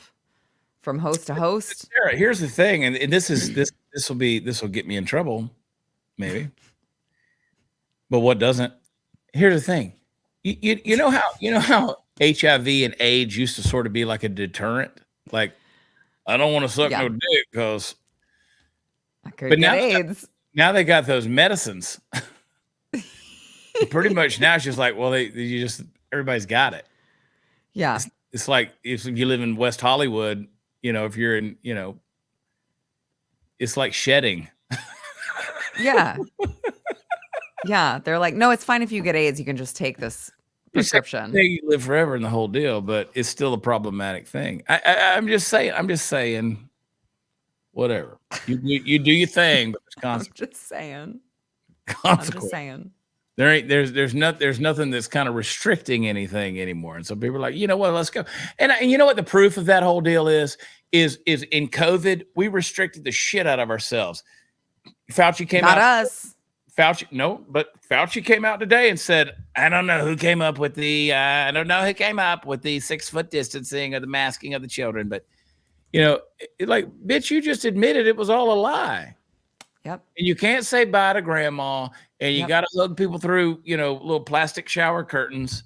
from host to host. Sarah, here's the thing, and this will get me in trouble, maybe. But what doesn't? Here's the thing. You know how HIV and AIDS used to sort of be like a deterrent? Like, I don't want to suck Yeah. no dick because I could But get now- AIDS. now they got those medicines. Pretty much now it's just like, well, everybody's got it. Yeah. It's like if you live in West Hollywood, if you're in, it's like shedding. Yeah. Yeah. They're like, no, it's fine if you get AIDS. You can just take this prescription. You live forever in the whole deal, but it's still a problematic thing. I'm just saying, whatever. You do your thing, but there's I'm just saying. I'm consequence. just saying. There's nothing that's kind of restricting anything anymore. And so people are like, you know what, let's go. And you know what the proof of that whole deal is in COVID, we restricted the shit out of ourselves. Fauci came Not out. us. Fauci came out today and said, I don't know who came up with the 6 foot distancing or the masking of the children, but like, bitch, you just admitted it was all a lie. Yep. And you can't say bye to grandma, and you Yep. got to hug people through, little plastic shower curtains.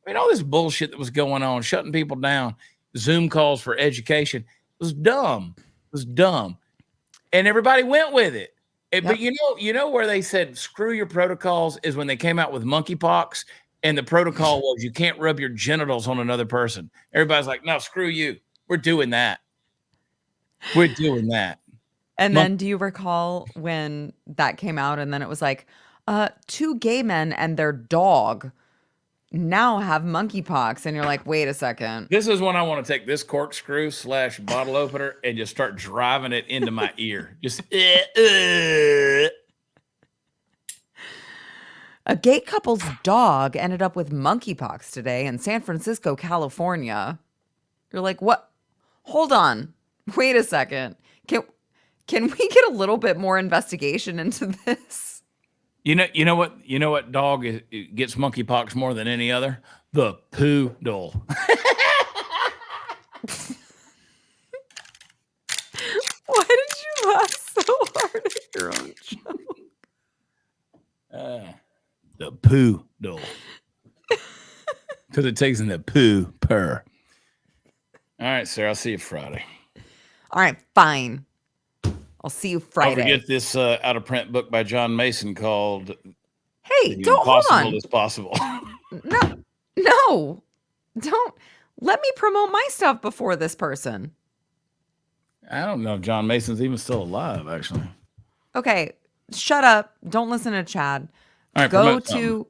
I mean, all this bullshit that was going on, shutting people down, Zoom calls for education, was dumb. It was dumb. And everybody went with it. But you know where they said, screw your protocols is when they came out with monkeypox, and the protocol was you can't rub your genitals on another person. Everybody's like, no, screw you. We're doing that. We're doing that. And then do you recall when that came out and then it was like, 2 gay men and their dog now have monkeypox. And you're like, wait a second. This is when I want to take this corkscrew / bottle opener and just start driving it into my ear. Just A gay couple's dog ended up with monkeypox today in San Francisco, California. You're like, what? Hold on. Wait a second. Can we get a little bit more investigation into this? You know what dog gets monkeypox more than any other? The poodle. Why did you laugh so hard at your own joke? The poodle. Because it takes in the poo purr. All right, Sarah, I'll see you Friday. All right, fine. I'll see you Friday. Don't forget this out of print book by John Mason called Hey, The don't hold Impossible on. is Possible. No, don't. Let me promote my stuff before this person. I don't know if John Mason's even still alive, actually. Okay, shut up. Don't listen to Chad. All right, Go promote something. to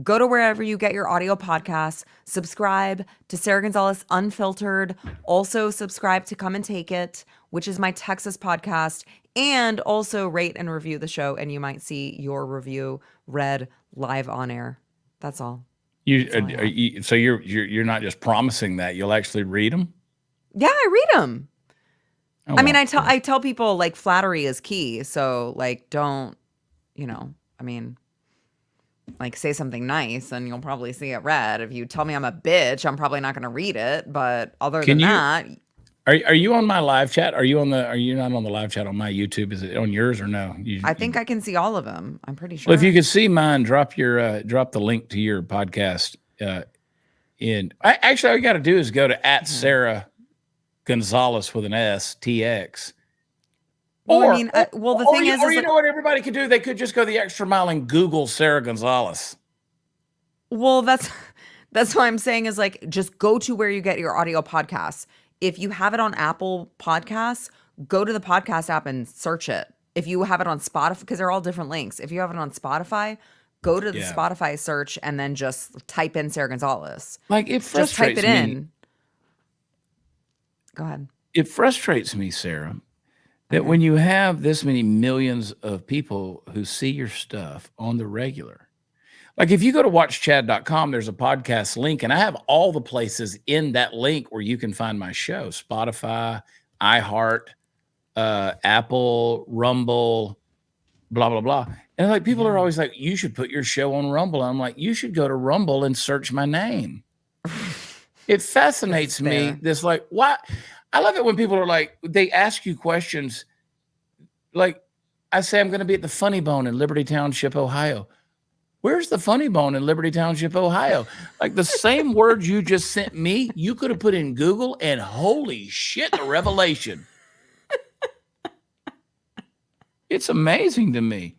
go to wherever you get your audio podcasts. Subscribe to Sara Gonzales Unfiltered. Also subscribe to Come and Take It, which is my Texas podcast, and also rate and review the show, and you might see your review read live on air. That's all. So you're not just promising that you'll actually read them. Yeah, I read them. Oh, I mean, well. I tell people like flattery is key. So like, don't, I mean, like say something nice and you'll probably see it read. If you tell me I'm a bitch, I'm probably not going to read it. But other than that, are you on my live chat? Are you not on the live chat on my YouTube? Is it on yours or no? I think I can see all of them. I'm pretty sure. Well, if you could see mine, drop the link to your podcast. Actually, all you got to do is go to @Sara Gonzales with an S TX. Well, the thing is, you know what everybody could do? They could just go the extra mile and Google Sara Gonzales. Well, that's what I'm saying is like, just go to where you get your audio podcasts. If you have it on Apple Podcasts, go to the podcast app and search it. If you have it on Spotify, because they're all different links. If you have it on Spotify, go to the Spotify search and then just type in Sara Gonzales. Like it frustrates just type it me. in. Go ahead. It frustrates me, Sarah, that when you have this many millions of people who see your stuff on the regular, like if you go to watchchad.com, there's a podcast link, and I have all the places in that link where you can find my show: Spotify, iHeart, Apple, Rumble, blah, blah, blah. And like people are always like, you should put your show on Rumble. I'm like, you should go to Rumble and search my name. It fascinates me. This like, why? I love it when people are like, they ask you questions. Like I say, I'm going to be at the Funny Bone in Liberty Township, Ohio. Where's the Funny Bone in Liberty Township, Ohio? Like the same words you just sent me, you could have put in Google, and holy shit, the revelation. It's amazing to me.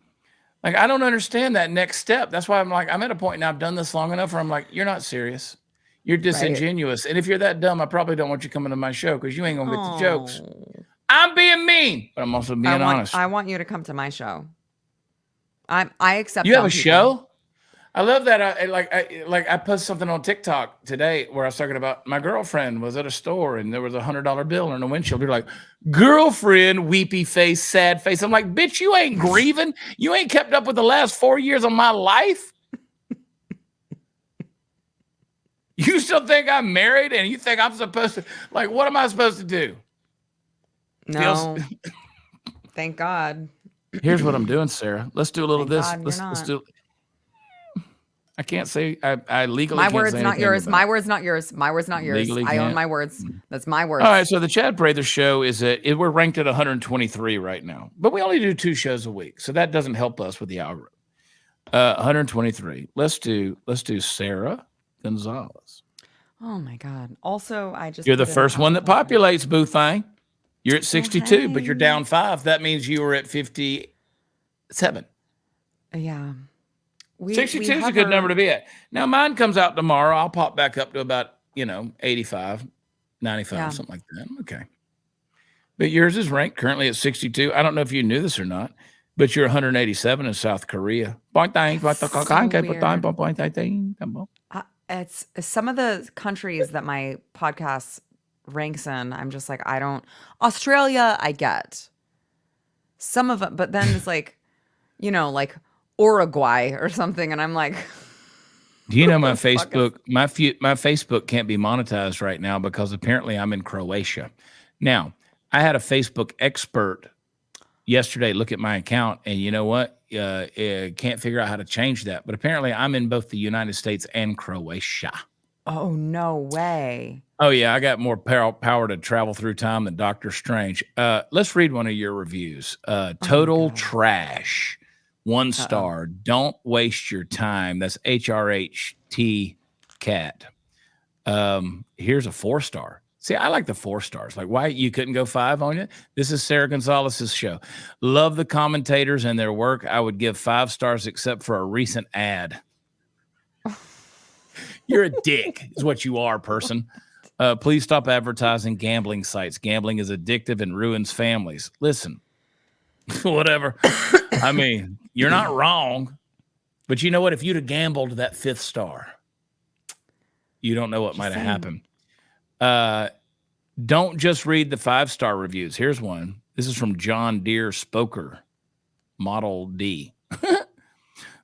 Like, I don't understand that next step. That's why I'm like, I'm at a point now, I've done this long enough where I'm like, you're not serious. You're disingenuous. Right. And if you're that dumb, I probably don't want you coming to my show because you ain't going to get the jokes. I'm being mean, but I'm also being honest. I want you to come to my show. I accept. You have a show? I love that. I posted something on TikTok today where I was talking about my girlfriend was at a store and there was $100 bill on the windshield. You're like, girlfriend, weepy face, sad face. I'm like, bitch, you ain't grieving. You ain't kept up with the last 4 years of my life. You still think I'm married and you think I'm supposed to, like, what am I supposed to do? No. Thank God. Here's what I'm doing, Sarah. Let's do a little of this. Let's do. I can't say I legally. My words, not yours. My words, not yours. My words, not yours. I own my words. That's my words. All right. So the Chad Prather show we're ranked at 123 right now, but we only do 2 shows a week, so that doesn't help us with the algorithm. 123. Let's do Sara Gonzales. Oh my God. Also, you're the first one that populates, boo thing. You're at 62, but you're down 5. That means you were at 57. Yeah. 62 is a good number to be at. Now, mine comes out tomorrow. I'll pop back up to about, 85, 95, something like that. Okay. But yours is ranked currently at 62. I don't know if you knew this or not, but you're 187 in South Korea. It's some of the countries that my podcast ranks in. I'm just like, Australia, I get some of it, but then it's like, like Uruguay or something, and I'm like, do you know my Facebook? My Facebook can't be monetized right now because apparently I'm in Croatia. Now, I had a Facebook expert yesterday look at my account, and you know what? Can't figure out how to change that. But apparently, I'm in both the United States and Croatia. Oh no way! Oh yeah, I got more power to travel through time than Doctor Strange. Let's read one of your reviews. Total trash. 1 star. Don't waste your time. That's HRHT cat. Here's a 4-star. See, I like the 4 stars. Like, why you couldn't go 5 on it? This is Sara Gonzales's show. Love the commentators and their work. I would give 5 stars except for a recent ad. You're a dick, is what you are, person. Please stop advertising gambling sites. Gambling is addictive and ruins families. Listen, whatever. I mean, you're not wrong, but you know what? If you'd have gambled that 5th star, you don't know what might have happened. Don't just read the 5-star reviews. Here's one. This is from John Deere Spoker, Model D.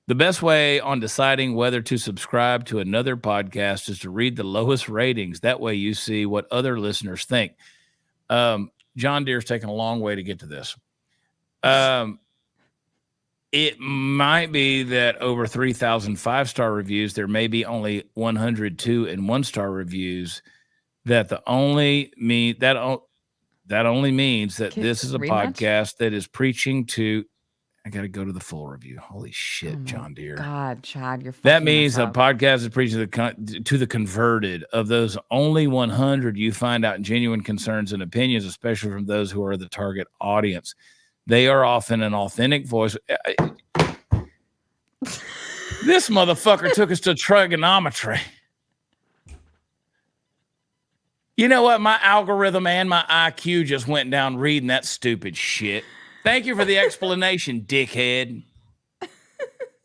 The best way on deciding whether to subscribe to another podcast is to read the lowest ratings. That way you see what other listeners think. John Deere's taken a long way to get to this. It might be that over 3,000 5-star reviews, there may be only 102 and 1-star reviews. That only means that this is a podcast that is preaching to. I got to go to the full review. Holy shit, John Deere. God, Chad, you're. That means a podcast is preaching to the converted. Of those only 100, you find out genuine concerns and opinions, especially from those who are the target audience. They are often an authentic voice. This motherfucker took us to trigonometry. You know what? My algorithm and my IQ just went down reading that stupid shit. Thank you for the explanation, dickhead.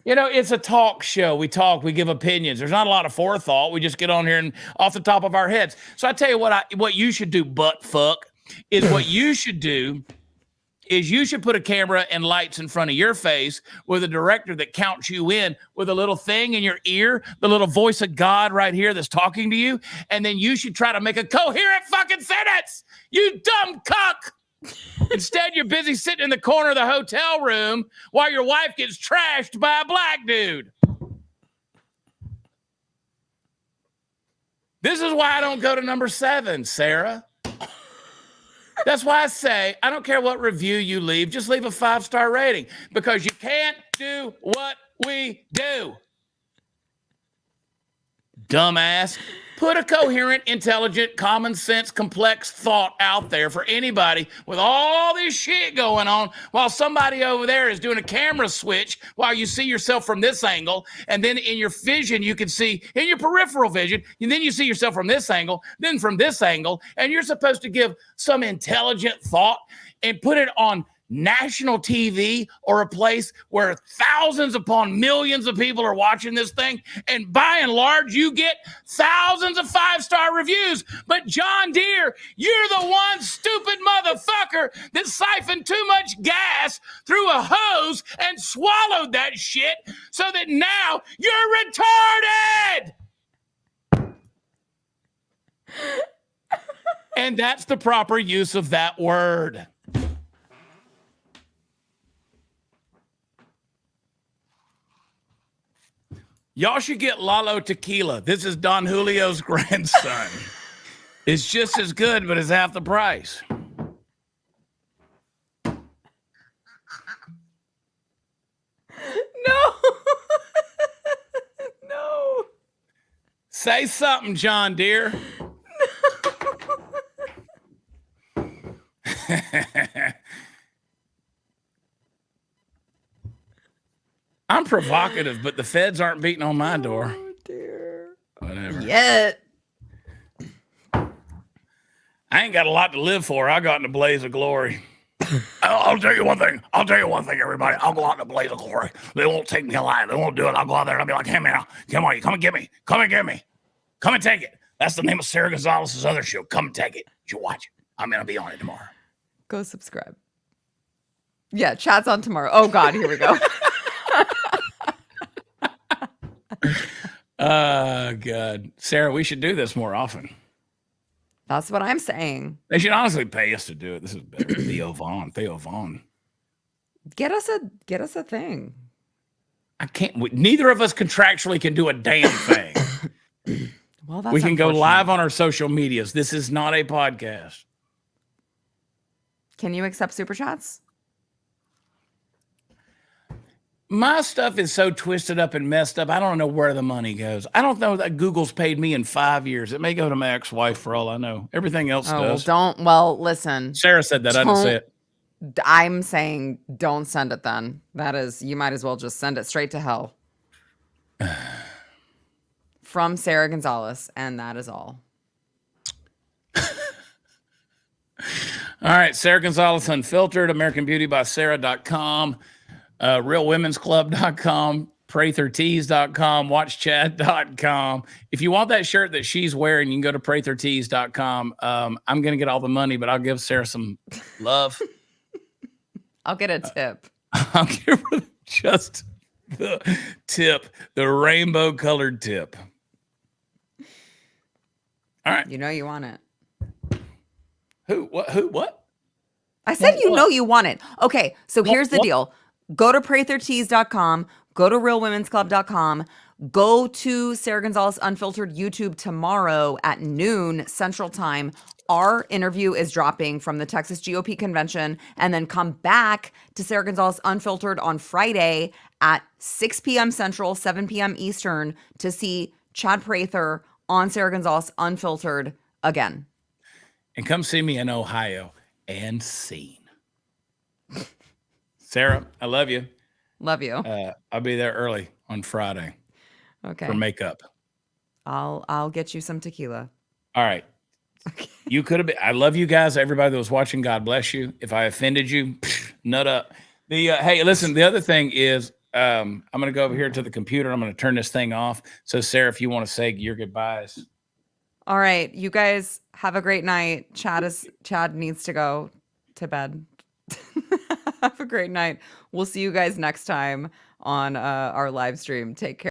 You know, it's a talk show. We talk, we give opinions. There's not a lot of forethought. We just get on here and off the top of our heads. So I tell you what you should do, butt fuck, is what you should do is you should put a camera and lights in front of your face with a director that counts you in with a little thing in your ear, the little voice of God right here that's talking to you. And then you should try to make a coherent fucking sentence, you dumb cuck. Instead, you're busy sitting in the corner of the hotel room while your wife gets trashed by a black dude. This is why I don't go to number 7, Sarah. That's why I say, I don't care what review you leave, just leave a 5-star rating because you can't do what we do. Dumbass. Put a coherent, intelligent, common sense, complex thought out there for anybody with all this shit going on while somebody over there is doing a camera switch while you see yourself from this angle. And then in your vision, you can see in your peripheral vision, and then you see yourself from this angle, then from this angle. And you're supposed to give some intelligent thought and put it on national TV or a place where thousands upon millions of people are watching this thing. And by and large, you get thousands of 5-star reviews. But John Deere, you're the one stupid motherfucker that siphoned too much gas through a hose and swallowed that shit so that now you're retarded. And that's the proper use of that word. Y'all should get Lalo Tequila. This is Don Julio's grandson. It's just as good, but it's half the price. No. No. Say something, John Deere. No. I'm provocative, but the feds aren't beating on my door. Oh, dear. Whatever. Yet. I ain't got a lot to live for. I got in a blaze of glory. I'll tell you one thing. Everybody. I'll go out in a blaze of glory. They won't take me alive. They won't do it. I'll go out there and I'll be like, hey, man, come on, you come and get me. Come and get me. Come and take it. That's the name of Sara Gonzales' other show. Come and take it. You watch it. I'm going to be on it tomorrow. Go subscribe. Yeah, chat's on tomorrow. Oh, God, here we go. God. Sarah, we should do this more often. That's what I'm saying. They should honestly pay us to do it. This is better. Theo Vaughn. Get us a thing. I can't. Neither of us contractually can do a damn thing. Well, that's we can go live on our social medias. This is not a podcast. Can you accept super chats? My stuff is so twisted up and messed up. I don't know where the money goes. I don't know that Google's paid me in 5 years. It may go to my ex-wife for all I know. Everything else does. Listen. Sarah said that. I didn't say it. I'm saying don't send it then. That is, you might as well just send it straight to hell. From Sara Gonzales, and that is all. All right, Sara Gonzales Unfiltered, AmericanBeautyBySarah.com, RealWomen'sClub.com, Prathertees.com, WatchChat.com. If you want that shirt that she's wearing, you can go to Prathertees.com. I'm going to get all the money, but I'll give Sara some love. I'll get a tip. I'll give her just the tip, the rainbow colored tip. All right. You know you want it. Who? What? I said What? you know you want it. Okay, so here's the What? deal. Go to Prathertees.com, go to realwomensclub.com, go to Sara Gonzales Unfiltered YouTube tomorrow at noon Central Time. Our interview is dropping from the Texas GOP convention, and then come back to Sara Gonzales Unfiltered on Friday at 6 p.m. Central, 7 p.m. Eastern to see Chad Prather on Sara Gonzales Unfiltered again. And come see me in Ohio and scene. Sara, I love you. Love you. I'll be there early on Friday Okay. for makeup. I'll get you some tequila. All right. You could have been. I love you guys. Everybody that was watching, God bless you. If I offended you, nut up. Hey, listen, the other thing is I'm going to go over here to the computer. I'm going to turn this thing off. So, Sara, if you want to say your goodbyes. All right. You guys have a great night. Chad needs to go to bed. Have a great night. We'll see you guys next time on our live stream. Take care.